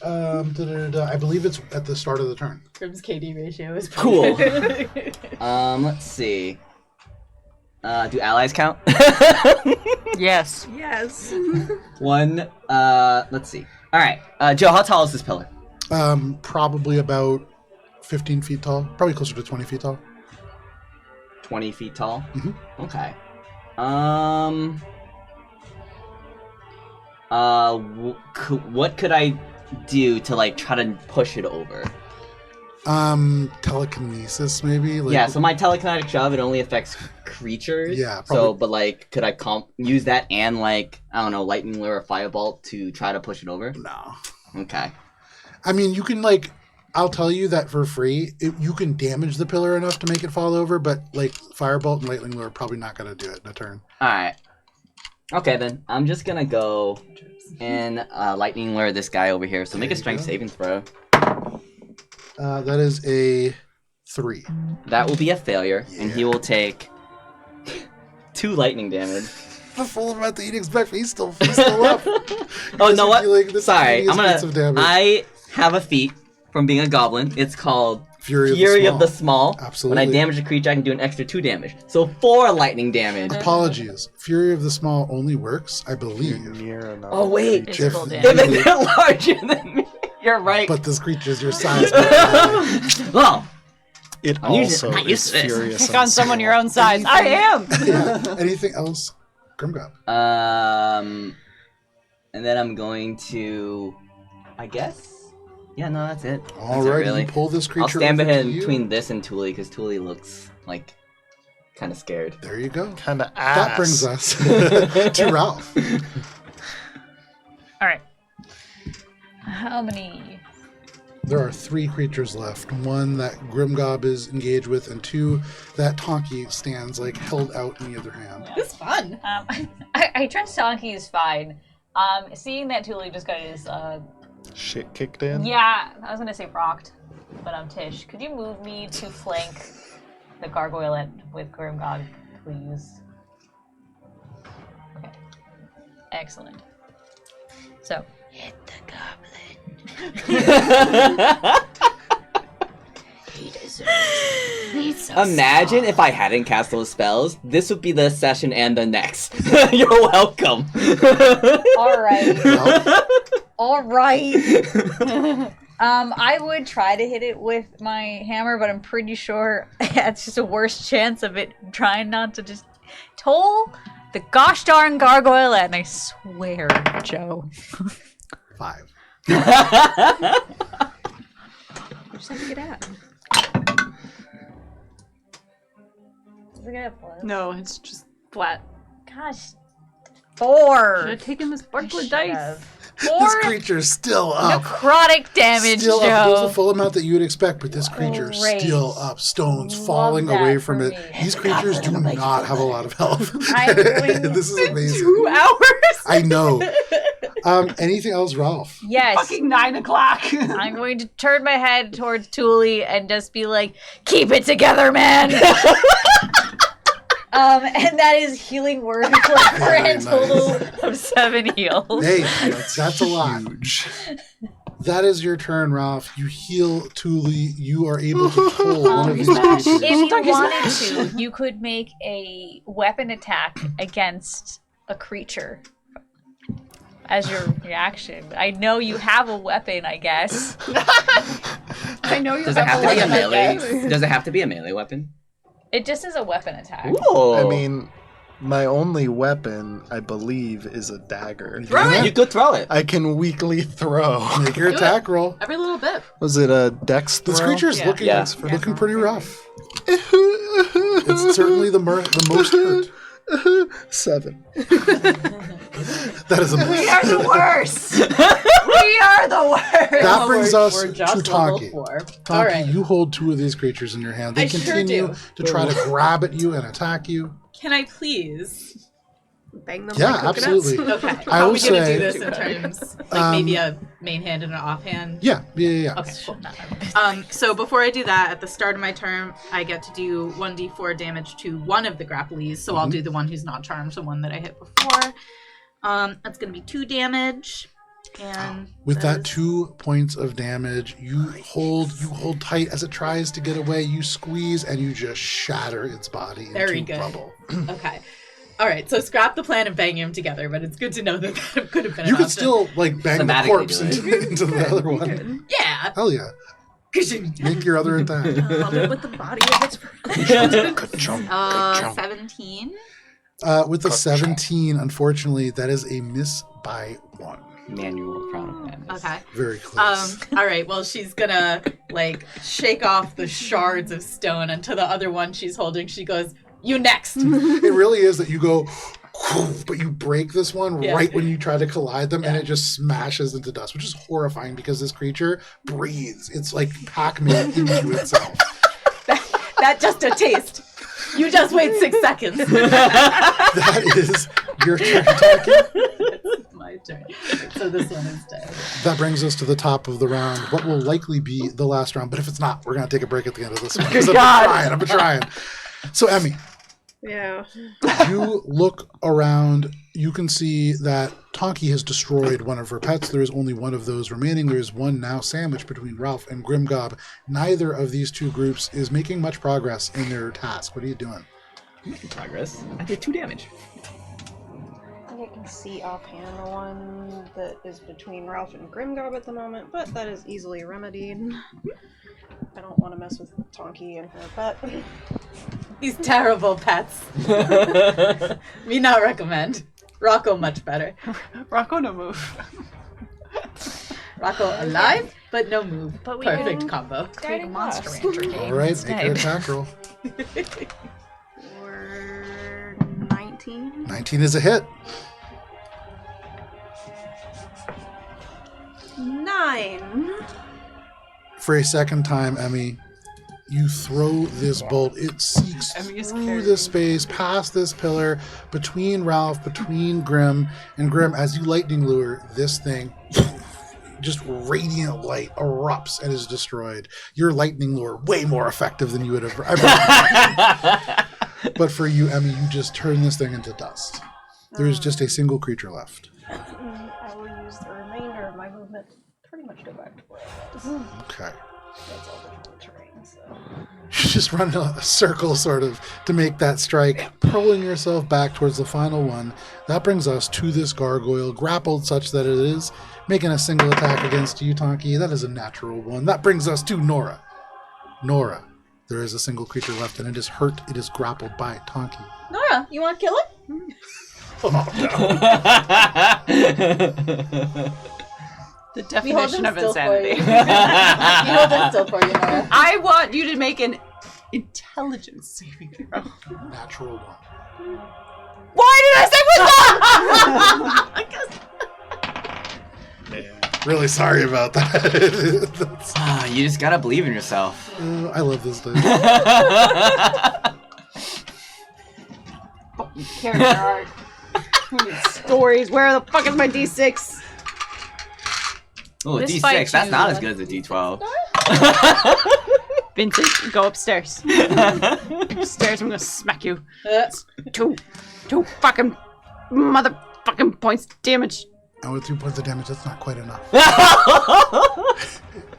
A: I believe it's at the start of the turn.
C: Grim's KD ratio is
B: Cool. Let's see. Do allies count?
I: Yes.
F: Yes.
B: One, let's see. Alright, Joe, how tall is this pillar?
A: Probably about 15 feet tall. Probably closer to 20 feet tall.
B: 20 feet tall?
A: Mhm.
B: Okay. What could I do to like try to push it over?
A: Telekinesis maybe. Like,
B: Yeah, so my telekinetic shove, it only affects creatures.
A: Yeah,
B: So,
A: probably.
B: but like, could I use that and like, I don't know, lightning lure or firebolt to try to push it over?
A: No.
B: Okay.
A: I mean, you can like. I'll tell you that for free. You can damage the pillar enough to make it fall over, but like firebolt and lightning lure are probably not going to do it in a turn.
B: Alright. Okay then, I'm just gonna go and lightning lure this guy over here. So make a
A: There you
B: strength
A: go.
B: saving throw.
A: That is a 3.
B: That will be a failure, and he will take 2 lightning damage.
A: The full amount that you'd expect, but he's still up.
B: Oh, you know what?
A: Dealing the
B: Sorry, I'm
A: tiniest bits of
B: gonna.
A: damage.
B: I have a feat from being a goblin. It's called
A: Fury
B: of the Small.
A: Absolutely.
B: When I damage a creature, I can do an extra 2 damage. So 4 lightning damage.
A: Apologies. Fury of the Small only works, I believe.
E: Near enough.
B: Oh wait,
C: It's
A: If-
C: full
B: if
C: damage.
B: they're larger than me, you're right.
A: But this creature's your size.
B: Well,
E: It
B: I'm
E: also
B: not used
E: is
B: to this.
E: furious.
I: Pick on someone your own size. I am.
A: Yeah. Anything else? Grimgob.
B: and then I'm going to, I guess. Yeah, no, that's it. That's it,
A: Alright,
B: really.
A: you pull this creature
B: I'll stand
A: over to
B: behind
A: you.
B: between this and Tuli because Tuli looks like kind of scared.
A: There you go.
E: Kind of ass.
A: That brings us to Ralph.
I: All right.
H: How many?
A: There are 3 creatures left. 1 that Grimgob is engaged with, and 2 that Tonki stands like held out in the other hand.
G: This is fun.
H: I trust Tonki is fine. Seeing that Tuli just got his
E: Shit kicked in?
H: yeah, I was gonna say rocked, but Tish, could you move me to flank the Gargoylette with Grimgob, please? Okay. Excellent. So, hit the goblin. He deserves it.
B: Imagine if I hadn't cast those spells. This would be the session and the next. You're welcome.
H: Alright. Alright. I would try to hit it with my hammer, but I'm pretty sure it's just a worse chance of it trying not to just toll the gosh darn Gargoylette, and I swear, Joe.
A: 5.
F: You just have to get out.
H: Is it gonna float?
C: No, it's just flat.
H: Gosh. 4.
C: Should have taken the sparkler
H: I
C: dice.
H: should've.
A: This
H: 4
A: creature's still up.
H: necrotic damage,
A: Still up. There's
H: Joe.
A: the full amount that you would expect, but this creature is
H: Great.
A: still up. Stones
H: Love
A: falling
H: that
A: away
H: for
A: from it.
H: me.
A: These creatures do not have a lot of health.
H: I'm going
A: This is amazing.
C: 2 hours.
A: I know. Anything else, Ralph?
H: Yes.
C: Fucking 9 o'clock.
H: I'm going to turn my head towards Thule and just be like, keep it together, man! And that is healing word for a grand total of 7 heals.
A: Hey, that's a lot. That is your turn, Ralph. You heal Thule. You are able to pull one of these creatures.
H: If you wanted to, you could make a weapon attack against a creature as your reaction. I know you have a weapon, I guess.
F: I know you
B: Does it
F: have
B: have to be a
F: weapon,
B: melee?
F: yes.
B: Does it have to be a melee weapon?
H: It just is a weapon attack.
B: Ooh.
E: I mean, my only weapon, I believe, is a dagger.
B: You could throw it.
E: I can weakly throw.
A: Make your attack roll.
G: Every little bit.
E: Was it a dex throw?
A: This creature's
C: Yeah.
A: looking
B: Yeah.
A: looking pretty rough. It's certainly the most hurt.
E: 7.
A: That is
H: We
A: amazing.
H: are the worst! We are the worst!
A: That brings us
G: we're
A: to
G: just level
A: Tonki.
G: 4.
A: Tonki,
G: All right.
A: you hold 2 of these creatures in your hand. They
G: I sure
A: continue
G: do.
A: to try to grab at you and attack you.
G: Can I please?
F: Bang them
A: Yeah,
F: like coconuts.
A: absolutely.
G: Okay.
A: I
G: How are
A: will
G: we gonna
A: say-
G: do this in terms, like maybe a main hand and an offhand?
A: Yeah.
G: Okay, cool. So before I do that, at the start of my turn, I get to do 1d4 damage to one of the grapplees. So I'll do the one who's not charmed, the one that I hit before. That's gonna be 2 damage. And
A: With that
G: is-
A: 2 points of damage, you hold tight as it tries to get away. You squeeze and you just shatter its body
G: Very
A: into
G: good.
A: rubble.
G: Okay. All right. So scrap the plan and bang him together, but it's good to know that that could have been.
A: You
G: an
A: could
G: option.
A: still like bang the
B: Thematically
A: corpse
B: do it.
A: into the other one.
G: Yeah.
A: Hell yeah! Make your other attack.
F: Follow with the body of its
E: Good jump.
G: 17.
A: With the 17, unfortunately, that is a miss by 1.
B: Manual Crown of Madness.
G: Okay.
A: Very close.
G: All right. Well, she's gonna like shake off the shards of stone, and to the other one she's holding, she goes, "You next."
A: It really is that you go, but you break this one
G: Yeah.
A: right when you try to collide them, and it just smashes into dust, which is horrifying because this creature breathes. It's like Pac-Man into itself.
G: That just a taste. You just wait 6 seconds.
A: That is your turn, Taki.
G: It's my turn. So this one is dead.
A: That brings us to the top of the round. What will likely be the last round, but if it's not, we're gonna take a break at the end of this one. 'Cause I've been trying. So, Emmy,
F: Yeah.
A: you look around. You can see that Tonki has destroyed one of her pets. There is only one of those remaining. There is one now sandwiched between Ralph and Grimgob. Neither of these 2 groups is making much progress in their task. What are you doing?
B: Progress. I did 2 damage.
F: I think I can see offhand the one that is between Ralph and Grimgob at the moment, but that is easily remedied. I don't want to mess with Tonki and her pet.
G: These terrible pets. Me not recommend. Rocco much better.
C: Rocco, no move.
G: Rocco alive, but no move.
H: But we
G: Perfect
H: can-
G: combo.
H: Create a Monster Rancher game.
A: All right, make your
H: instead.
A: attack roll.
F: Or 19.
A: 19 is a hit.
F: 9.
A: For a second time, Emmy, you throw this bolt. It seeks through the space, past this pillar, between Ralph, between Grim, and Grim, as you lightning lure, this thing, just radiant light erupts and is destroyed. Your lightning lure, way more effective than you would have ever. But for you, Emmy, you just turn this thing into dust. There's just a single creature left.
F: I will use the remainder of my movement to pretty much go back to where I was.
A: Okay.
F: That's all the terrain, so.
A: You just run a circle, sort of, to make that strike, pulling yourself back towards the final one. That brings us to this gargoyle, grappled such that it is making a single attack against you, Tonki. That is a natural one. That brings us to Nora. Nora, there is a single creature left, and it is hurt. It is grappled by Tonki.
G: Nora, you want to kill it?
A: Oh, no.
C: The definition of insanity.
G: We hold them still for you, Nora.
C: I want you to make an intelligence saving throw.
A: Natural one.
C: Why did I say wisdom?
A: Really sorry about that.
B: You just gotta believe in yourself.
A: I love this thing.
I: Fucking character art. Who needs stories? Where the fuck is my D6?
B: Oh,
H: This
B: D6,
H: fight
B: that's
H: you-
B: not as good as a D12.
I: Vincent, go upstairs. Upstairs, I'm gonna smack you. Two fucking motherfucking points damage.
A: And with 2 points of damage, that's not quite enough.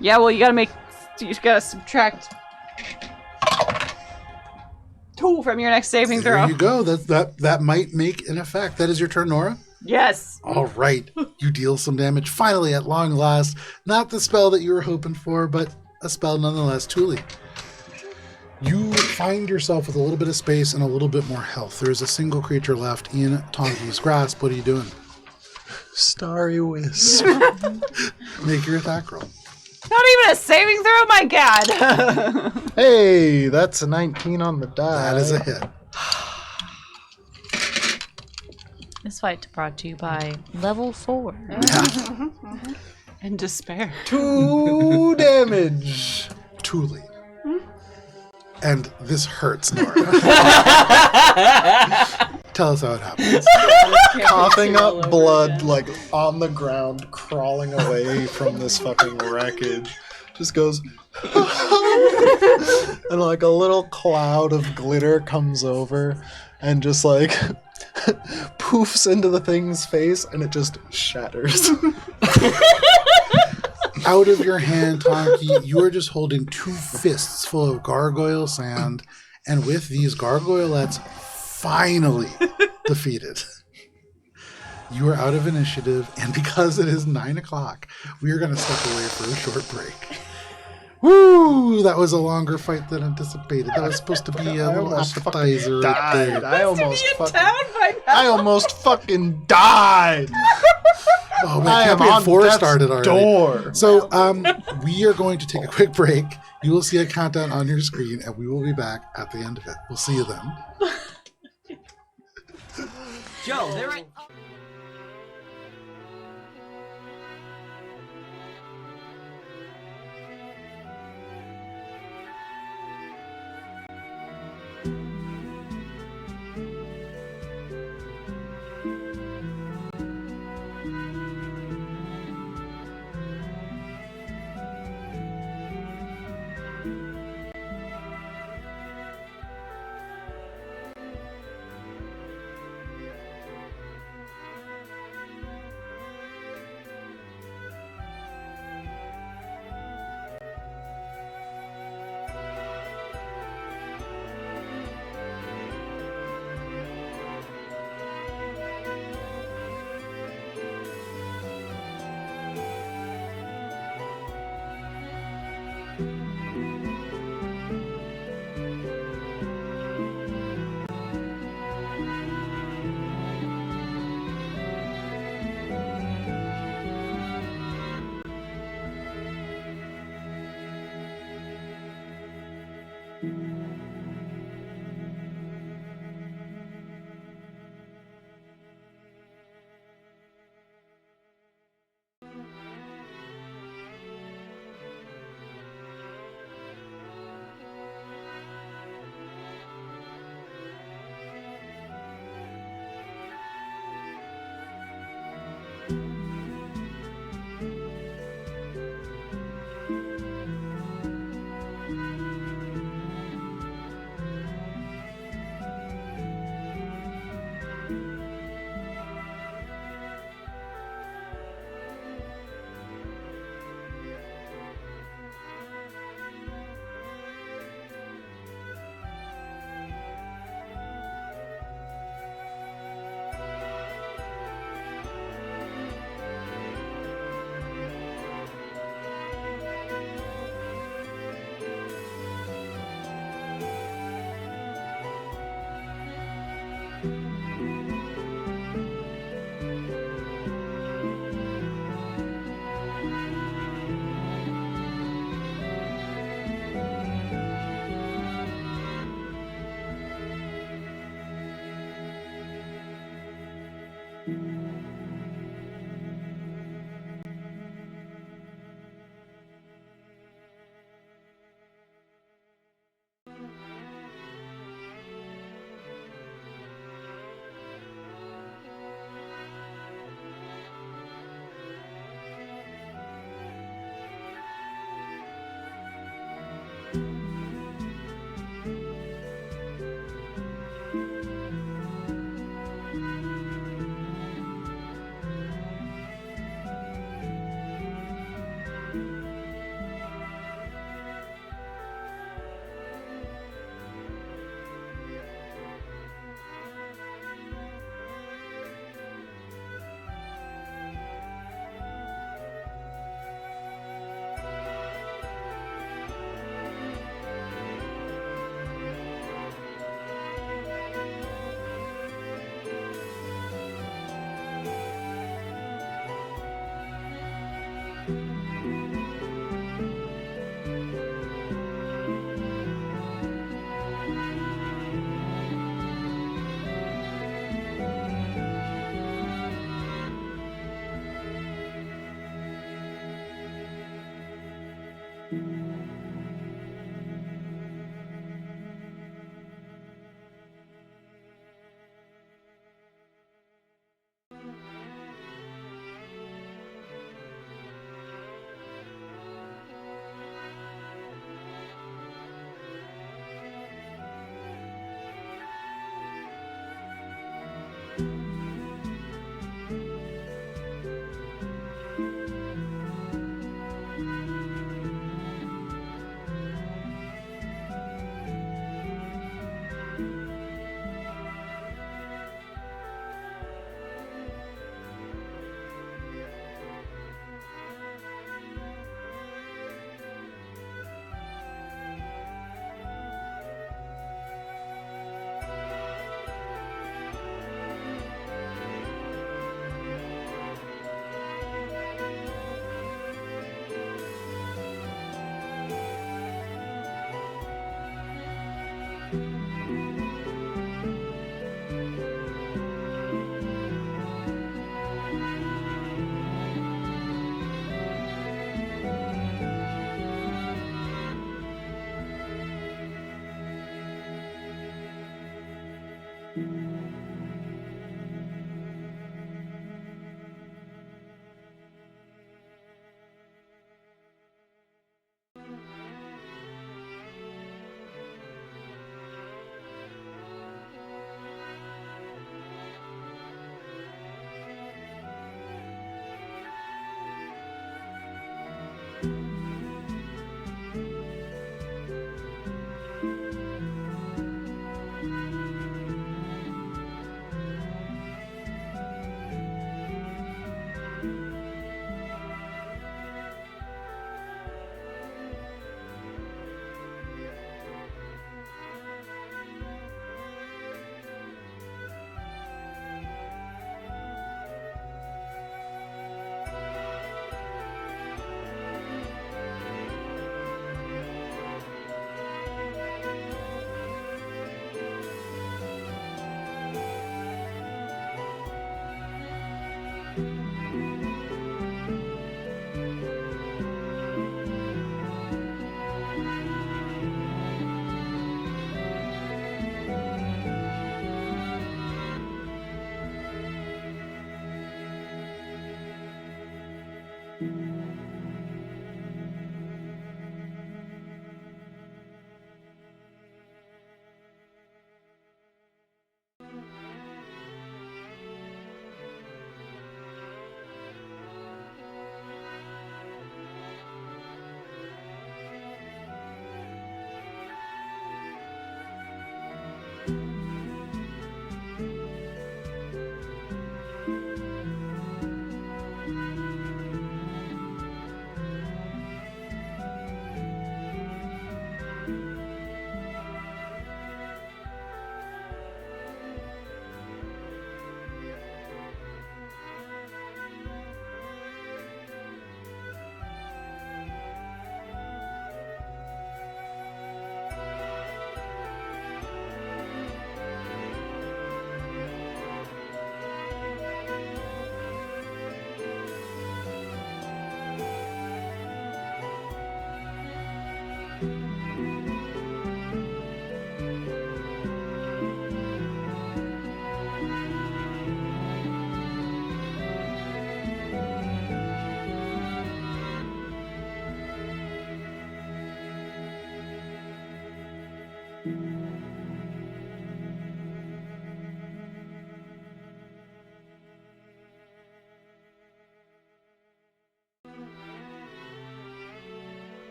I: Yeah, well, you gotta subtract 2 from your next saving
A: There
I: throw.
A: you go. That might make an effect. That is your turn, Nora.
I: Yes.
A: All right. You deal some damage. Finally, at long last. Not the spell that you were hoping for, but a spell nonetheless. Thule. You find yourself with a little bit of space and a little bit more health. There is a single creature left in Tonki's grasp. What are you doing?
E: Starry Wisp.
A: Make your attack roll.
I: Not even a saving throw, my god.
E: Hey, that's a 19 on the die.
A: That is a hit.
H: This fight brought to you by Level 4.
I: In despair.
E: 2 damage.
A: Thule. And this hurts, Nora. Tell us how it happens.
E: Coughing up blood, like on the ground, crawling away from this fucking wreckage. Just goes. And like a little cloud of glitter comes over and just like poofs into the thing's face and it just shatters.
A: Out of your hand, Tonki, you are just holding 2 fists full of gargoyle sand, and with these gargoylettes finally defeated. You are out of initiative, and because it is 9 o'clock, we are going to step away for a short break. Woo! That was a longer fight than anticipated. That was supposed to be a little appetizer right there.
E: I almost fucking died.
A: Oh, man, can't we have 4 started already?
E: Door.
A: So, we are going to take a quick break. You will see a countdown on your screen, and we will be back at the end of it. We'll see you then.
B: Joe, they're right.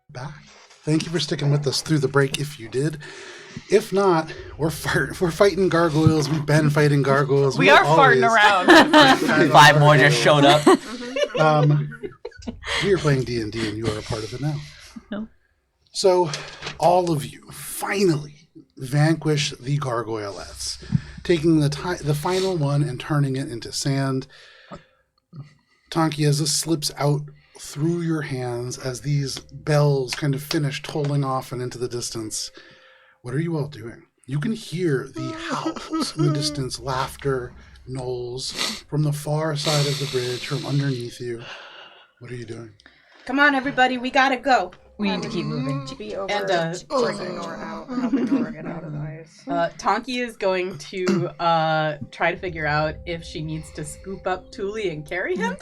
A: Back. Thank you for sticking with us through the break if you did. If not, we're fighting gargoyles. We've been fighting gargoyles.
I: We are farting around.
B: 5 more just showed up.
A: We are playing D&D and you are a part of it now.
H: No.
A: So, all of you finally vanquish the Gargoylettes, taking the final one and turning it into sand. Tonki, as this slips out through your hands, as these bells kind of finish tolling off and into the distance, what are you all doing? You can hear the howls in the distance, laughter, knolls from the far side of the bridge, from underneath you. What are you doing?
G: Come on, everybody, we gotta go.
H: We need to keep moving.
F: Be over
G: And
F: bringing Nora out, helping Nora get out of the ice.
J: Tonki is going to try to figure out if she needs to scoop up Thule and carry him.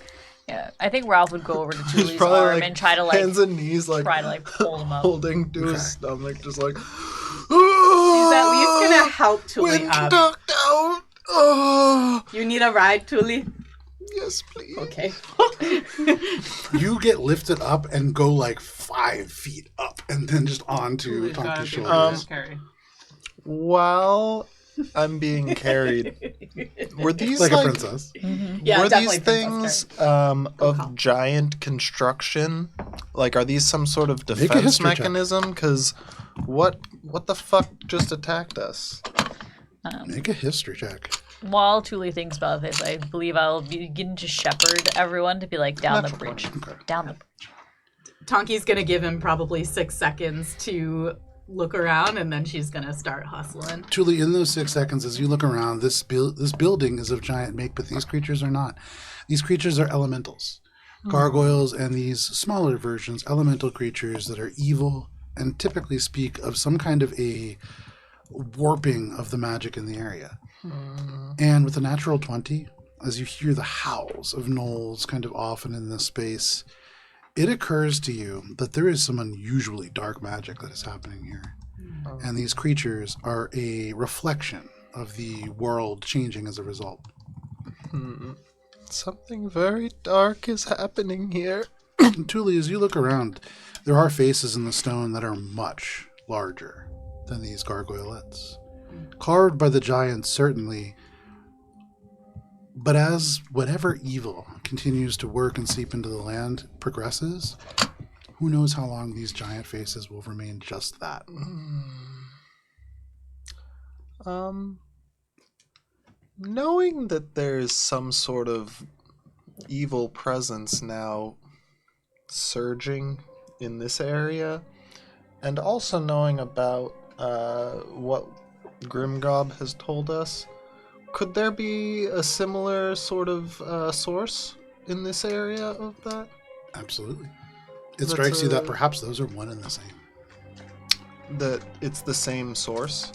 H: Yeah, I think Ralph would go over to
E: He's
H: Thule's
E: probably
H: arm and try to like
E: hands and knees, like
H: try to like pull him up.
E: holding to his stomach, just like.
J: She's at least gonna help Thule
E: Wind
J: up.
E: knocked out. Oh,
J: You need a ride, Thule?
E: yes, please.
J: Okay.
A: You get lifted up and go like 5 feet up, and then just onto Tonki's shoulders.
E: While I'm being carried, were these
A: like a princess.
J: Yeah,
E: were
J: definitely
E: these things of giant construction, Like, are these some sort of
A: Make a
E: defense
A: history check.
E: mechanism? Because what the fuck just attacked us?
A: Make a history check.
H: While Thule thinks about this, I believe I'll begin to shepherd everyone to be like down the
E: Natural
H: bridge.
A: Okay.
H: Down the bridge.
J: Tonki's gonna give him probably 6 seconds to look around, and then she's gonna start hustling.
A: Truly, in those 6 seconds, as you look around, this building is of giant make, but these creatures are not. These creatures are elementals. Gargoyles and these smaller versions, elemental creatures that are evil and typically speak of some kind of a warping of the magic in the area. And with a natural 20, as you hear the howls of gnolls kind of often in this space, it occurs to you that there is some unusually dark magic that is happening here. And these creatures are a reflection of the world changing as a result.
E: Something very dark is happening here.
A: And Thule, as you look around, there are faces in the stone that are much larger than these gargoylettes. Carved by the giants, certainly. But as whatever evil continues to work and seep into the land progresses, who knows how long these giant faces will remain just that.
E: Knowing that there's some sort of evil presence now surging in this area, and also knowing about what Grimgob has told us, could there be a similar sort of source in this area of that?
A: Absolutely. It
E: That's
A: strikes you that perhaps those are one and the same.
E: That it's the same source?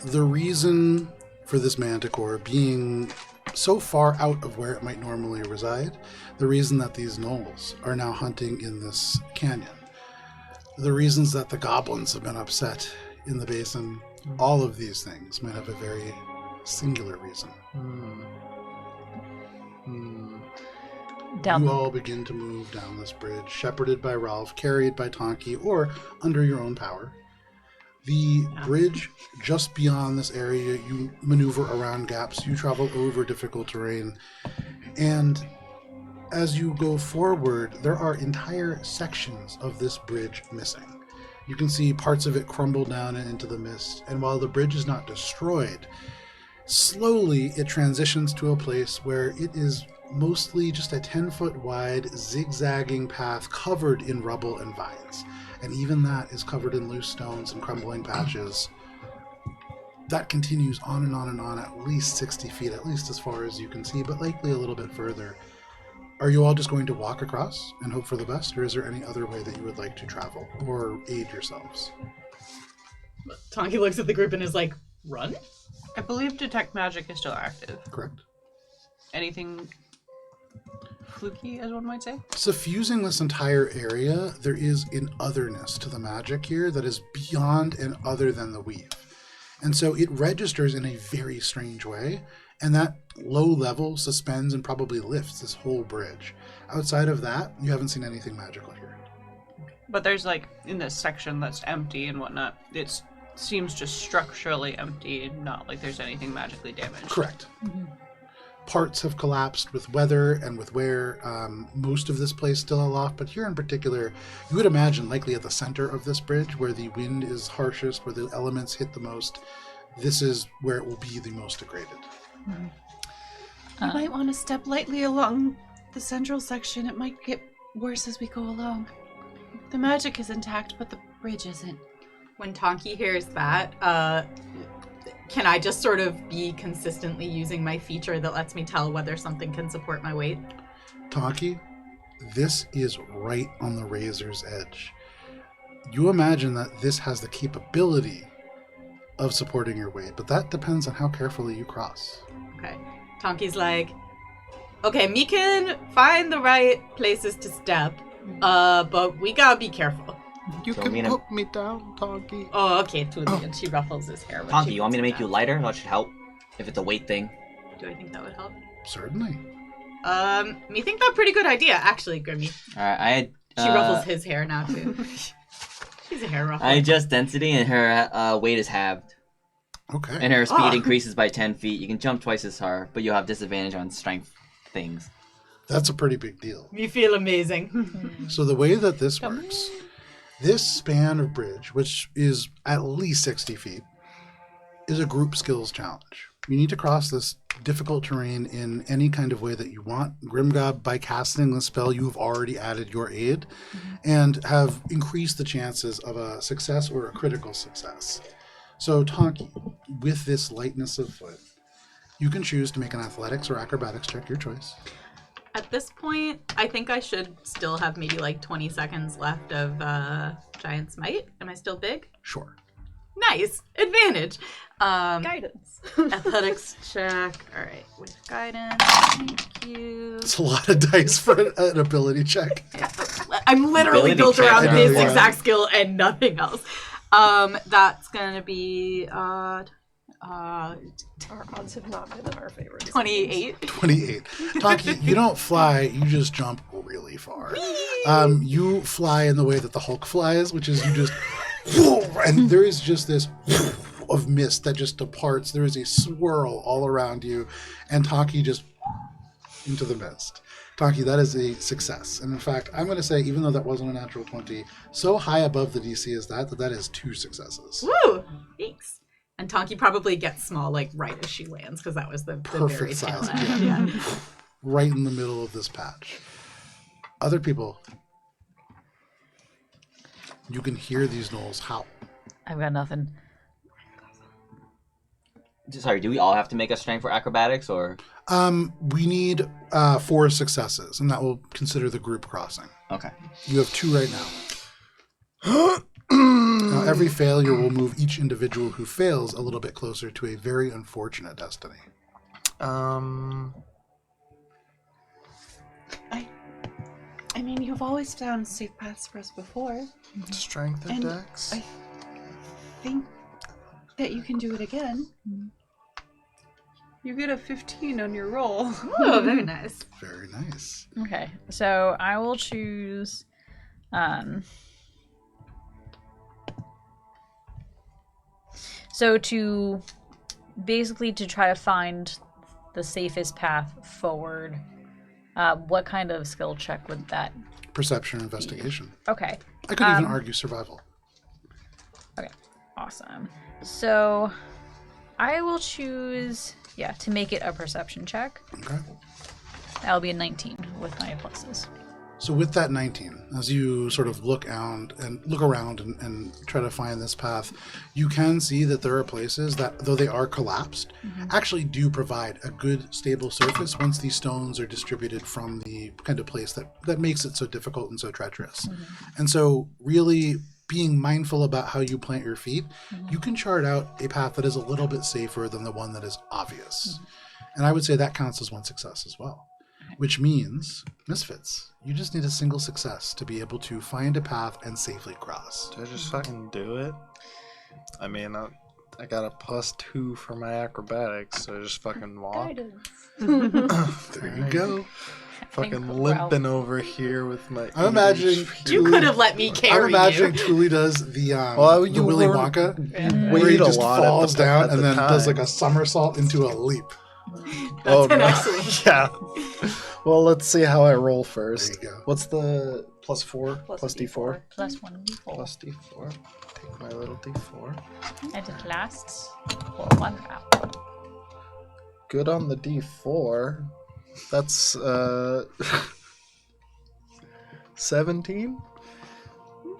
A: The reason for this manticore being so far out of where it might normally reside, the reason that these gnolls are now hunting in this canyon, the reasons that the goblins have been upset in the basin, all of these things might have a very singular reason. You all begin to move down this bridge, shepherded by Ralph, carried by Tonki, or under your own power. The bridge just beyond this area, you maneuver around gaps, you travel over difficult terrain, and as you go forward, there are entire sections of this bridge missing. You can see parts of it crumble down and into the mist, and while the bridge is not destroyed, slowly it transitions to a place where it is mostly just a 10-foot wide, zigzagging path covered in rubble and vines. And even that is covered in loose stones and crumbling patches. That continues on and on and on, at least 60 feet, at least as far as you can see, but likely a little bit further. Are you all just going to walk across and hope for the best, or is there any other way that you would like to travel or aid yourselves?
J: Tonki looks at the group and is like, run?
C: I believe detect magic is still active.
A: Correct.
C: Anything fluky, as one might say?
A: Suffusing this entire area, there is an otherness to the magic here that is beyond and other than the weave. And so it registers in a very strange way, and that low level suspends and probably lifts this whole bridge. Outside of that, you haven't seen anything magical here.
C: But there's like, in this section that's empty and whatnot, it seems just structurally empty, not like there's anything magically damaged.
A: Correct. Parts have collapsed with weather and with wear. Most of this place still aloft, but here in particular, you would imagine likely at the center of this bridge where the wind is harshest, where the elements hit the most, this is where it will be the most degraded.
C: You might want to step lightly along the central section. It might get worse as we go along. The magic is intact, but the bridge isn't.
J: When Tonki hears that, can I just sort of be consistently using my feature that lets me tell whether something can support my weight?
A: Tonki, this is right on the razor's edge. You imagine that this has the capability of supporting your weight, but that depends on how carefully you cross.
J: Okay. Tonki's like, okay, me can find the right places to step, but we gotta be careful.
E: You
B: So
E: can
B: me and-
E: put me down, Tonki.
J: Oh, okay, Tuli, and she ruffles his hair. when
B: Tonki,
J: she
B: you want me to
J: puts
B: make
J: it
B: you
J: down.
B: lighter? That should help. If it's a weight thing.
J: Do I think that would help?
A: Certainly.
J: Me think that's a pretty good idea, actually, Grimmy.
B: Alright, I had...
J: She ruffles his hair now, too. She's a hair ruffler.
B: I adjust density and her weight is halved.
A: Okay.
B: And her speed
J: Ah.
B: increases by 10 feet. You can jump twice as far, but you'll have disadvantage on strength things.
A: That's a pretty big deal.
J: Me feel amazing.
A: So the way that this works, this span of bridge, which is at least 60 feet, is a group skills challenge. You need to cross this difficult terrain in any kind of way that you want. Grimgob, by casting the spell, you have already added your aid and have increased the chances of a success or a critical success. So Tonki, with this lightness of foot, you can choose to make an athletics or acrobatics check, your choice.
J: At this point, I think I should still have maybe like 20 seconds left of Giant's Might. Am I still big?
A: Sure.
J: Nice. Advantage.
F: Guidance.
J: Athletics check. All right. With guidance. Thank you.
A: It's a lot of dice for an ability check.
J: I'm literally
B: Ability
J: built
B: checks
J: around
B: are
J: this
A: fun.
J: exact skill and nothing else. That's going to be
F: Our odds have not been in our favor.
J: 28.
A: 28. Tonki, you don't fly, you just jump really far. You fly in the way that the Hulk flies, which is you just... and there is just this of mist that just departs. There is a swirl all around you, and Tonki just into the mist. Tonki, that is a success. And in fact, I'm going to say, even though that wasn't a natural 20, so high above the DC as that is 2 successes.
J: Woo! Thanks. And Tonki probably gets small, like, right as she lands, because that was the very
A: Perfect
J: tail
A: size.
J: end.
A: Yeah. Right in the middle of this patch. Other people, you can hear these gnolls howl.
H: I've got nothing.
B: Sorry, do we all have to make a strength for acrobatics, or?
A: We need 4 successes, and that will consider the group crossing.
B: Okay.
A: You have 2 right now. Now, every failure will move each individual who fails a little bit closer to a very unfortunate destiny.
C: I mean, you've always found safe paths for us before.
E: Strength
C: And
E: index.
C: I think that you can do it again. You get a 15 on your roll.
J: Oh, very nice.
A: Very nice.
H: Okay, so I will choose. So to basically to try to find the safest path forward, what kind of skill check would that?
A: Perception investigation.
H: Okay.
A: I could even argue survival.
H: Okay. Awesome. So I will choose to make it a perception check.
A: Okay.
H: That'll be a 19 with my pluses.
A: So with that 19, as you sort of look around and try to find this path, you can see that there are places that, though they are collapsed, actually do provide a good stable surface once these stones are distributed from the kind of place that makes it so difficult and so treacherous. And so really being mindful about how you plant your feet, you can chart out a path that is a little bit safer than the one that is obvious. And I would say that counts as 1 success as well. Which means, Misfits, you just need a single success to be able to find a path and safely cross.
E: Do I just fucking do it? I mean, I got a +2 for my acrobatics, so I just fucking walk.
F: Guidance.
A: There you go.
E: Fucking limping over here with my...
A: I'm imagining...
J: You could have let me carry
A: I'm imagining
J: you.
A: Truly does the
E: you
A: Willy
E: were-
A: Wonka,
E: Weighed
A: where he
E: a
A: just
E: lot at
A: falls
E: the-
A: down
E: at
A: and
E: the
A: then does like
E: time.
A: a somersault into a leap.
E: Oh,
J: an
E: no.
J: excellent-
E: Yeah. Well, let's see how I roll
A: There
E: first.
A: you go.
E: What's the +4?
F: Plus
E: Plus D4?
H: Plus 1d4.
E: Plus D4. Take my little D4.
H: And it lasts for 1 hour.
E: Good on the D4. That's 17?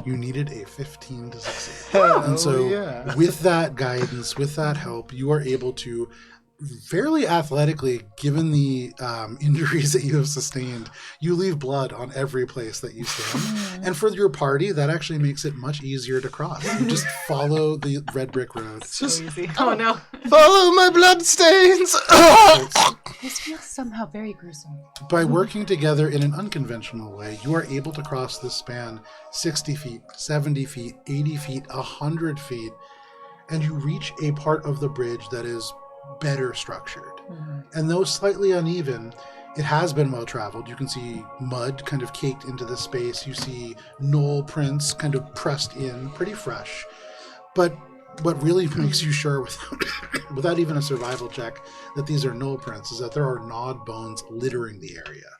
A: You needed a 15 to succeed.
E: Hell
A: And so
E: yeah.
A: with that guidance, with that help, you are able to fairly athletically, given the injuries that you have sustained, you leave blood on every place that you stand. And for your party, that actually makes it much easier to cross. You just follow the red brick road.
J: So easy. Oh no.
E: Follow my bloodstains!
C: This feels somehow very gruesome.
A: By working together in an unconventional way, you are able to cross this span 60 feet, 70 feet, 80 feet, 100 feet, and you reach a part of the bridge that is better structured. And though slightly uneven, it has been well traveled. You can see mud kind of caked into the space. You see gnoll prints kind of pressed in, pretty fresh. But what really makes you sure without even a survival check that these are gnoll prints is that there are gnawed bones littering the area.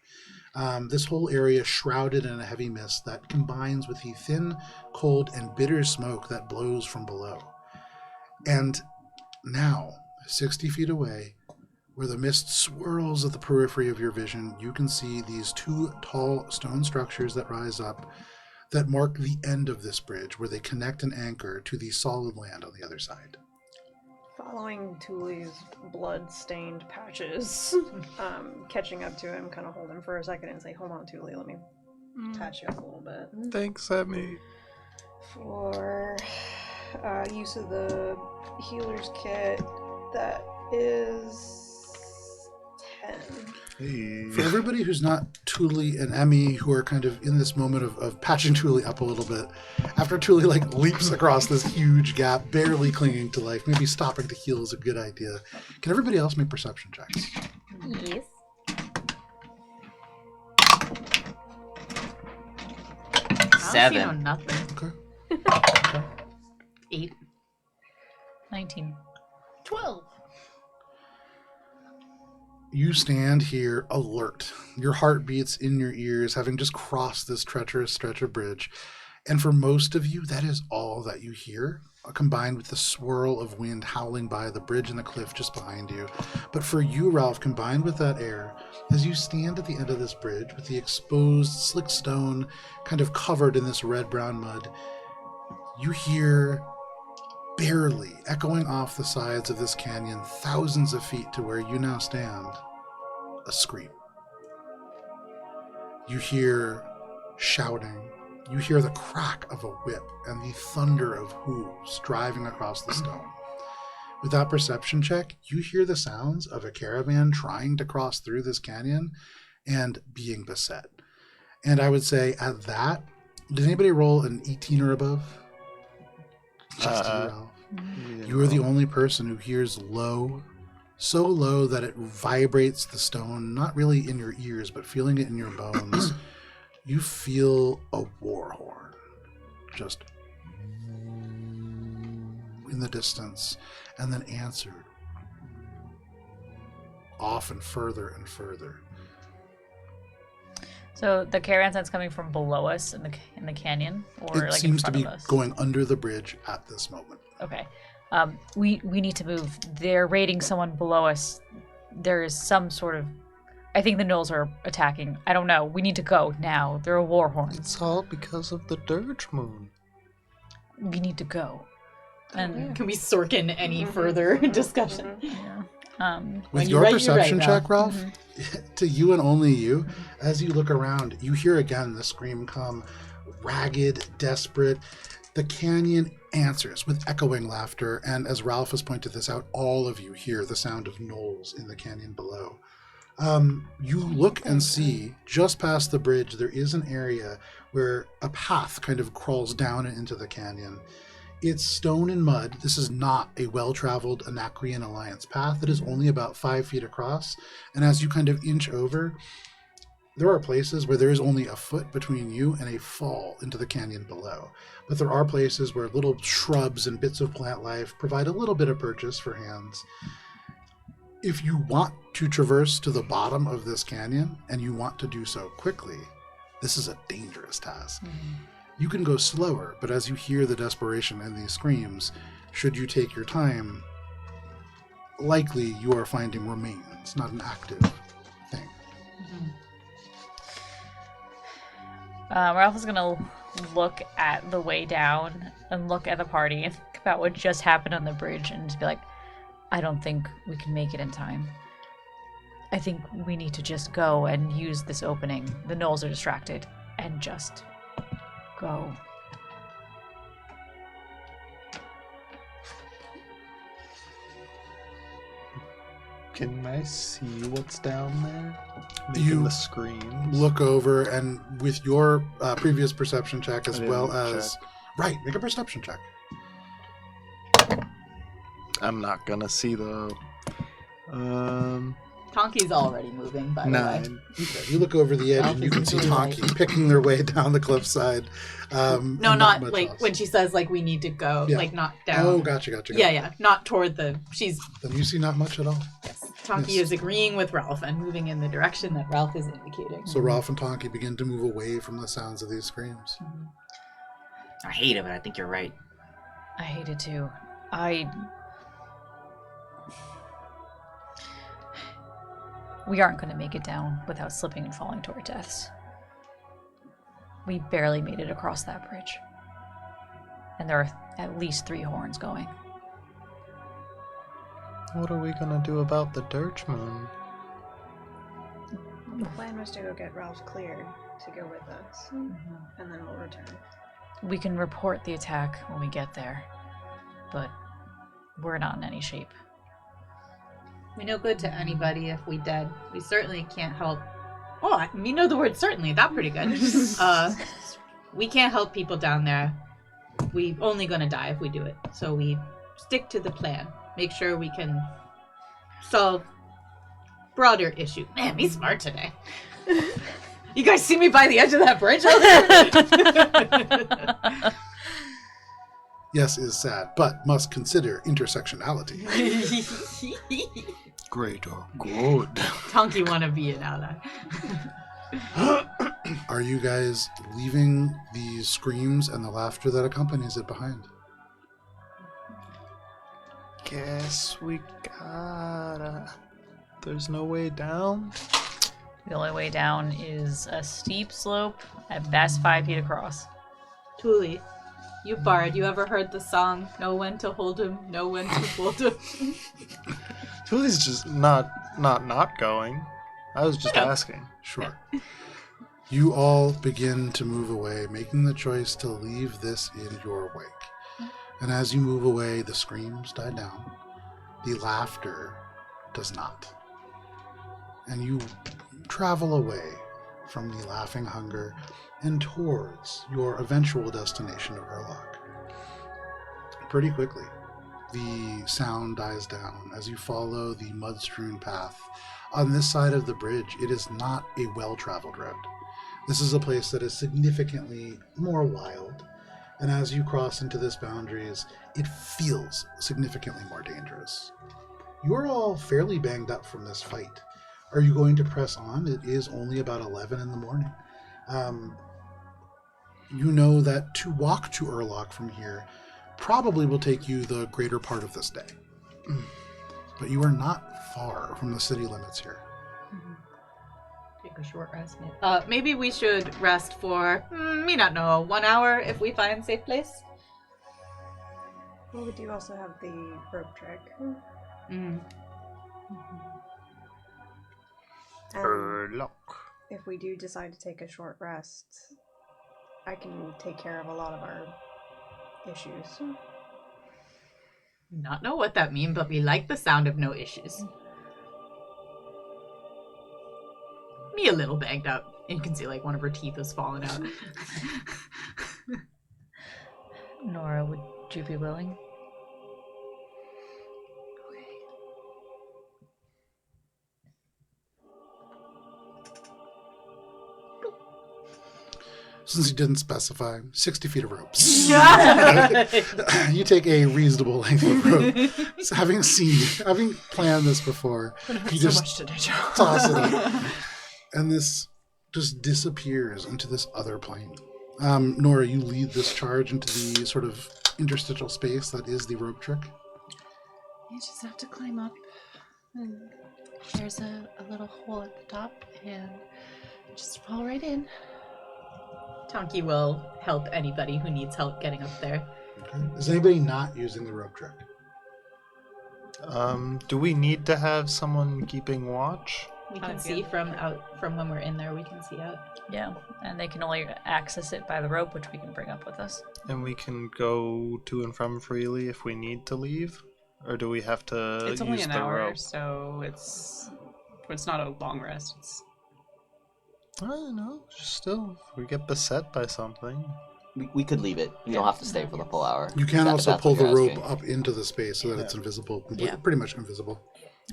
A: This whole area shrouded in a heavy mist that combines with the thin, cold, and bitter smoke that blows from below. And now, 60 feet away, where the mist swirls at the periphery of your vision, you can see these 2 tall stone structures that rise up that mark the end of this bridge, where they connect and anchor to the solid land on the other side.
F: Following Thule's blood-stained patches, catching up to him, kind of hold him for a second and say, hold on, Thule, let me touch you up a little bit.
E: Thanks, Emmy.
F: For use of the healer's kit, that is 10.
E: Hey.
A: For everybody who's not Thule and Emmy, who are kind of in this moment of patching Thule up a little bit, after Thule leaps across this huge gap, barely clinging to life, maybe stopping to heal is a good idea. Can everybody else make perception checks?
H: Yes.
J: I don't see nothing.
A: Okay.
J: 8.
H: 19.
C: 12.
A: You stand here alert. Your heart beats in your ears, having just crossed this treacherous stretch of bridge. And for most of you, that is all that you hear, combined with the swirl of wind howling by the bridge and the cliff just behind you. But for you, Ralph, combined with that air, as you stand at the end of this bridge with the exposed slick stone kind of covered in this red-brown mud, you hear, barely echoing off the sides of this canyon thousands of feet to where you now stand, a scream. You hear shouting. You hear the crack of a whip and the thunder of hooves driving across the stone. With that perception check, you hear the sounds of a caravan trying to cross through this canyon and being beset. And I would say at that, did anybody roll an 18 or above? Just you, Ralph. You are the only person who hears low, so low that it vibrates the stone, not really in your ears, but feeling it in your bones. You feel a war horn just in the distance, and then answered off and further and further.
H: So the caravan sound's coming from below us in the canyon, or
A: It
H: like
A: seems
H: in
A: to
H: front
A: be
H: of us?
A: going under the bridge at this moment.
H: Okay. We need to move. They're raiding someone below us. There is some sort of... I think the gnolls are attacking. I don't know. We need to go now. There are war horns.
E: It's all because of the dirge moon.
H: We need to go. And
J: Can we sorkin any further discussion?
H: yeah.
A: With
J: When
A: your
J: you're right,
A: perception
J: you're right,
A: check, Ralph, to you and only you, as you look around, you hear again the scream come, ragged, desperate. The canyon answers with echoing laughter, and as Ralph has pointed this out, all of you hear the sound of gnolls in the canyon below. You look and see, just past the bridge, there is an area where a path kind of crawls down and into the canyon. It's stone and mud. This is not a well-traveled Anacrean Alliance path. It is only about 5 feet across, and as you kind of inch over, there are places where there is only a foot between you and a fall into the canyon below. But there are places where little shrubs and bits of plant life provide a little bit of purchase for hands. If you want to traverse to the bottom of this canyon, and you want to do so quickly, this is a dangerous task. You can go slower, but as you hear the desperation and these screams, should you take your time, likely you are finding remains, not an active thing.
H: Ralph is going to look at the way down and look at the party and think about what just happened on the bridge and just be like, I don't think we can make it in time. I think we need to just go and use this opening. The gnolls are distracted. And just go.
E: Can I see what's down there?
A: You
E: the screams.
A: Look over, and with your previous perception check, as
E: I
A: well
E: didn't
A: as... Right, make a perception check.
E: I'm not gonna see though.
J: Tonki's already moving, by the way.
E: 9.
A: Okay, you look over the edge, and you can see Tonki picking their way down the cliffside.
J: No,
A: and
J: not
A: much
J: like
A: else.
J: when she says like we need to go,
A: Yeah.
J: like not down.
A: Oh, gotcha.
J: Yeah, not toward the. She's
A: Then you see not much at all.
J: yes. Tonki is agreeing with Ralph and moving in the direction that Ralph is indicating.
A: So Ralph and Tonki begin to move away from the sounds of these screams.
K: I hate it, but I think you're right.
H: I hate it too. We aren't going to make it down without slipping and falling to our deaths. We barely made it across that bridge. And there are at least 3 horns going.
E: What are we gonna do about the Dirge Moon?
F: The plan was to go get Ralph cleared to go with us, and then we'll return.
H: We can report the attack when we get there, but we're not in any shape.
J: We no good to anybody if we dead. We certainly can't help. Oh, you know the word certainly. That's pretty good. We can't help people down there. We only gonna die if we do it. So we stick to the plan. Make sure we can solve broader issue. Man, me smart today. You guys see me by the edge of that bridge out there?
A: Yes is sad, but must consider intersectionality.
E: Great or good?
J: Tonki wanna be an ally.
A: Are you guys leaving the screams and the laughter that accompanies it behind?
E: Guess we gotta. There's no way down?
H: The only way down is a steep slope, at best 5 feet across.
J: Tuli, you bard, you ever heard the song, know when to hold him, know when to fold him?
E: Tuli's just not going. I was just asking.
A: Sure. You all begin to move away, making the choice to leave this in your wake. And as you move away, the screams die down. The laughter does not. And you travel away from the laughing hunger and towards your eventual destination of Urlock. Pretty quickly, the sound dies down as you follow the mud-strewn path. On this side of the bridge, it is not a well-traveled road. This is a place that is significantly more wild. And as you cross into this boundaries, it feels significantly more dangerous. You're all fairly banged up from this fight. Are you going to press on? It is only about 11 in the morning. You know that to walk to Urlock from here probably will take you the greater part of this day. But you are not far from the city limits here.
J: Take a short rest. Maybe we should rest for, me not know, 1 hour if we find a safe place.
F: Well, we do also have the rope trick.
E: Urlock.
F: If we do decide to take a short rest, I can take care of a lot of our issues.
J: Not know what that means, but we like the sound of no issues. Me a little banged up. And you can see like one of her teeth has fallen out.
H: Nora, would you be willing?
A: Since you didn't specify, 60 feet of ropes. You take a reasonable length of rope. So having planned this before, you just toss it up. And this just disappears into this other plane. Nora, you lead this charge into the sort of interstitial space that is the rope trick.
C: You just have to climb up. And there's a little hole at the top, and just fall right in.
J: Tonki will help anybody who needs help getting up there.
A: Okay. Is anybody not using the rope trick?
E: Do we need to have someone keeping watch?
J: We can see from when we're in there, we can see out.
H: Yeah, and they can only access it by the rope, which we can bring up with us.
E: And we can go to and from freely if we need to leave? Or do we have to
C: It's
E: use
C: only an
E: the
C: hour,
E: rope?
C: so it's not a long rest. It's...
E: I don't know. Still, if we get beset by something.
B: We could leave it. You don't have to stay for the full hour.
A: You can
B: If
A: also
B: that's
A: pull
B: what
A: the
B: you're
A: rope
B: asking.
A: up into the space so that it's invisible, pretty much invisible.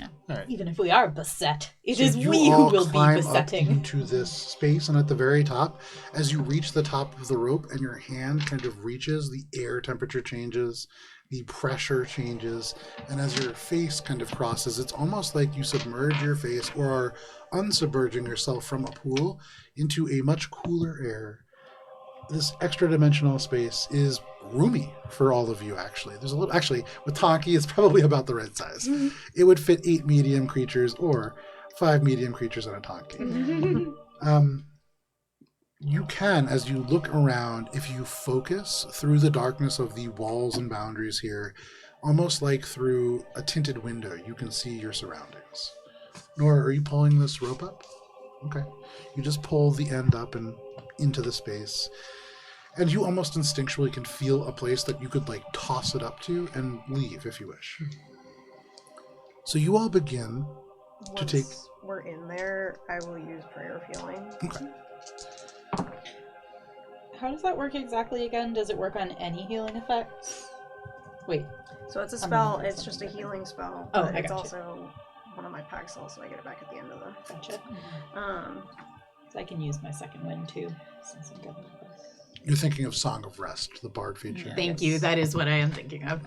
E: All right.
J: Even if we are beset, it
A: So
J: is
A: you
J: we who
A: all
J: will be
A: climb up
J: besetting.
A: into this space, and at the very top, as you reach the top of the rope and your hand kind of reaches, the air temperature changes, the pressure changes, and as your face kind of crosses, it's almost like you submerge your face or are unsubmerging yourself from a pool into a much cooler air. This extra dimensional space is roomy for all of you, actually. There's a little, actually, with Tonki, it's probably about the right size. It would fit 8 medium creatures or 5 medium creatures on a Tonki. You can, as you look around, if you focus through the darkness of the walls and boundaries here, almost like through a tinted window, you can see your surroundings. Nora, are you pulling this rope up? Okay. You just pull the end up and into the space. And you almost instinctually can feel a place that you could like toss it up to and leave if you wish. So you all begin to take...
F: Once we're in there, I will use Prayer of Healing.
A: Okay.
G: How does that work exactly again? Does it work on any healing effects? Wait.
F: So it's a spell, it's just a healing spell.
G: Oh,
F: but
G: I
F: it's
G: gotcha.
F: also one of my pacts, so I get it back at the end of the...
G: Gotcha. So I can use my second wind too, since I'm getting this.
A: You're thinking of Song of Rest, the bard feature.
J: Thank you. That is what I am thinking of.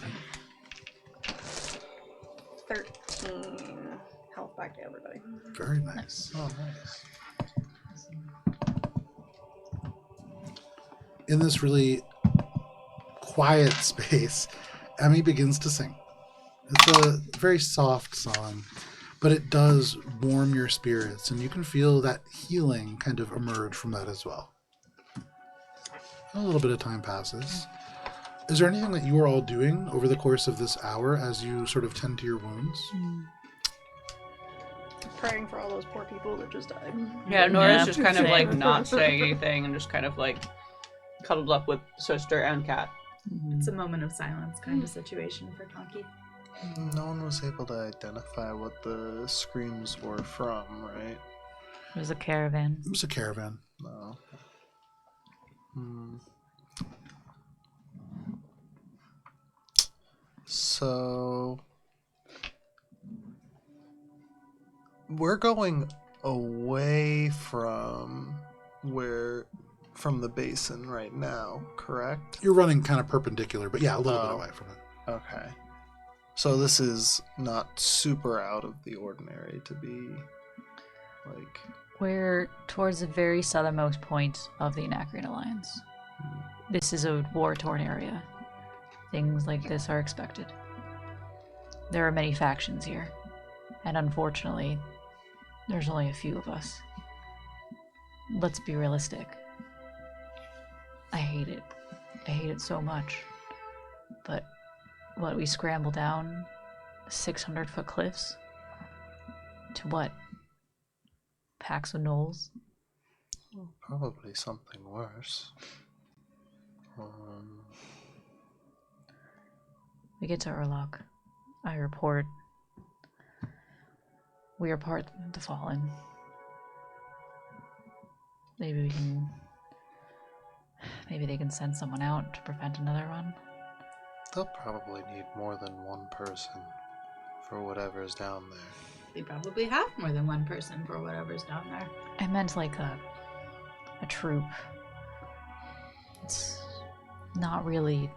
F: 13 health back to everybody.
A: Very nice.
E: Oh, nice.
A: In this really quiet space, Emmy begins to sing. It's a very soft song, but it does warm your spirits, and you can feel that healing kind of emerge from that as well. A little bit of time passes. Is there anything that you are all doing over the course of this hour as you sort of tend to your wounds?
F: Praying for all those poor people that just died.
I: Yeah, Nora's
H: Yeah,
I: just kind of
H: same.
I: like not saying anything and just kind of like cuddled up with sister and cat.
J: It's a moment of silence kind of situation for Tonki.
E: No one was able to identify what the screams were from, right?
H: It was a caravan.
A: It was a caravan.
E: No. So we're going away from the basin right now, correct?
A: You're running kind of perpendicular, but yeah, a little bit
E: Oh.
A: away from it.
E: Okay. So this is not super out of the ordinary to be like...
H: We're towards the very southernmost point of the Anacrean Alliance. This is a war-torn area. Things like this are expected. There are many factions here, and unfortunately, there's only a few of us. Let's be realistic. I hate it. I hate it so much. But what, we scramble down 600-foot cliffs? To what? Packs of gnolls?
E: Probably something worse.
H: We get to Urlock. I report. We are part of the Fallen. Maybe they can send someone out to prevent another run.
E: They'll probably need more than one person for whatever's down there.
J: They probably have more than one person for whatever's down there.
H: I meant like a troop. It's not really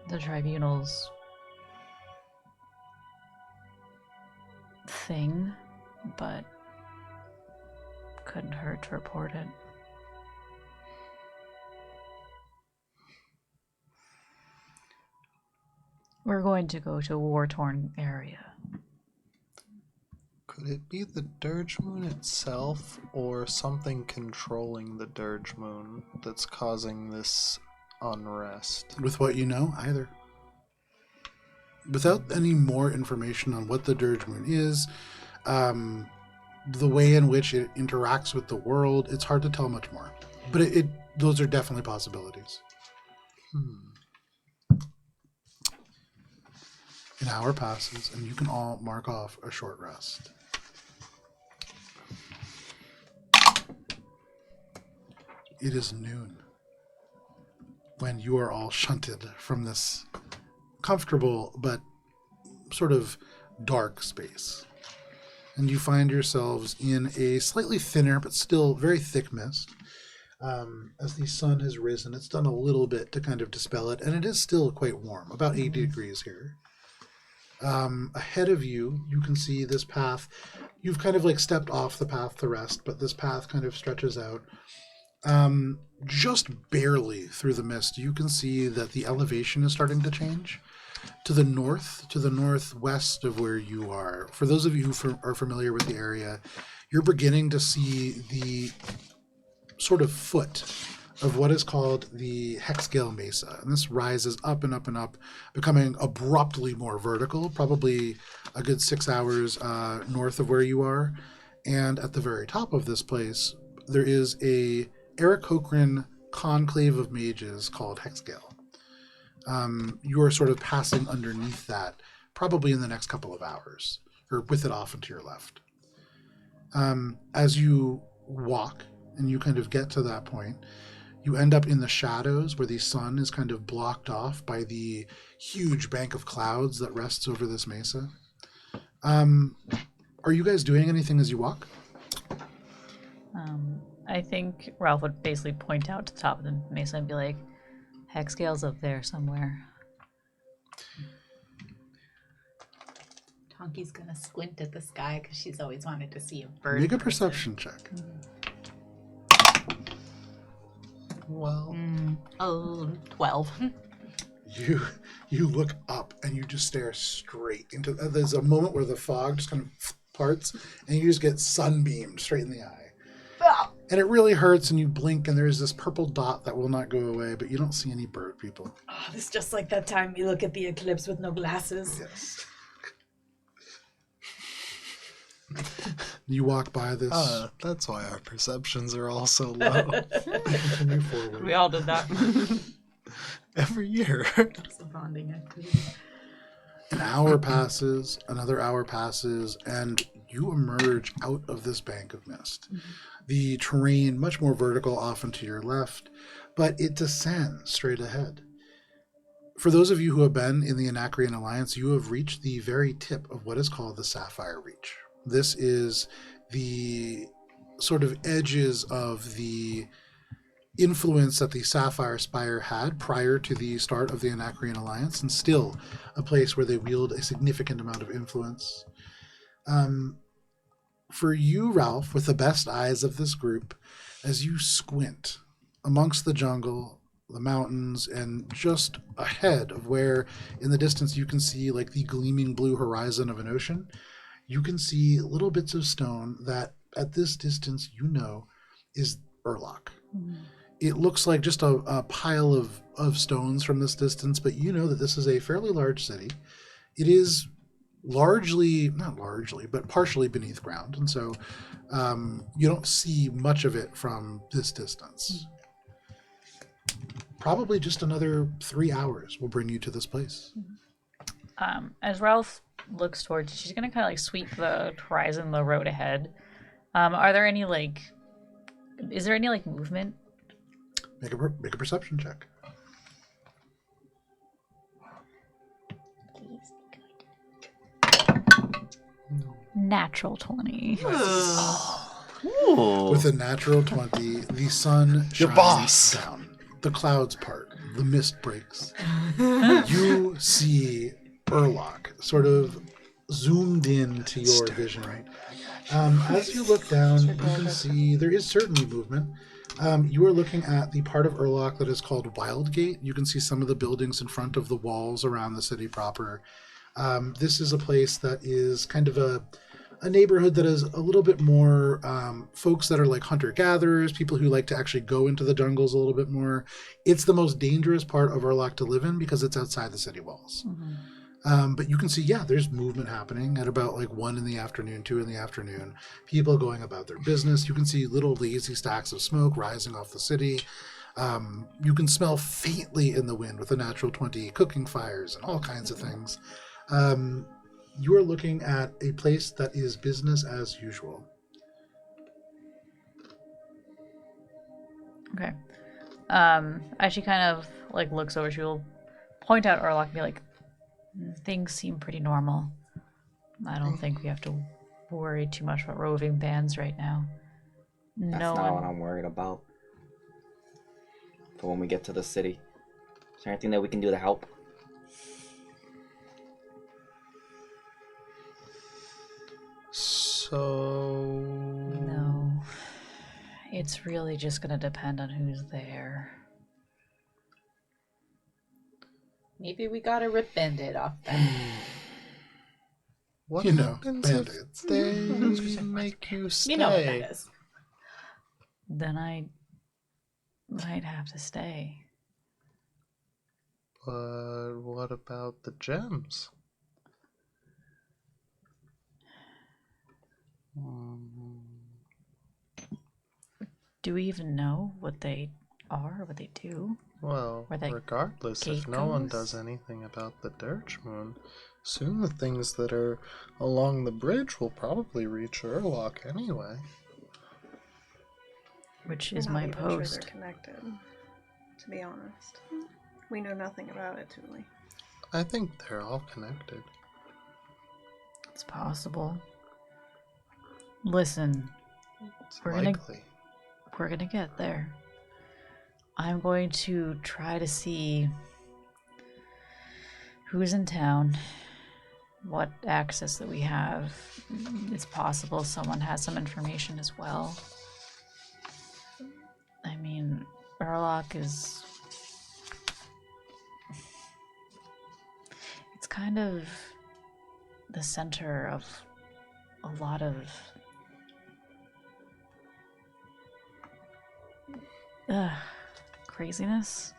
H: the Tribunal's thing, but couldn't hurt to report it. We're going to go to a war-torn area.
E: Could it be the Dirge Moon itself, or something controlling the Dirge Moon that's causing this unrest?
A: With what you know, either. Without any more information on what the Dirge Moon is, the way in which it interacts with the world, it's hard to tell much more. But those are definitely possibilities. An hour passes, and you can all mark off a short rest. It is noon when you are all shunted from this comfortable but sort of dark space. And you find yourselves in a slightly thinner but still very thick mist. As the sun has risen, it's done a little bit to kind of dispel it, and it is still quite warm, about 80 degrees here. Ahead of you, you can see this path. You've kind of like stepped off the path to rest, but this path kind of stretches out. Just barely through the mist, you can see that the elevation is starting to change. To the north, to the northwest of where you are, for those of you who are familiar with the area, you're beginning to see the sort of foot of what is called the Hexgale Mesa. And this rises up and up and up, becoming abruptly more vertical, probably a good 6 hours north of where you are. And at the very top of this place, there is a Aarakocran conclave of mages called Hexgale. You are sort of passing underneath that, probably in the next couple of hours, or with it off and to your left. As you walk and you kind of get to that point, you end up in the shadows where the sun is kind of blocked off by the huge bank of clouds that rests over this mesa. Are you guys doing anything as you walk?
H: I think Ralph would basically point out to the top of the mesa and be like, Hexgale's up there somewhere.
J: Tonki's gonna squint at the sky because she's always wanted to see a bird.
A: Make a perception check.
E: Well,
J: 12.
A: You look up and you just stare straight into. There's a moment where the fog just kind of parts and you just get sunbeamed straight in the eye. And it really hurts, and you blink, and there's this purple dot that will not go away, but you don't see any bird people.
D: Oh, this is just like that time we look at the eclipse with no glasses.
A: Yes. You walk by this.
E: That's why our perceptions are all so low.
A: Continue forward.
I: We all did that.
E: Every year.
J: It's a bonding activity.
A: An hour passes, another hour passes, and you emerge out of this bank of mist. The terrain, much more vertical, off and to your left, but it descends straight ahead. For those of you who have been in the Anacrean Alliance, you have reached the very tip of what is called the Sapphire Reach. This is the sort of edges of the influence that the Sapphire Spire had prior to the start of the Anacrean Alliance, and still a place where they wield a significant amount of influence. For you, Ralph, with the best eyes of this group, as you squint amongst the jungle, the mountains, and just ahead of where in the distance you can see like the gleaming blue horizon of an ocean, you can see little bits of stone that at this distance you know is Urlach. It looks like just a pile of stones from this distance, but you know that this is a fairly large city. It is but partially beneath ground, and so you don't see much of it from this distance. Probably just another 3 hours will bring you to this place.
H: As Ralph looks towards, she's gonna kind of like sweep the horizon, the road ahead. Are there any is there any movement?
A: Make a perception check.
H: Natural 20.
A: With a natural 20, the sun shines down. The clouds part. The mist breaks. You see Urlach sort of zoomed in to your vision. As you look down, you can see there is certainly movement. You are looking at the part of Urlach that is called Wildgate. You can see some of the buildings in front of the walls around the city proper. This is a place that is kind of a neighborhood that is a little bit more folks that are like hunter-gatherers, people who like to actually go into the jungles a little bit more. It's the most dangerous part of Urlach to live in because it's outside the city walls. But you can see, there's movement happening at about 1 in the afternoon, 2 in the afternoon. People going about their business. You can see little lazy stacks of smoke rising off the city. You can smell faintly in the wind with a natural 20 cooking fires and all kinds of things. You are looking at a place that is business as usual.
H: Okay. As she kind of looks over, she will point out Urlach and be like, things seem pretty normal. I don't think we have to worry too much about roving bands right now.
B: That's not what I'm worried about. for when we get to the city. Is there anything that we can do to help?
E: So...
H: No. It's really just gonna depend on who's there.
J: Maybe we gotta rip Band-Aid off then.
E: What
A: You know,
E: happens
A: Band-Aids.
E: if they make you stay?
J: You know what that is.
H: Then I might have to stay.
E: But what about the gems?
H: Do we even know what they are, what they do?
E: Well,
H: Where that
E: regardless,
H: gate
E: if no one
H: goes?
E: does anything about the Dirge Moon, soon the things that are along the bridge will probably reach Urlock anyway.
H: Which is
F: I'm
H: my
F: not even sure
H: post.
F: they're connected, to be honest. We know nothing about it, Tuli.
E: I think they're all connected.
H: It's possible. Listen,
E: It's
H: We're gonna-
E: likely.
H: we're gonna get there. I'm going to try to see who's in town, what access that we have. It's possible someone has some information as well. I mean, Urlock is... It's kind of the center of a lot of craziness.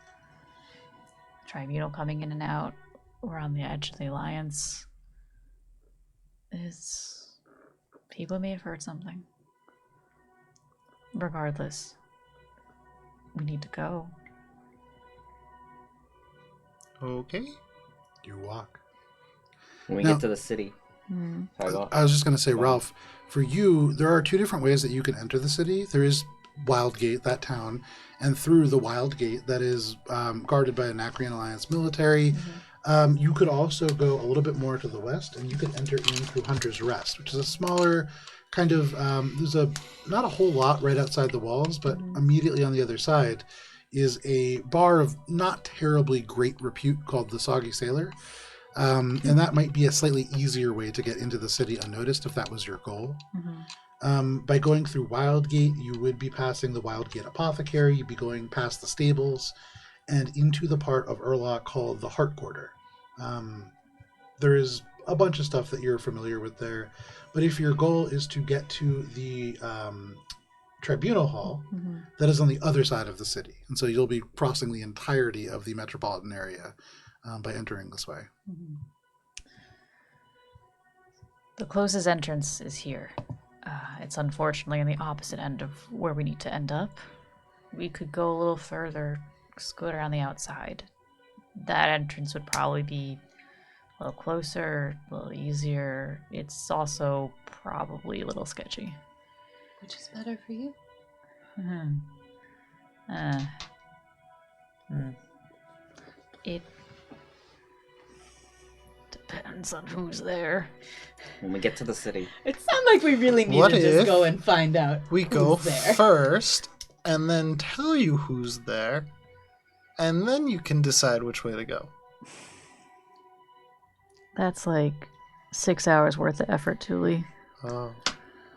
H: Tribunal coming in and out. We're on the edge of the Alliance. People may have heard something. Regardless, we need to go.
E: Okay.
A: You walk.
B: When we
A: Now-
B: get to the city. Sorry, go on.
A: I was just going to say, Ralph, for you, there are two different ways that you can enter the city. There is Wild Gate, that town, and through the Wild Gate that is guarded by Anacrean Alliance military. You could also go a little bit more to the west, and you could enter in through Hunter's Rest, which is a smaller kind of, there's not a whole lot right outside the walls, but immediately on the other side is a bar of not terribly great repute called the Soggy Sailor. And that might be a slightly easier way to get into the city unnoticed if that was your goal. By going through Wildgate, you would be passing the Wildgate Apothecary, you'd be going past the stables, and into the part of Urlock called the Heart Quarter. There is a bunch of stuff that you're familiar with there, but if your goal is to get to the Tribunal Hall, that is on the other side of the city, and so you'll be crossing the entirety of the metropolitan area by entering this way.
H: The closest entrance is here. It's unfortunately on the opposite end of where we need to end up. We could go a little further, scoot around the outside. That entrance would probably be a little closer, a little easier. It's also probably a little sketchy.
J: Which is better for you?
H: It depends on who's there.
B: When we get to the city.
J: It sounds like we really need
E: What
J: to just
E: if
J: go and find out
E: We go
J: who's there.
E: first, and then tell you who's there, and then you can decide which way to go.
H: That's like 6 hours worth of effort, Tuli.
E: Oh.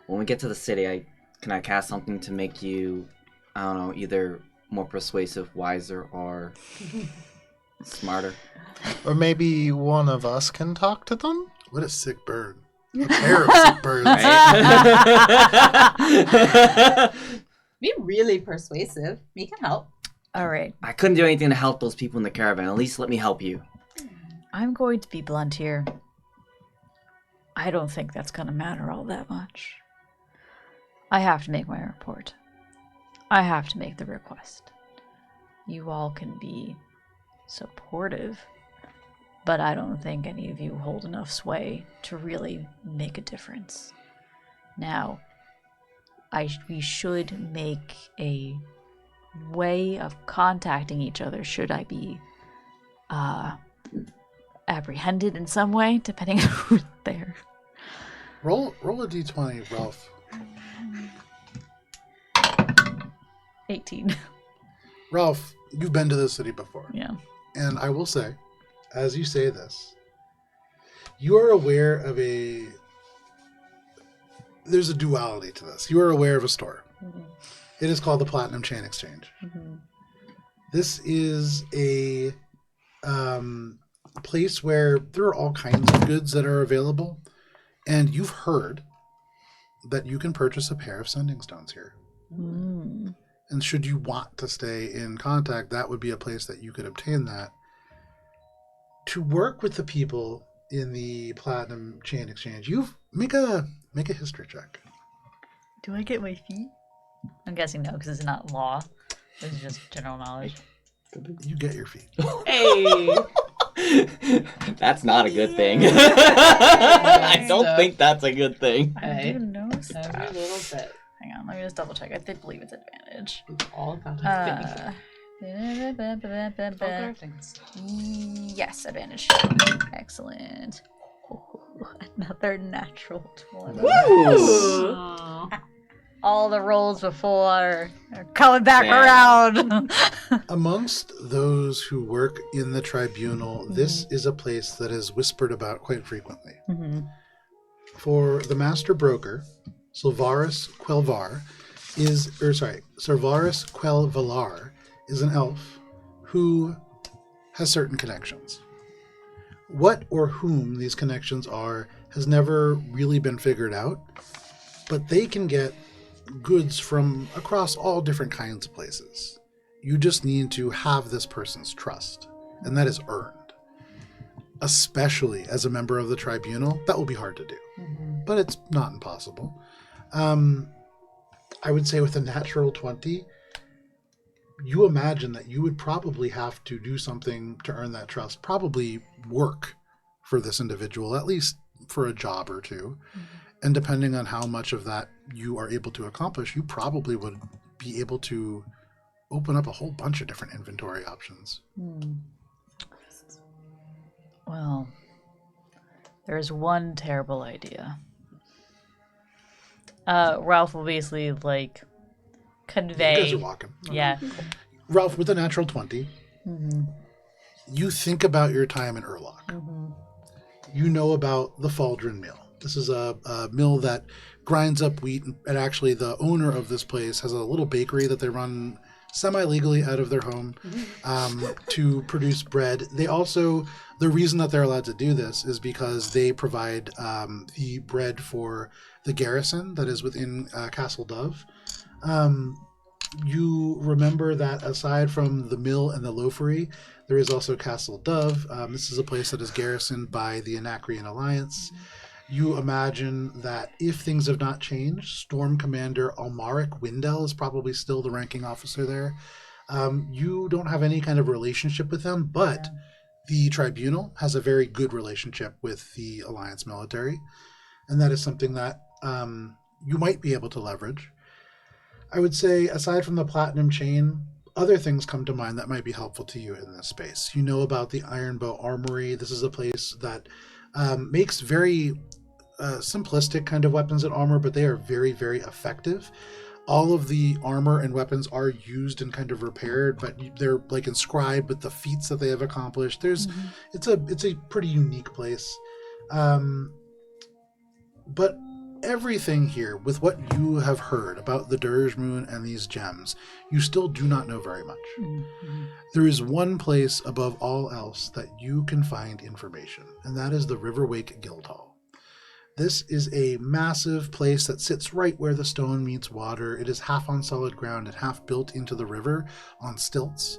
B: When we get to the city, can I cast something to make you, I don't know, either more persuasive, wiser, or smarter?
E: Or maybe one of us can talk to them?
A: What a sick bird. A pair of sick birds.
J: Be really persuasive. We can help.
H: All right.
B: I couldn't do anything to help those people in the caravan. At least let me help you.
H: I'm going to be blunt here. I don't think that's going to matter all that much. I have to make my report. I have to make the request. You all can be supportive, but I don't think any of you hold enough sway to really make a difference. Now, we should make a way of contacting each other should I be apprehended in some way, depending on who's there.
A: Roll a d20, Ralph.
H: 18.
A: Ralph, you've been to this city before.
H: Yeah.
A: And I will say, as you say this, you are aware of there's a duality to this. You are aware of a store.
H: Mm-hmm.
A: It is called the Platinum Chain Exchange.
H: Mm-hmm.
A: This is a place where there are all kinds of goods that are available. And you've heard that you can purchase a pair of sending stones here.
H: Mm.
A: And should you want to stay in contact, that would be a place that you could obtain that. To work with the people in the Platinum Chain Exchange, you make a history check.
H: Do I get my feet? I'm guessing no, because it's not law. It's just general knowledge.
A: You get your feet.
B: Hey! That's not a good thing. I don't think that's a good thing.
H: I do know
J: Every
H: stuff.
J: little bit.
H: Hang on, let me just double check. I did believe it's advantage.
J: It's all about a
H: Yes, advantage. Excellent. Another natural 20.
B: Woo!
H: All the rolls before are coming back
B: Man.
H: around.
A: Amongst those who work in the tribunal, this is a place that is whispered about quite frequently. For the master broker, Silvarus Quelvalar is an elf who has certain connections. What or whom these connections are has never really been figured out, but they can get goods from across all different kinds of places. You just need to have this person's trust, and that is earned. Especially as a member of the tribunal, that will be hard to do, but it's not impossible. I would say with a natural 20, you imagine that you would probably have to do something to earn that trust, probably work for this individual, at least for a job or two. And depending on how much of that you are able to accomplish, you probably would be able to open up a whole bunch of different inventory options.
H: Well, there's one terrible idea. Ralph will basically, like, convey...
A: You guys are walking.
H: Yeah.
A: Ralph, with a natural 20, you think about your time in Urlock. You know about the Faldron Mill. This is a mill that grinds up wheat, and actually the owner of this place has a little bakery that they run semi-legally out of their home to produce bread. They also, the reason that they're allowed to do this is because they provide the bread for the garrison that is within Castle Dove. You remember that aside from the mill and the loafery, there is also Castle Dove. This is a place that is garrisoned by the Anacrean Alliance. You imagine that if things have not changed, Storm Commander Almaric Windell is probably still the ranking officer there. You don't have any kind of relationship with them, but the Tribunal has a very good relationship with the Alliance military, and that is something that you might be able to leverage. I would say, aside from the Platinum Chain, other things come to mind that might be helpful to you in this space. You know about the Ironbow Armory. This is a place that makes very simplistic kind of weapons and armor, but they are very, very effective. All of the armor and weapons are used and kind of repaired, but they're like inscribed with the feats that they have accomplished. It's a pretty unique place. But everything here, with what you have heard about the Dirge Moon and these gems, you still do not know very much. There is one place above all else that you can find information, and that is the Riverwake Guildhall. This is a massive place that sits right where the stone meets water. It is half on solid ground and half built into the river on stilts.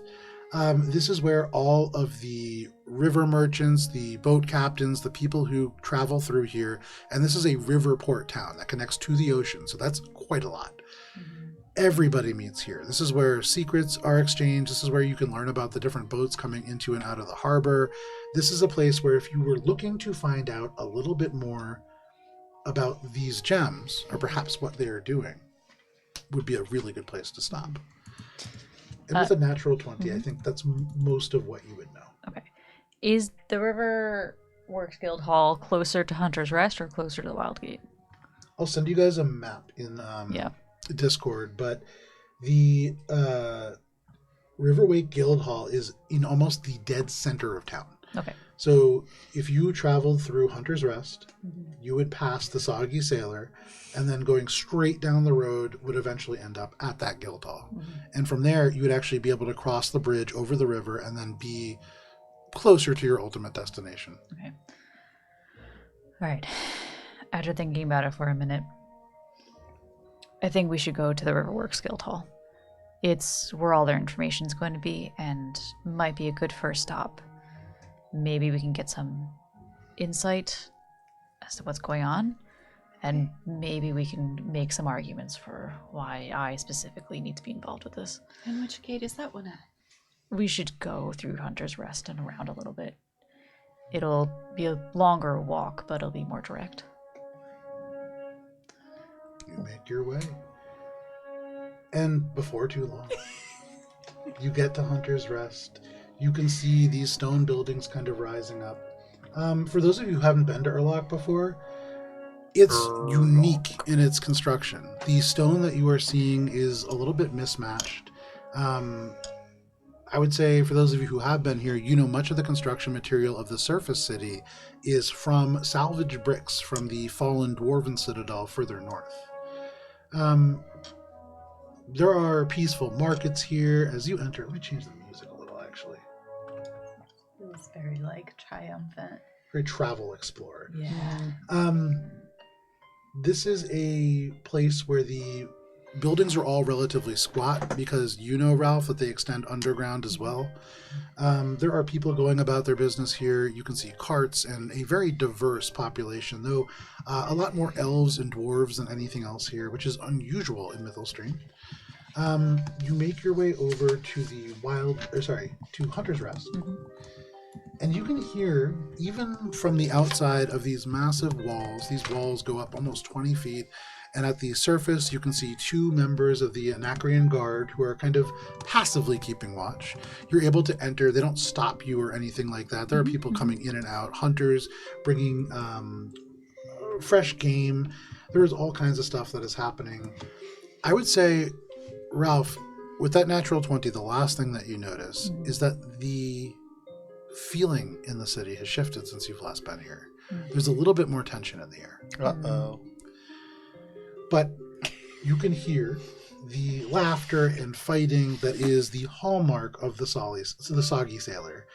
A: This is where all of the river merchants, the boat captains, the people who travel through here, and this is a river port town that connects to the ocean, so that's quite a lot. Everybody meets here. This is where secrets are exchanged. This is where you can learn about the different boats coming into and out of the harbor. This is a place where if you were looking to find out a little bit more about these gems, or perhaps what they are doing, would be a really good place to stop. And with a natural 20, I think that's most of what you would know.
H: Okay. Is the River Works Guild Hall closer to Hunter's Rest or closer to the Wildgate?
A: I'll send you guys a map in Discord, but the Riverwake Guildhall is in almost the dead center of town.
H: Okay.
A: So if you traveled through Hunter's Rest, you would pass the Soggy Sailor, and then going straight down the road would eventually end up at that Guildhall. And from there, you would actually be able to cross the bridge over the river and then be closer to your ultimate destination.
H: Okay. All right. After thinking about it for a minute, I think we should go to the Riverworks Guildhall. It's where all their information is going to be and might be a good first stop. Maybe we can get some insight as to what's going on, and maybe we can make some arguments for why I specifically need to be involved with this.
C: And which gate is that one at?
H: We should go through Hunter's Rest and around a little bit. It'll be a longer walk, but it'll be more direct.
A: You make your way. And before too long, you get to Hunter's Rest. You can see these stone buildings kind of rising up. For those of you who haven't been to Urlock before, it's unique in its construction. The stone that you are seeing is a little bit mismatched. I would say for those of you who have been here, you know much of the construction material of the surface city is from salvaged bricks from the fallen dwarven citadel further north. There are peaceful markets here as you enter. Let me change the music a little, actually.
J: It was very, like, triumphant.
A: Very travel explorer.
J: Yeah.
A: This is a place where the buildings are all relatively squat because you know, Ralph, that they extend underground as well. There are people going about their business here. You can see carts and a very diverse population, though a lot more elves and dwarves than anything else here, which is unusual in Mythalstrean. You make your way over to to Hunter's Rest. And you can hear, even from the outside of these massive walls, these walls go up almost 20 feet, and at the surface you can see two members of the Anacrean Guard who are kind of passively keeping watch. You're able to enter. They don't stop you or anything like that. There are people coming in and out, hunters bringing fresh game. There is all kinds of stuff that is happening. I would say, Ralph, with that natural 20, the last thing that you notice is that the feeling in the city has shifted since you've last been here. There's a little bit more tension in the air.
E: Uh-oh.
A: But you can hear the laughter and fighting that is the hallmark of the Soggy Sailor.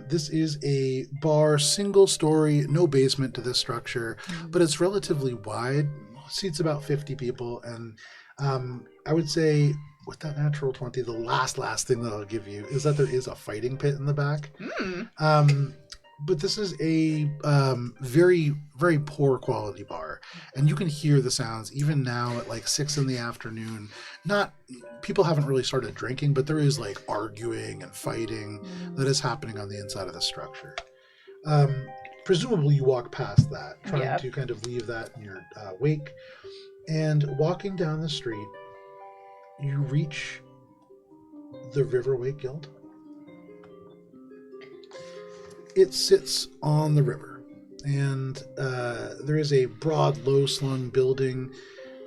A: This is a bar, single story, no basement to this structure, but it's relatively wide. Seats about 50 people, and I would say with that natural 20, the last thing that I'll give you is that there is a fighting pit in the back. But this is a very, very poor quality bar. And you can hear the sounds even now at like 6 p.m. People haven't really started drinking, but there is like arguing and fighting that is happening on the inside of the structure. Presumably you walk past that, trying to kind of leave that in your wake. And walking down the street, you reach the Riverwake Guild. It sits on the river, and there is a broad, low-slung building.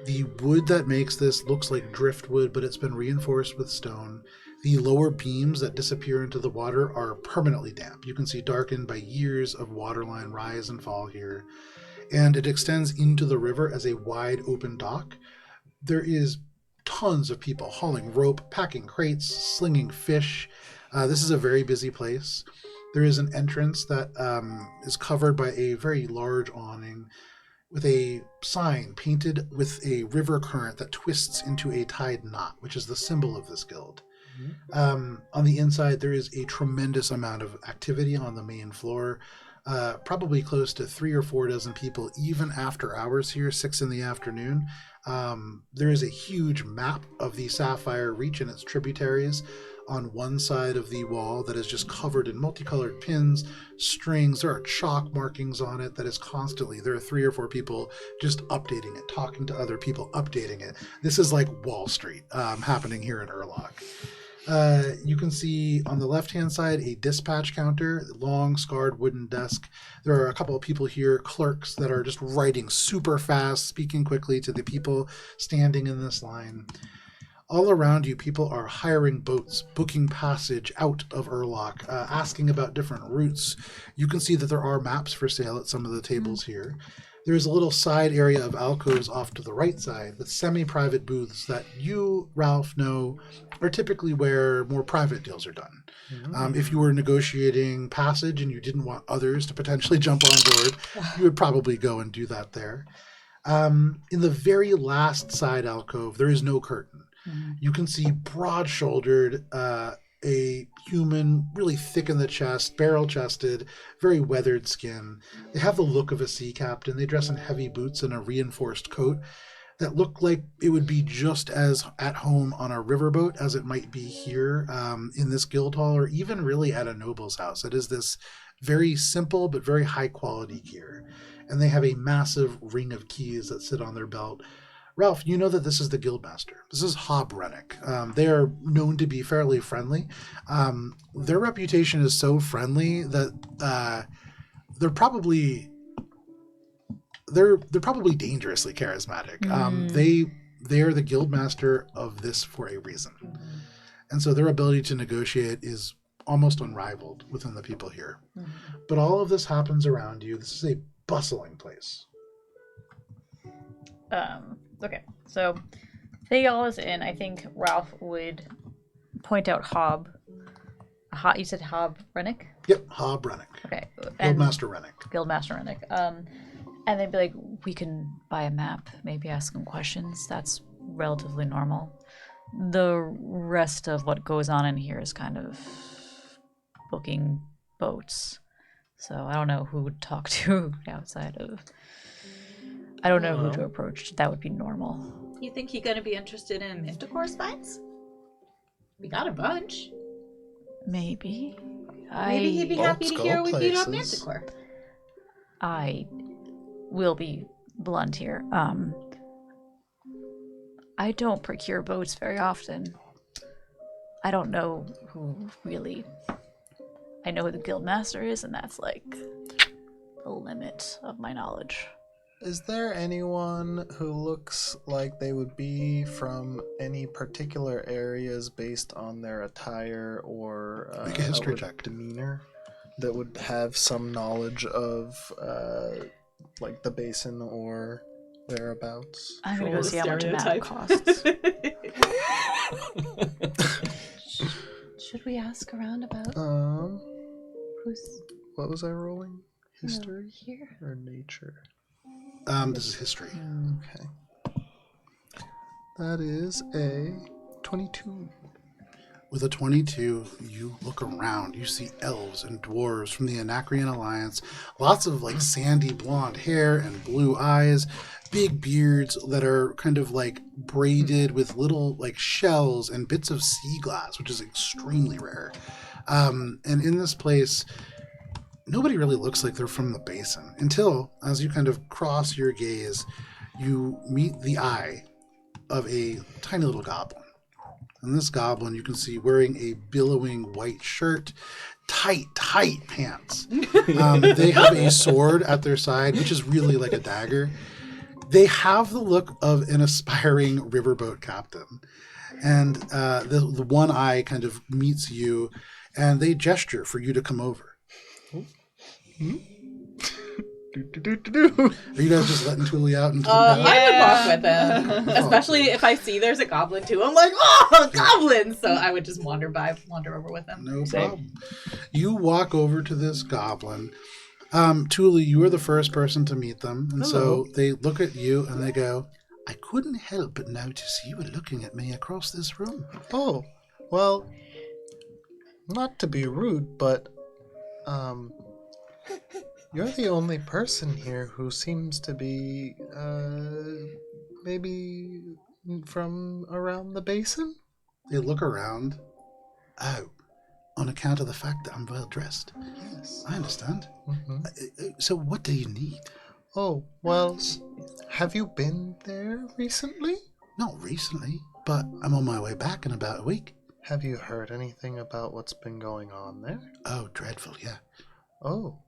A: The wood that makes this looks like driftwood, but it's been reinforced with stone. The lower beams that disappear into the water are permanently damp. You can see darkened by years of waterline rise and fall here. And it extends into the river as a wide open dock. There is tons of people hauling rope, packing crates, slinging fish. This is a very busy place. There is an entrance that is covered by a very large awning with a sign painted with a river current that twists into a tied knot, which is the symbol of this guild. On the inside, there is a tremendous amount of activity on the main floor. Probably close to 3 or 4 dozen people, even after hours here, 6 p.m. There is a huge map of the Sapphire Reach and its tributaries on one side of the wall that is just covered in multicolored pins, strings. There are chalk markings on it that is constantly, there are 3 or 4 people just updating it, talking to other people, updating it. This is like Wall Street happening here in Urlock. You can see on the left-hand side a dispatch counter, long scarred wooden desk. There are a couple of people here, clerks, that are just writing super fast, speaking quickly to the people standing in this line. All around you, people are hiring boats, booking passage out of Urlock, asking about different routes. You can see that there are maps for sale at some of the tables here. There's a little side area of alcoves off to the right side with semi-private booths that you, Ralph, know are typically where more private deals are done. If you were negotiating passage and you didn't want others to potentially jump on board, you would probably go and do that there. In the very last side alcove, there is no curtain. You can see broad-shouldered, a human, really thick in the chest, barrel-chested, very weathered skin. They have the look of a sea captain. They dress in heavy boots and a reinforced coat that look like it would be just as at home on a riverboat as it might be here in this guild hall, or even really at a noble's house. It is this very simple but very high-quality gear. And they have a massive ring of keys that sit on their belt. Ralph, you know that this is the Guildmaster. This is Hob Rennick. They are known to be fairly friendly. Their reputation is so friendly that they're probably dangerously charismatic. They are the Guildmaster of this for a reason, and so their ability to negotiate is almost unrivaled within the people here. But all of this happens around you. This is a bustling place.
H: Okay, so they all is in. I think Ralph would point out Hob. You said Hob Rennick?
A: Yep, Hob Rennick.
H: Okay.
A: Guildmaster Rennick.
H: Guildmaster Rennick. And they'd be like, we can buy a map, maybe ask him questions. That's relatively normal. The rest of what goes on in here is kind of booking boats. So I don't know who would talk to outside of... I don't know who to approach. That would be normal.
J: You think he's gonna be interested in manticore spines? We got a bunch.
H: Maybe.
J: Maybe he'd be happy to hear we beat up manticore.
H: I will be blunt here. I don't procure boats very often. I don't know who really... I know who the Guildmaster is, and that's like the limit of my knowledge.
E: Is there anyone who looks like they would be from any particular areas based on their attire or
A: make a history check.
E: Demeanor that would have some knowledge of like the basin or thereabouts?
H: I'm gonna go see how much a map costs.
C: Should we ask around about who's...
E: What was I rolling? History
C: here
E: or nature?
A: This is history.
E: Okay. That is a 22.
A: With a 22, you look around. You see elves and dwarves from the Anacrean Alliance. Lots of like sandy blonde hair and blue eyes. Big beards that are kind of like braided with little like shells and bits of sea glass, which is extremely rare. And in this place... nobody really looks like they're from the basin until, as you kind of cross your gaze, you meet the eye of a tiny little goblin. And this goblin you can see wearing a billowing white shirt, tight pants. They have a sword at their side, which is really like a dagger. They have the look of an aspiring riverboat captain. And the one eye kind of meets you, and they gesture for you to come over. Are you guys just letting Tuli out? And
J: I would walk with him, especially if I see there's a goblin too. I'm like, oh, goblins! So I would just wander over with him.
A: No problem. You walk over to this goblin. Tuli, you are the first person to meet them, and so they look at you and they go, "I couldn't help but notice you were looking at me across this room."
E: Oh, well, not to be rude, but you're the only person here who seems to be, maybe from around the basin?
A: They look around. Oh, on account of the fact that I'm well dressed.
E: Yes.
A: I understand.
E: Mm-hmm.
A: So what do you need?
E: Oh, well, have you been there recently?
A: Not recently, but I'm on my way back in about a week.
E: Have you heard anything about what's been going on there?
A: Oh, dreadful, yeah.
E: Oh,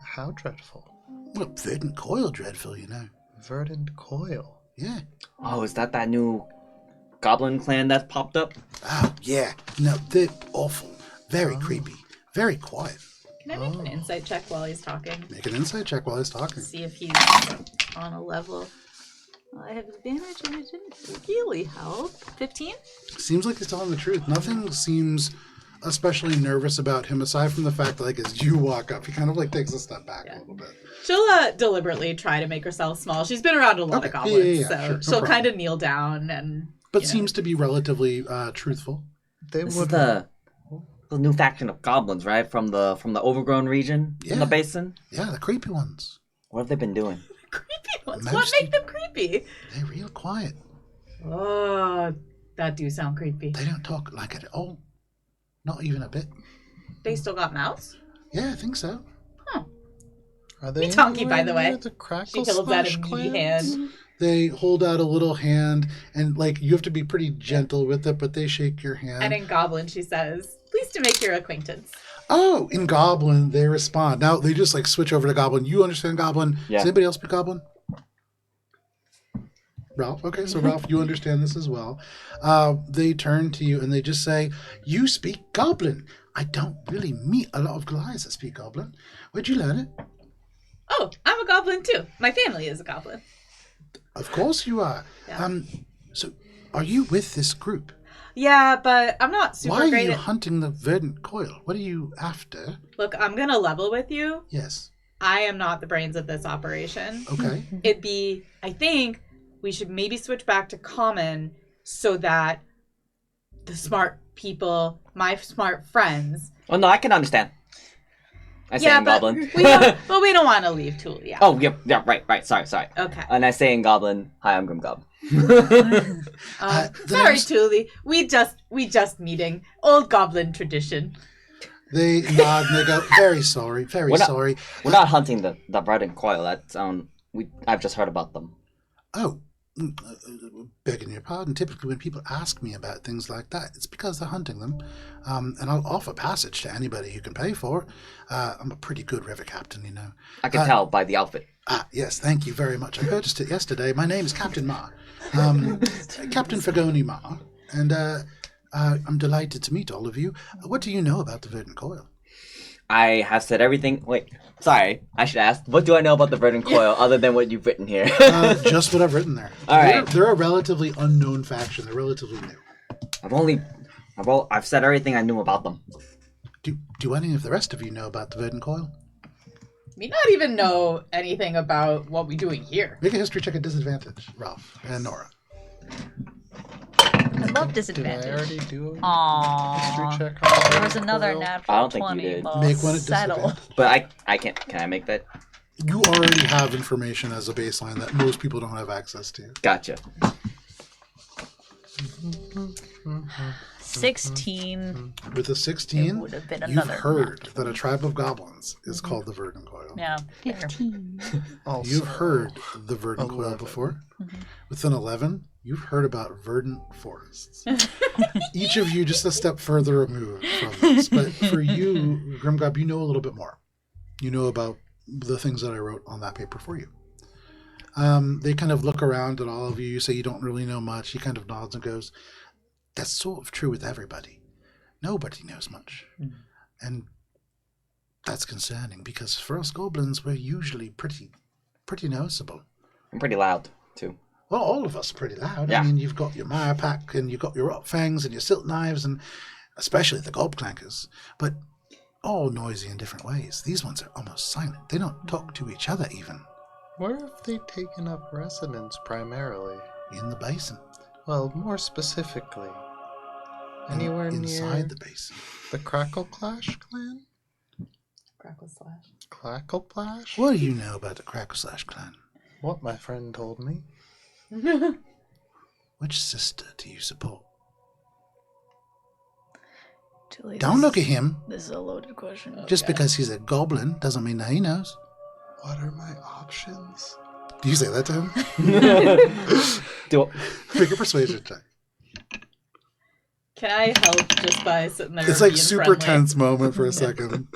E: how dreadful?
A: Well, verdant coil dreadful, you know.
E: Verdant coil?
A: Yeah.
K: Oh, is that new
B: goblin clan that popped up?
A: Oh, yeah. No, they're awful. Very creepy. Very quiet.
J: Can I make an insight check while he's talking?
A: Make an insight check while he's talking.
J: See if he's on a level. Well, I have advantage and it didn't really help. 15?
A: Seems like he's telling the truth. Nothing seems especially nervous about him, aside from the fact that, like, as you walk up, he kind of, like, takes a step back a little bit.
J: She'll deliberately try to make herself small. She's been around a lot of goblins, so
A: sure, no
J: she'll
A: problem.
J: kind of kneel down and...
A: But seems to be relatively truthful.
B: This is the new faction of goblins, right? From the overgrown region in the basin?
A: Yeah, the creepy ones.
B: What have they been doing?
J: Creepy ones? What make them creepy?
A: They're real quiet.
J: Oh, that do sound creepy.
A: They don't talk like it at all. Not even a bit.
J: They still got mouths?
A: Yeah, I think so.
J: Huh.
E: Are they
J: Tonky, by the way.
E: The
J: She holds out a meaty hand.
A: They hold out a little hand, and, like, you have to be pretty gentle with it, but they shake your hand.
J: And in Goblin, she says, pleased to make your acquaintance.
A: Oh, in Goblin, they respond. Now, they just, like, switch over to Goblin. You understand Goblin?
B: Yeah.
A: Does anybody else speak Goblin? Ralph? Okay, so Ralph, you understand this as well. They turn to you, and they just say, you speak Goblin. I don't really meet a lot of guys that speak Goblin. Where'd you learn it?
J: Oh, I'm a goblin, too. My family is a goblin.
A: Of course you are.
J: Yeah.
A: So, are you with this group?
J: Yeah, but I'm not super
A: Why are
J: great
A: you
J: at...
A: hunting the verdant coil? What are you after?
J: Look, I'm going to level with you.
A: Yes.
J: I am not the brains of this operation.
A: Okay.
J: It'd be, I think, we should maybe switch back to common so that the smart people, my smart friends...
B: Oh, no, I can understand. I say in Goblin.
J: we don't want to leave Tool yet.
B: Oh, yeah, right. Sorry.
J: Okay.
B: And I say in Goblin, hi, I'm Grim Goblin.
J: Sorry, Thule. We just meeting. Old goblin tradition.
A: They nod and they go, very sorry, sorry.
B: We're not hunting the verdant coil. That's I've just heard about them.
A: Oh, begging your pardon. Typically, when people ask me about things like that, it's because they're hunting them. And I'll offer passage to anybody who can pay for it. I'm a pretty good river captain, you know.
B: I can tell by the outfit.
A: Yes, thank you very much. I purchased it yesterday. My name is Captain Ma. Captain Fagoni Ma. And I'm delighted to meet all of you. What do you know about the verdant coil?
B: I have said everything. Wait, sorry. I should ask. What do I know about the verdant coil other than what you've written here?
A: Just what I've written there.
B: All right.
A: They're a relatively unknown faction. They're relatively new.
B: I've said everything I knew about them.
A: Do any of the rest of you know about the verdant coil?
J: We not even know anything about what we're doing here.
A: Make a history check at disadvantage, Ralph and Nora.
H: I love disadvantage.
E: Did I already do a
H: Aww.
E: history check on
H: There was another
E: coil?
H: natural
B: I don't think you
H: 20.
B: did.
H: Well,
A: Make one at
H: settle.
A: disadvantage.
B: But I can't. Can I make that?
A: You already have information as a baseline that most people don't have access to.
B: Gotcha.
H: 16.
A: With a
H: It
A: 16,
H: would have been
A: you've
H: another.
A: heard that a tribe of goblins is called the verdant coil.
H: Yeah.
F: 15.
E: Also,
A: You've heard the verdant coil
E: 11.
A: before. With an 11, you've heard about verdant forests. Each of you just a step further removed from this. But for you, Grimgob, you know a little bit more. You know about the things that I wrote on that paper for you. They kind of look around at all of you. You say you don't really know much. He kind of nods and goes, that's sort of true with everybody. Nobody knows much. And that's concerning because for us goblins, we're usually pretty noticeable.
B: I'm pretty loud too.
A: Well, all of us are pretty loud.
B: Yeah.
A: I mean, you've got your Mire Pack and you've got your Rot Fangs and your Silt Knives and especially the Gob Clankers. But all noisy in different ways. These ones are almost silent. They don't talk to each other even.
E: where have they taken up residence primarily?
A: In the basin.
E: Well, more specifically, anywhere
A: inside
E: near
A: the basin.
E: the Crackle Clash clan?
J: Crackle slash.
E: Crackle Clash?
A: What do you know about the Crackle/Slash clan?
E: What my friend told me.
A: Which sister do you support?
H: Julie,
A: Don't look at him.
H: This is a loaded question.
A: Just because he's a goblin doesn't mean that he knows.
E: What are my options?
A: Do you say that to him?
B: Do
A: Make a persuasion check.
J: Can I help just by sitting there?
A: It's like
J: being
A: super
J: friendly?
A: tense moment for a second.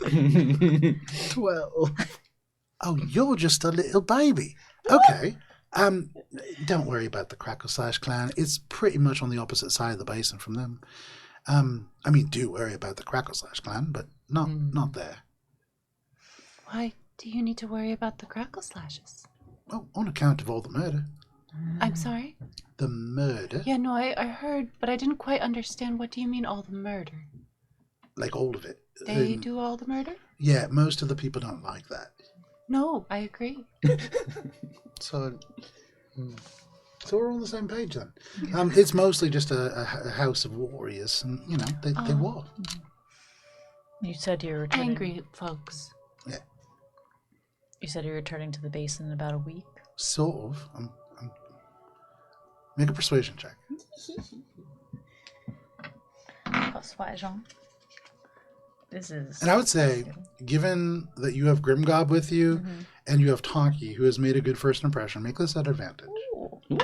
E: 12.
A: Oh, you're just a little baby. Okay. Don't worry about the Crackle / clan. It's pretty much on the opposite side of the basin from them. I mean, do worry about the Crackle / clan, but not there.
C: Why do you need to worry about the crackle slashes?
A: Oh, on account of all the murder.
C: I'm sorry?
A: The murder?
C: Yeah, no, I heard, but I didn't quite understand. What do you mean, all the murder?
A: Like all of it.
C: They do all the murder?
A: Yeah, most of the people don't like that.
C: No, I agree.
E: So
A: So we're on the same page then. It's mostly just a house of warriors, and they war.
H: You said you were returning.
C: Angry folks.
A: Yeah,
H: You said you're returning to the base in about a week.
A: sort of. I'm make a persuasion check.
H: Persuasion. This is.
A: And I would say, given that you have Grimgob with you, and you have Tonki, who has made a good first impression, make this at advantage.
B: Ooh.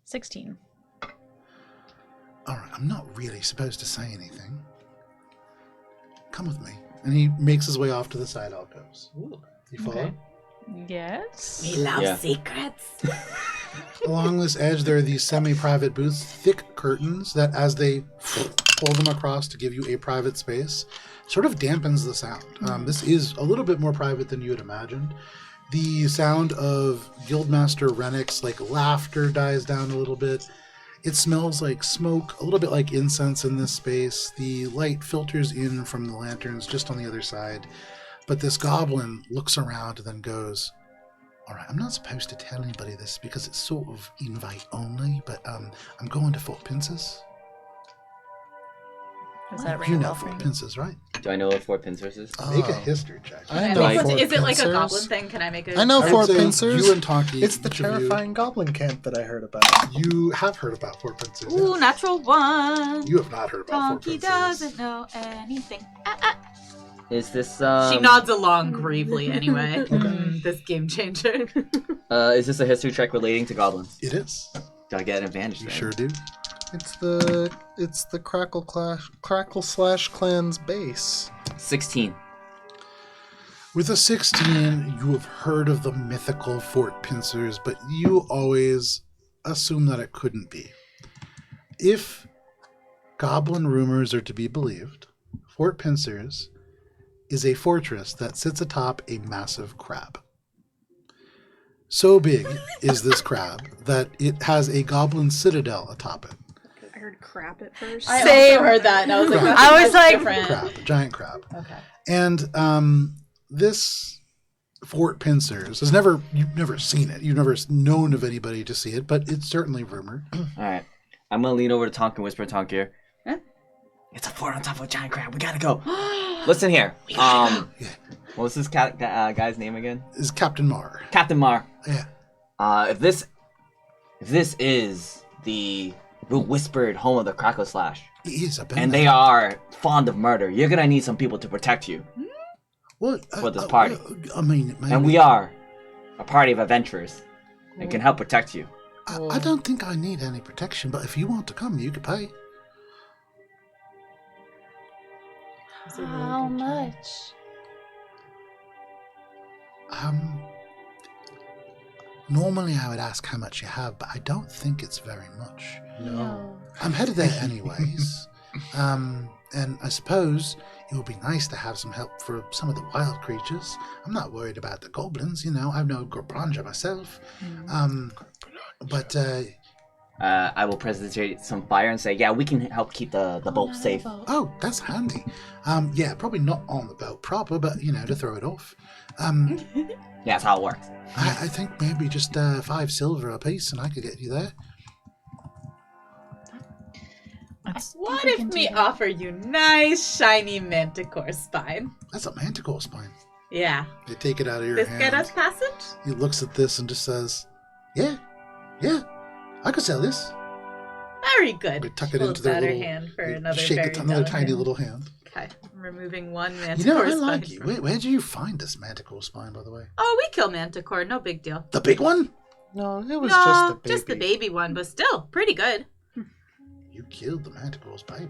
H: 16.
A: All right, I'm not really supposed to say anything. Come with me. And he makes his way off to the side alcoves. You follow?
H: Okay. Yes.
J: We love
B: Yeah.
J: secrets.
A: Along this edge, there are these semi-private booths, thick curtains that, as they pull them across to give you a private space, sort of dampens the sound. This is a little bit more private than you had imagined. The sound of Guildmaster Rennick's laughter dies down a little bit. It smells like smoke, a little bit like incense in this space. The light filters in from the lanterns just on the other side. But this goblin looks around and then goes, all right, I'm not supposed to tell anybody this because it's sort of invite only, but I'm going to Fort Pincers.
H: Does that ring
A: You
H: a
A: know
H: bell for
A: Fort
H: you?
A: Pincers, right?
B: Do I know what Fort Pincers is?
A: Make a history check.
E: I
J: Can I
E: know
J: make
E: Fort
J: is it like a
E: Pincers.
J: goblin thing? Can I make a...
E: I know
A: I would
E: Fort
A: say
E: Pincers.
A: You and Tonki.
E: It's the
A: each of you-
E: terrifying goblin camp that I heard about.
A: You have heard about Fort Pincers.
J: Ooh,
A: yes.
J: natural one.
A: You have not heard about Fort
J: Donkey
A: Pincers.
J: doesn't know anything.
B: Is this
J: She nods along gravely anyway.
A: Okay.
J: This game changer.
B: is this a history check relating to goblins?
A: It is.
B: Do I get an advantage?
A: You
B: then?
A: sure do.
E: It's the Crackle / clan's base.
B: 16.
A: With a 16, you have heard of the mythical Fort Pincers, but you always assume that it couldn't be. If goblin rumors are to be believed, Fort Pincers is a fortress that sits atop a massive crab. So big is this crab that it has a goblin citadel atop it.
F: I heard crap at first.
J: I
H: Same.
J: also heard that, and I was like,
A: Crap.
J: that's
H: I was like-
J: different.
A: Crab, a giant crab.
J: Okay.
A: And this Fort Pincers you've never seen it. You've never known of anybody to see it, but it's certainly rumored.
B: Alright. I'm gonna lean over to Tonk and whisper to Tonk here.
J: Huh?
B: It's a fort on top of a giant crab. We gotta go. Listen here. What was this guy's name again?
A: Is Captain Mar.
B: Captain Mar.
A: Yeah.
B: If this is the whispered home of the Crackle Slash,
A: He is a bit.
B: and they are fond of murder, you're gonna need some people to protect you. for this party.
A: I mean, maybe.
B: And we are a party of adventurers and can help protect you.
A: I don't think I need any protection, but if you want to come, you could pay.
C: How much?
A: Normally I would ask how much you have, but I don't think it's very much.
F: No.
A: I'm headed there anyways. And I suppose it would be nice to have some help for some of the wild creatures. I'm not worried about the goblins, you know. I've no Gorbranja myself. But
B: I will presentate some fire and say, yeah, we can help keep the boat safe.
A: oh, that's handy. Yeah, probably not on the boat proper, but you know, to throw it off.
B: Yeah, that's how it works.
A: I think maybe just 5 silver apiece, and I could get you there.
J: What if we offer you nice, shiny manticore spine?
A: That's a manticore spine.
J: Yeah.
A: They take it out of your
J: This
A: hand.
J: get us passage?
A: He looks at this and just says, yeah, I could sell this.
J: Very good.
A: They tuck it
J: Holds
A: into their
J: out her
A: little,
J: hand for
A: they
J: another
A: shake
J: very
A: it to another
J: delicate
A: tiny
J: hand.
A: little hand.
J: Okay, I'm removing one
A: You
J: manticore
A: know, I
J: spine.
A: like you. Where did you find this manticore spine, by the way?
J: Oh, we kill manticore, no big deal.
A: The big one?
E: No, it was
J: No,
E: just the baby.
J: baby one, but still pretty good.
A: You killed the manticore's baby.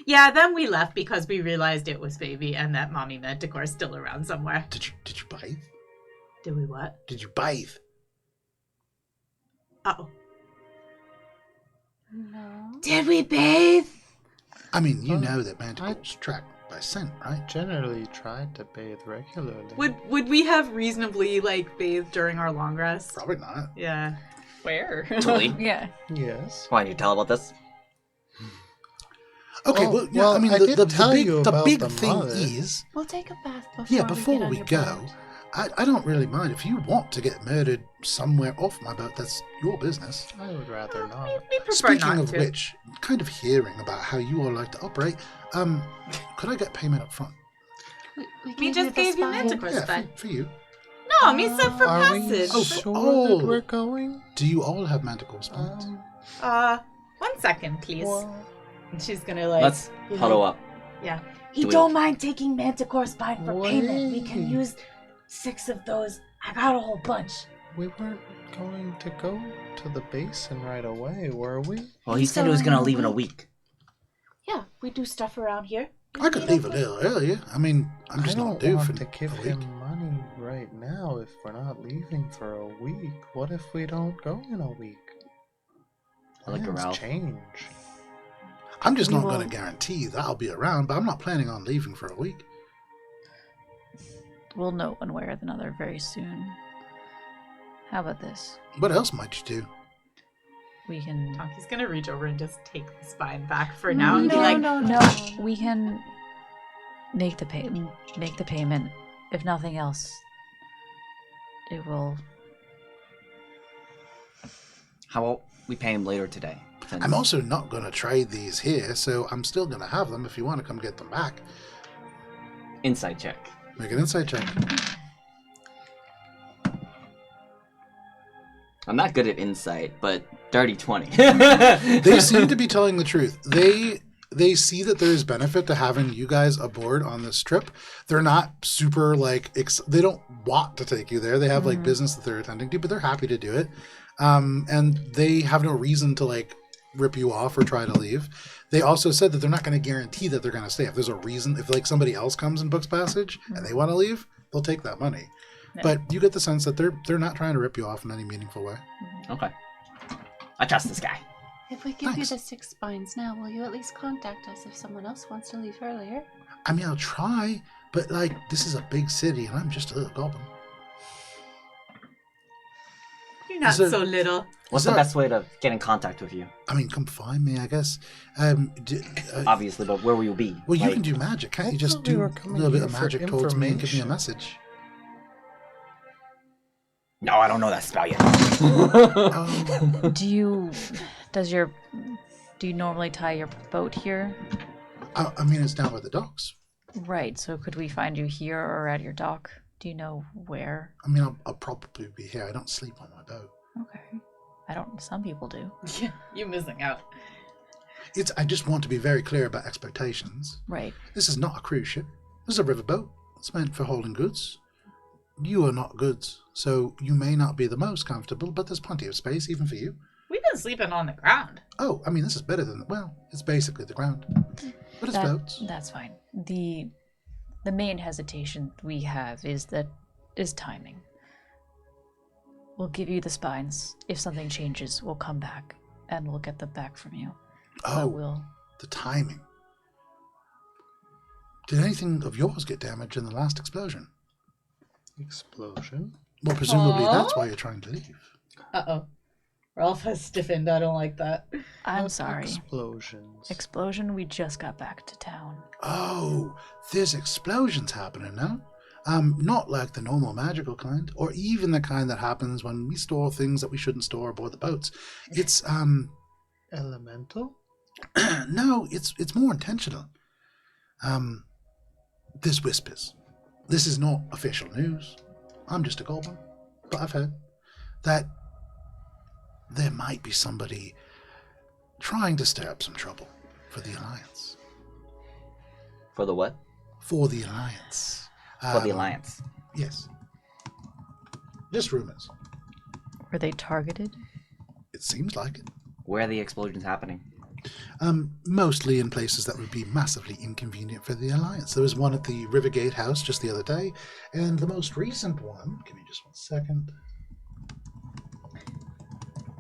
J: Yeah, then we left because we realized it was baby and that mommy Manticore's still around somewhere.
A: Did you bathe?
J: Did we what?
A: Did you bathe?
J: Uh-oh.
F: No.
J: Did we bathe?
A: I mean, you know that manticores track by scent, right?
E: Generally tried to bathe regularly.
J: Would we have reasonably, bathed during our long rest?
A: Probably not.
J: Yeah.
C: Where?
B: Totally.
H: Yeah.
E: Yes.
B: Why did you tell about this?
A: Okay,
E: Oh,
A: yeah, I mean,
E: I did
A: the
E: tell
A: big,
E: you
A: the
E: about
A: big
E: the
A: thing
E: mother.
A: is,
F: We'll take a bath before
A: yeah, before
F: we
A: we
F: get
A: go,
F: on your boat.
A: I don't really mind. If you want to get murdered somewhere off my boat, that's your business.
E: I would rather not.
J: We prefer
A: Speaking
J: not
A: of
J: to.
A: which, kind of hearing about how you all like to operate, could I get payment up front?
J: We just gave you Manticore
A: Yeah,
J: spine.
A: for you.
J: No, me said for
E: Are we
J: passage.
A: Oh,
E: sure
A: oh.
E: that we're going?
A: Do you all have manticore spines?
J: 1 second, please.
E: Well,
J: And she's gonna
B: Let's
J: be
B: huddle
J: like-
B: up.
J: Yeah.
K: He
B: Do
K: don't mind taking Manticore spine for payment. We can
E: Wait.
K: use 6 of those. I got a whole bunch.
E: we weren't going to go to the basin right away, were we?
B: Well, he said he was gonna leave in a week.
K: Yeah, we do stuff around here.
A: I could leave a little earlier. I mean, I'm
E: I
A: just not
E: don't
A: due
E: want
A: for
E: to give
A: a week.
E: him money right now if we're not leaving for a week. What if we don't go in a week?
B: I like
E: Plans
B: Ralph.
E: change.
A: I'm just
H: We
A: not
H: will-
A: going to guarantee that I'll be around, but I'm not planning on leaving for a week.
H: We'll know one way or another very soon. How about this?
A: What else might you do?
H: We can.
J: He's gonna reach over and just take the spine back for now and be
H: No,
J: like,
H: no, we can make the payment. If nothing else, it will.
B: How about we pay him later today? Since-
A: I'm also not going to trade these here, so I'm still going to have them if you want to come get them back.
B: Insight check.
A: Make an insight check.
B: I'm not good at insight, but dirty 20.
A: They seem to be telling the truth. They see that there is benefit to having you guys aboard on this trip. They're not super they don't want to take you there. They have business that they're attending to, but they're happy to do it. And they have no reason to rip you off or try to leave. They also said that they're not going to guarantee that they're going to stay. If there's a reason, if somebody else comes and books passage and they want to leave, they'll take that money.
H: Yeah.
A: But you get the sense that they're not trying to rip you off in any meaningful way.
B: Okay. I trust this guy.
F: If we give you
A: Thanks.
F: the 6 spines now, will you at least contact us if someone else wants to leave earlier?
A: I mean, I'll try, but this is a big city and I'm just a little goblin.
J: you're not
A: Is there-
J: so little.
B: What's
A: Is
B: the
A: that-
B: best way to get in contact with you?
A: I mean, come find me, I guess.
B: Obviously, but where will you be?
A: Well, you
B: Like,
A: can do magic. Can't you
E: I
A: just
E: thought we
A: do
E: were
A: a
E: coming
A: little bit
E: here
A: of
E: for
A: magic towards me and give me a
E: information.
A: message?
B: No, I don't know that spell yet.
A: Oh,
H: Do you normally tie your boat here?
A: I mean, it's down by the docks.
H: Right. So could we find you here or at your dock? Do you know where?
A: I mean, I'll probably be here. I don't sleep on my boat.
H: Okay. I don't. Some people do.
J: Yeah, you're missing out.
A: I just want to be very clear about expectations.
H: Right.
A: This is not a cruise ship. This is a riverboat. It's meant for holding goods. You are not goods, so you may not be the most comfortable, but there's plenty of space, even for you.
J: We've been sleeping on the ground.
A: Oh, I mean, this is better than, it's basically the ground. But it's floats.
H: That's fine. The main hesitation we have is timing. We'll give you the spines. If something changes, we'll come back and we'll get them back from you.
A: Oh,
H: We'll.
A: the timing. Did anything of yours get damaged in the last explosion?
E: Explosion?
A: Well, presumably that's why you're trying to leave.
J: Uh-oh. Ralph has stiffened. I don't like that.
H: I'm
E: What
H: sorry.
E: Explosions.
H: Explosion. We just got back to town.
A: Oh, there's explosions happening now. Not like the normal magical kind, or even the kind that happens when we store things that we shouldn't store aboard the boats. It's
E: Elemental?
A: no, it's more intentional. There's whispers. This is not official news. I'm just a goblin, but I've heard that there might be somebody trying to stir up some trouble for the Alliance.
B: For the what?
A: For the Alliance.
B: For the Alliance.
A: Yes. Just rumors.
H: Were they targeted?
A: It seems like it.
B: Where are the explosions happening?
A: Mostly in places that would be massively inconvenient for the Alliance. There was one at the Rivergate house just the other day, and the most recent one, give me just 1 second.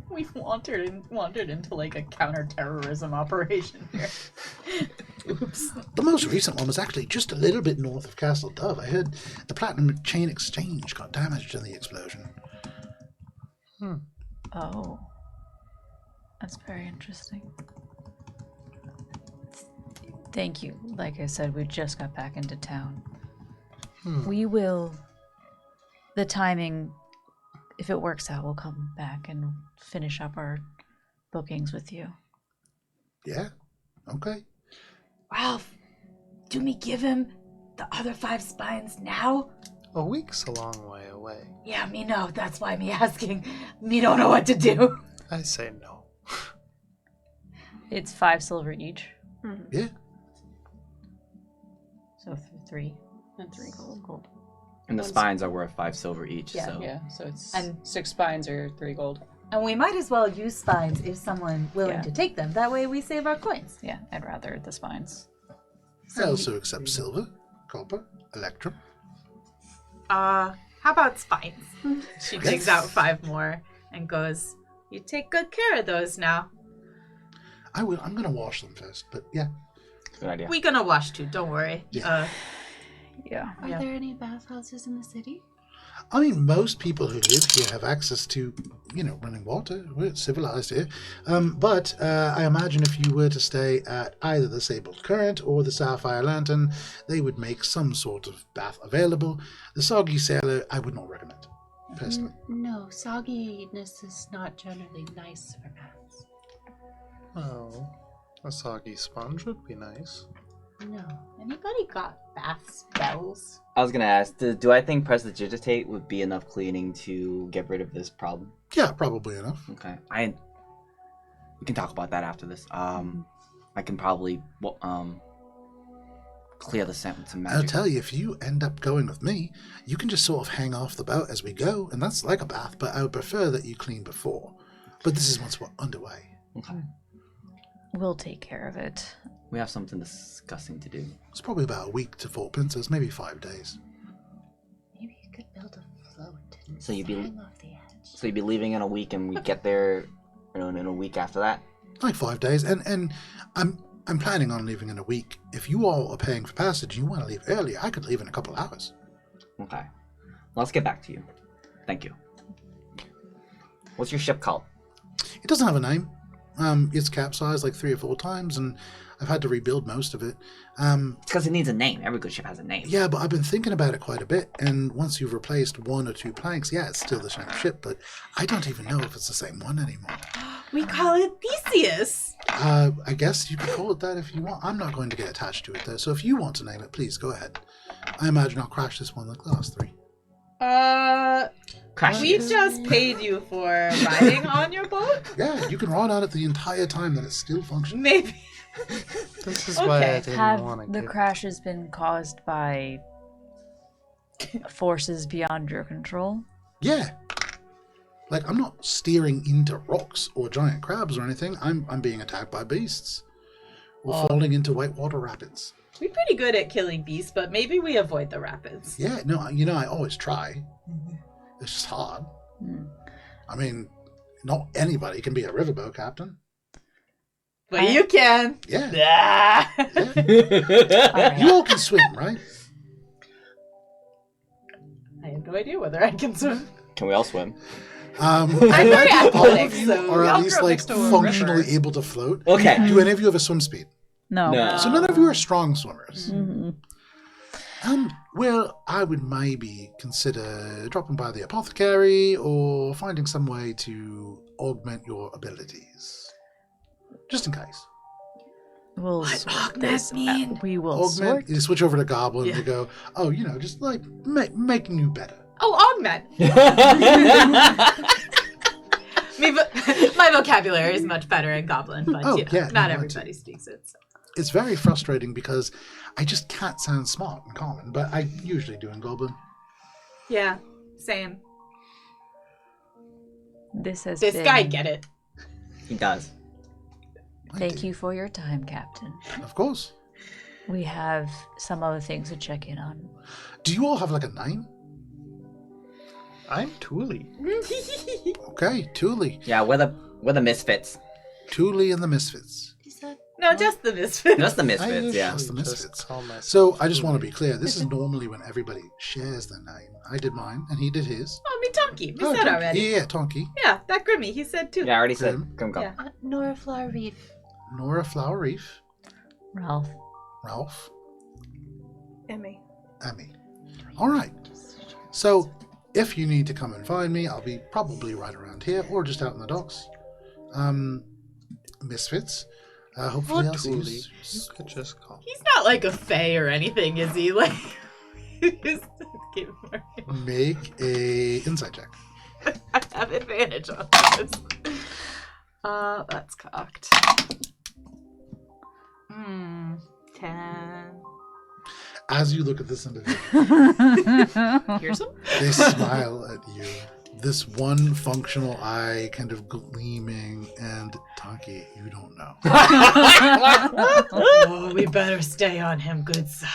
C: We've wandered into like a counter-terrorism operation here. Oops.
A: The most recent one was actually just a little bit north of Castle Dove. I heard the Platinum Chain Exchange got damaged in the explosion.
H: Oh. That's very interesting. Thank you. Like I said, we just got back into town. We will... The timing, if it works out, we'll come back and finish up our bookings with you.
A: Yeah? Okay.
K: Ralph, do me give him the other 5 spines now?
E: A week's a long way away.
K: Yeah, me know. That's why me asking. Me don't know what to do.
E: I say no.
H: It's 5 silver each.
A: Yeah.
H: So 3.
C: And 3 gold.
B: And the spines are worth 5 silver each.
C: Yeah,
B: so.
C: yeah. So it's
J: And-
C: 6 spines or 3 gold.
J: And we might as well use spines if someone willing
H: Yeah.
J: to take them. That way we save our coins.
H: Yeah, I'd rather the spines.
A: I also accept silver, copper, electrum.
J: How about spines? She
A: Yes.
J: digs out 5 more and goes, you take good care of those now.
A: I will. I'm going to wash them first, but yeah.
B: Good idea.
J: We gonna wash too, don't worry.
A: Yeah.
H: Yeah.
G: Are there any bathhouses in the city?
A: I mean, most people who live here have access to, running water. We're civilized here. But I imagine if you were to stay at either the Sable Current or the Sapphire Lantern, they would make some sort of bath available. The Soggy Sailor, I would not recommend, personally.
G: No, sogginess is not generally nice for baths.
E: Well, a soggy sponge would be nice.
G: No.
J: Anybody got bath spells?
B: I was gonna ask, do I think Prestidigitate would be enough cleaning to get rid of this problem?
A: Yeah, probably enough.
B: Okay. We can talk about that after this. I can probably clear the scent with some magic.
A: I'll tell you, if you end up going with me, you can just sort of hang off the boat as we go, and that's like a bath, but I would prefer that you clean before. But this is once we're underway.
B: Okay.
H: We'll take care of it.
B: We have something disgusting to do.
A: It's probably about a week to 4 pincers, maybe 5 days.
G: Maybe you could build a float and
B: So you'd be-
G: hang off the edge.
B: So you'd be leaving in a week, and we get there, in a week after that.
A: Like 5 days, and I'm planning on leaving in a week. If you all are paying for passage and you want to leave earlier, I could leave in a couple hours.
B: Okay. Let's get back to you. Thank you. What's your ship called?
A: It doesn't have a name. It's capsized like 3 or 4 times, and I've had to rebuild most of it.
B: It's because it needs a name. Every good ship has a name.
A: Yeah, but I've been thinking about it quite a bit, and once you've replaced 1 or 2 planks, yeah, it's still the same ship, but I don't even know if it's the same one anymore.
J: We call it Theseus.
A: I guess you could call it that if you want. I'm not going to get attached to it, though, so if you want to name it, please go ahead. I imagine I'll crash this one like the last 3.
B: Crash.
J: We just paid you for riding on your boat?
A: Yeah, you can ride on it the entire time that it's still functioning.
J: Maybe.
E: This is why I
J: Okay.
E: didn't want
H: Have
E: to
H: the
E: get...
H: crashes been caused by forces beyond your control?
A: Yeah. Like, I'm not steering into rocks or giant crabs or anything. I'm being attacked by beasts. Or falling into whitewater rapids.
J: We're pretty good at killing beasts, but maybe we avoid the rapids.
A: Yeah, no, I always try. It's just hard. I mean, not anybody can be a riverboat captain.
J: But you can.
A: Yeah.
J: Ah.
A: Yeah. You all can swim, right?
J: I have no idea whether I can swim.
B: Can we all swim?
J: I'm very
A: all
J: athletic,
A: of you
J: so
A: are
C: we
A: at
C: all
A: least
C: grew up
A: like
C: next to a
A: functionally
C: river.
A: able to float.
B: Okay.
A: Do any of you have a swim speed?
H: No.
B: No.
A: So none of you are strong swimmers.
H: Mm-hmm.
A: Well, I would maybe consider dropping by the apothecary or finding some way to augment your abilities. Just in case.
H: We'll
K: What
H: sort
K: augment
H: this
K: mean?
H: out. We will
A: Augment,
H: sort.
A: you switch over to Goblin and you go, oh, just like making you better.
J: Oh, augment. My vocabulary is much better in Goblin, but
A: Oh,
J: you know,
A: yeah,
J: not
A: no,
J: everybody speaks it. So.
A: It's very frustrating because I just can't sound smart in Common, but I usually do in Goblin.
J: Yeah, same.
H: This
J: This
H: been
J: guy get it.
B: He does.
H: Thank you for your time, Captain.
A: Of course.
H: We have some other things to check in on.
A: Do you all have like a 9?
E: I'm Thule.
A: Okay, Thule.
B: Yeah, we're the misfits.
A: Thule and the Misfits.
J: No, just the misfits.
B: Just the misfits, yeah.
A: Just the
E: Just
A: Misfits.
E: call myself
A: So I just want to
E: Thule.
A: be clear. This is normally when everybody shares their name. I did mine, and he did his.
J: Oh, me Tonky. We
A: Oh,
J: said
A: Tonky.
J: already.
A: Yeah, Tonky.
J: Yeah, that Grimmy. He said too.
B: Yeah, I already said.
A: Grim.
B: Come.
J: Yeah.
C: Nora Flower Reef.
A: Nora Flower Reef.
H: Ralph.
A: Ralph.
F: Emmy.
A: Emmy. All right. So if you need to come and find me, I'll be probably right around here or just out in the docks. Misfits. Hopefully I'll see
E: Thule.
A: you.
E: You could just call.
J: He's not like a fae or anything, is he? Like, he's keep working.
A: Make a insight check.
J: I have advantage on this. That's cocked. 10.
A: As you look at this individual,
J: Here's him.
A: they smile at you. This one functional eye kind of gleaming, and Tonky, you don't know.
J: Oh, we better stay on him good side.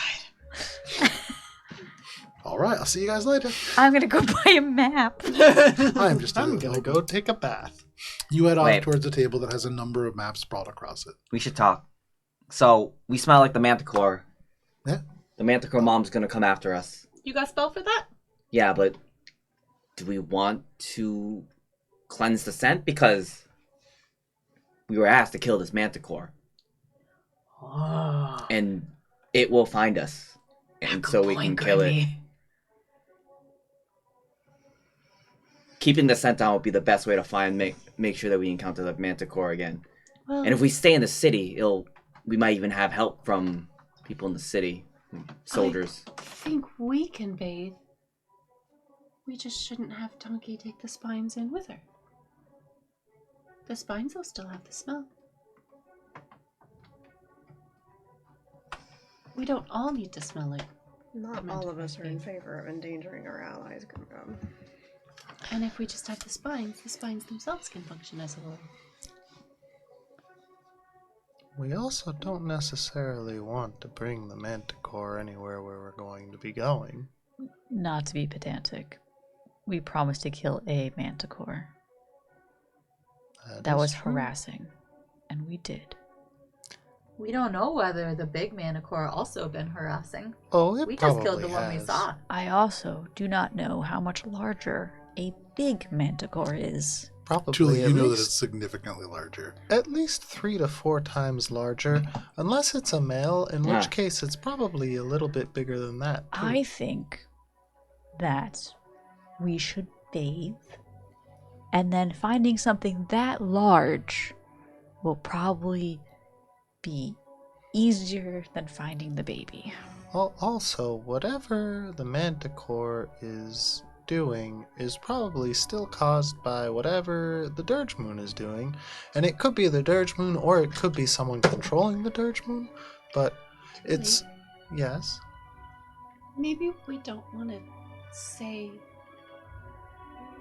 A: All right, I'll see you guys later.
H: I'm gonna go buy a map.
A: I'm just
E: I'm gonna go take a bath.
A: You head off
B: Wait.
A: towards a table that has a number of maps sprawled across it.
B: We should talk. So, we smell like the Manticore.
A: Yeah.
B: The Manticore mom's gonna come after us.
J: You got spell for that?
B: Yeah, but do we want to cleanse the scent? Because we were asked to kill this Manticore.
J: Oh.
B: And it will find us. And so we can kill it. Keeping the scent down would be the best way to make sure that we encounter the Manticore again.
C: Well,
B: And if we stay in the city, we might even have help from people in the city, soldiers.
C: I think we can bathe. We just shouldn't have Donkey take the spines in with her. The spines will still have the smell. We don't all need to smell like.
F: Not all of us are in favor of endangering our allies.
C: And if we just have the spines themselves can function as a little.
E: We also don't necessarily want to bring the Manticore anywhere where we're going to be going.
H: Not to be pedantic. We promised to kill a Manticore. That
E: is
H: was
E: true.
H: harassing. And we did.
J: We don't know whether the big Manticore also been harassing.
E: Oh, it
J: We
E: probably
J: just killed the one we
E: has.
J: saw.
H: I also do not know how much larger a big Manticore is.
E: Probably
A: Truly,
E: at
A: you know that
E: least-
A: it's significantly larger.
E: At least 3 to 4 times larger, unless it's a male, in
B: Yeah.
E: which case it's probably a little bit bigger than that. Too.
H: I think that we should bathe, and then finding something that large will probably be easier than finding the baby.
E: Also, whatever the Manticore is doing is probably still caused by whatever the Dirge Moon is doing. And it could be the Dirge Moon, or it could be someone controlling the Dirge Moon. But it's... Yes?
C: Maybe we don't want to say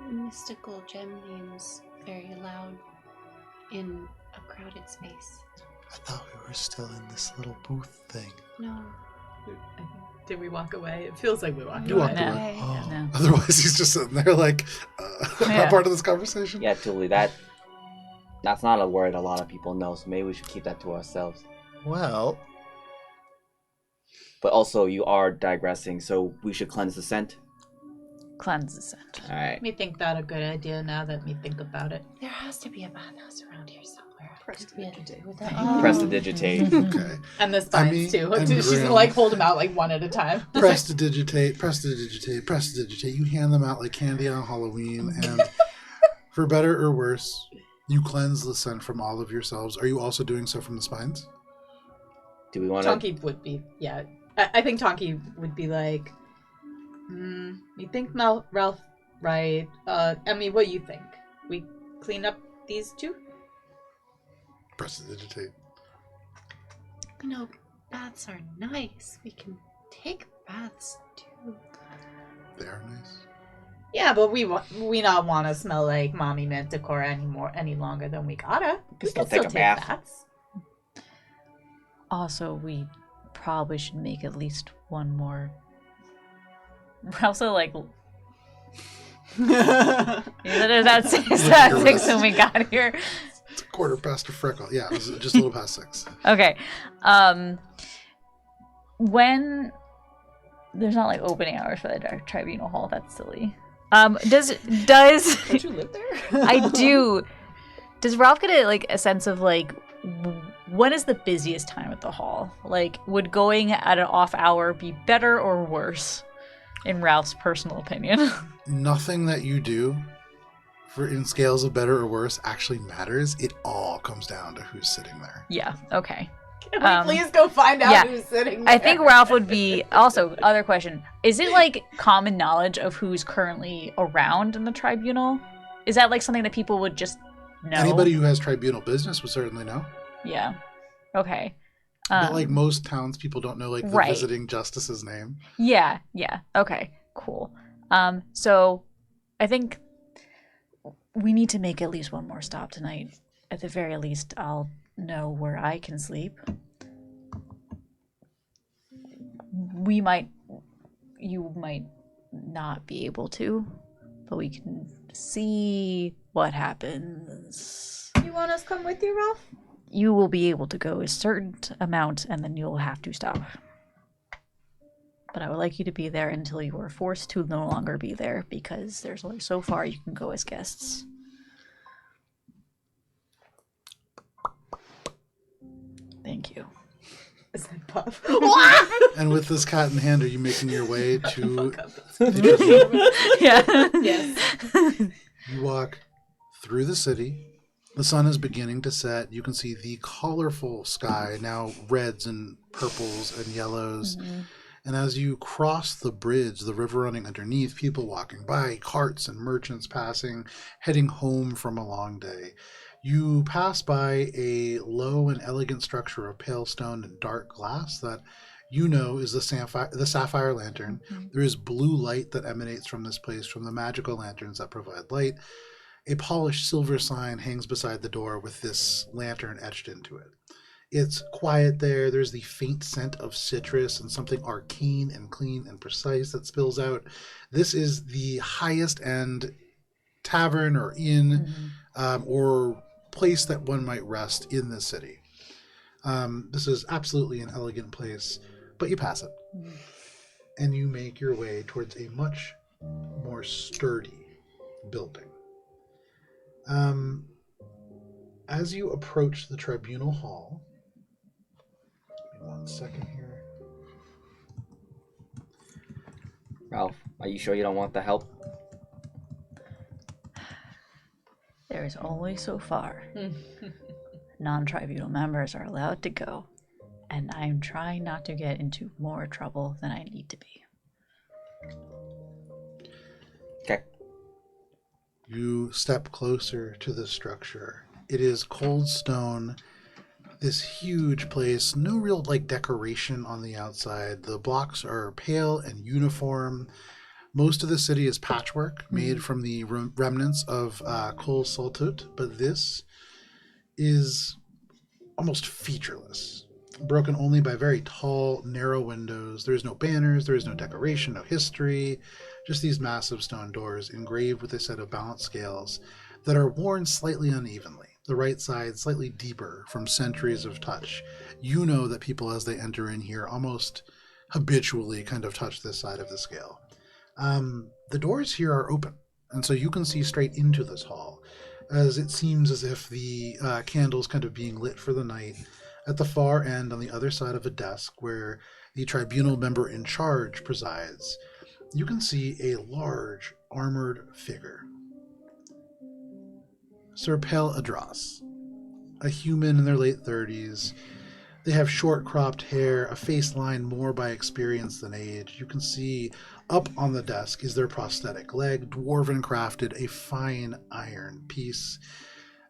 C: mystical gem names very loud in a crowded space.
E: I thought we were still in this little booth thing.
C: No.
J: Did we walk away? It feels like we walked
A: You
J: away.
A: walked away.
E: Oh.
H: No.
A: Otherwise, he's just sitting there like,
H: Yeah.
A: not part of this conversation.
B: Yeah, Tuli, that's not a word a lot of people know, so maybe we should keep that to ourselves.
E: Well,
B: But also, you are digressing, so we should cleanse the scent.
H: Cleanse the scent.
B: Alright.
J: Me think that a good idea now that me think about it.
C: There has to be a bathhouse around here somewhere.
F: Prestidigitate.
B: Prestidigitate.
A: Okay.
J: And the spines
A: Emmy
J: too.
A: and
J: She's
A: Grim.
J: gonna like hold them out like one at a time.
A: Prestidigitate, prestidigitate, prestidigitate. You hand them out like candy on Halloween, and for better or worse, you cleanse the scent from all of yourselves. Are you also doing so from the spines?
B: Do we want to...
J: Tonky would be, yeah. I think Tonky would be like, you think Ralph right? Emmy, what do you think? We clean up these two?
A: Prestidigitate.
C: You know, baths are nice. We can take baths too.
A: They are nice.
J: Yeah, but we not want to smell like Mommy Manticore any longer than we gotta. We
B: still
J: can
B: take a bath.
J: baths.
H: Also, we probably should make at least one more. We're also like. That's 6 when we got here.
A: It's 4:15. Yeah, it was just a little past 6.
H: Okay. When there's not like opening hours for the tribunal hall, that's silly. Does
I: Don't you live there?
H: I do. Does Ralph get a sense of like when is the busiest time at the hall? Like, would going at an off hour be better or worse, in Ralph's personal opinion?
A: Nothing that you do in scales of better or worse actually matters. It all comes down to who's sitting there.
H: Yeah. Okay.
J: Can we please go find out
H: yeah.
J: who's sitting there?
H: I think Ralph would be also. Other question: is it like common knowledge of who's currently around in the tribunal? Is that like something that people would just know?
A: Anybody who has tribunal business would certainly know.
H: Yeah. Okay.
A: But like most townspeople don't know like the visiting justice's name.
H: Yeah. Yeah. Okay. Cool. So I think we need to make at least one more stop tonight. At the very least, I'll know where I can sleep. You might not be able to, but we can see what happens.
J: You want us to come with you, Ralph?
H: You will be able to go a certain amount, and then you'll have to stop. But I would like you to be there until you are forced to no longer be there, because there's only so far you can go as guests. Thank you.
J: Puff.
A: And with this cat in hand, are you making your way to
H: Yeah.
J: Yes.
A: You walk through the city. The sun is beginning to set. You can see the colorful sky, now reds and purples and yellows. Mm-hmm. And as you cross the bridge, the river running underneath, people walking by, carts and merchants passing, heading home from a long day. You pass by a low and elegant structure of pale stone and dark glass that you know is the sapphire lantern. Mm-hmm. There is blue light that emanates from this place from the magical lanterns that provide light. A polished silver sign hangs beside the door with this lantern etched into it. It's quiet there. There's the faint scent of citrus and something arcane and clean and precise that spills out. This is the highest end tavern or inn or place that one might rest in the city. This is absolutely an elegant place, but you pass it. And you make your way towards a much more sturdy building. As you approach the tribunal hall, give me 1 second here.
B: Ralph, are you sure you don't want the help?
H: There is only so far. Non-tribunal members are allowed to go, and I'm trying not to get into more trouble than I need to be.
B: Okay.
A: You step closer to the structure. It is cold stone, this huge place, no real decoration on the outside. The blocks are pale and uniform. Most of the city is patchwork made from the remnants of Kol Soltut, but this is almost featureless, broken only by very tall, narrow windows. There's no banners, there is no decoration, no history, just these massive stone doors engraved with a set of balanced scales that are worn slightly unevenly, the right side slightly deeper from centuries of touch. You know that people as they enter in here almost habitually kind of touch this side of the scale. The doors here are open, and so you can see straight into this hall, as it seems as if the candles kind of being lit for the night. At the far end, on the other side of a desk where the tribunal member in charge presides, you can see a large armored figure. Sir Pel Adras, a human in their late 30s. They have short cropped hair, a face line more by experience than age. You can see up on the desk is their prosthetic leg, dwarven crafted, a fine iron piece.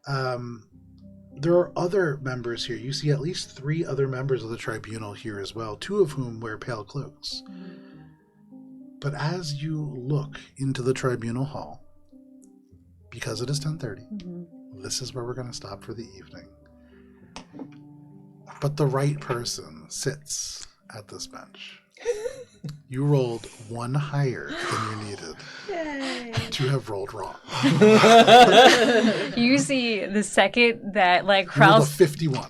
A: There are other members here. You see at least 3 other members of the tribunal here as well, 2 of whom wear pale cloaks. But as you look into the tribunal hall, because it is 10:30, this is where we're going to stop for the evening. but the right person sits at this bench. You rolled one higher than you needed to have rolled wrong.
H: You see, the second that
A: You rolled a
H: Ralph's
A: 51.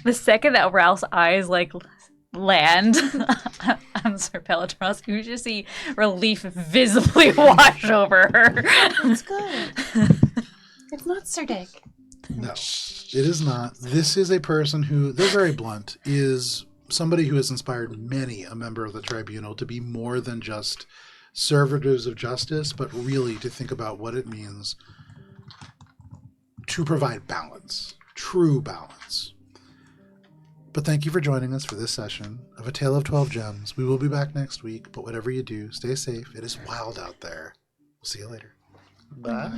H: the second that Ralph's eyes land on Sir Pelotros, you just see relief visibly wash over her.
I: That's good. It's not Sir Dick.
A: No, it is not. This is a person who, they're very blunt, is somebody who has inspired many a member of the tribunal to be more than just servitors of justice, but really to think about what it means to provide balance, true balance. But thank you for joining us for this session of A Tale of 12 Gems. We will be back next week, but whatever you do, stay safe. It is wild out there. We'll see you later.
E: Bye.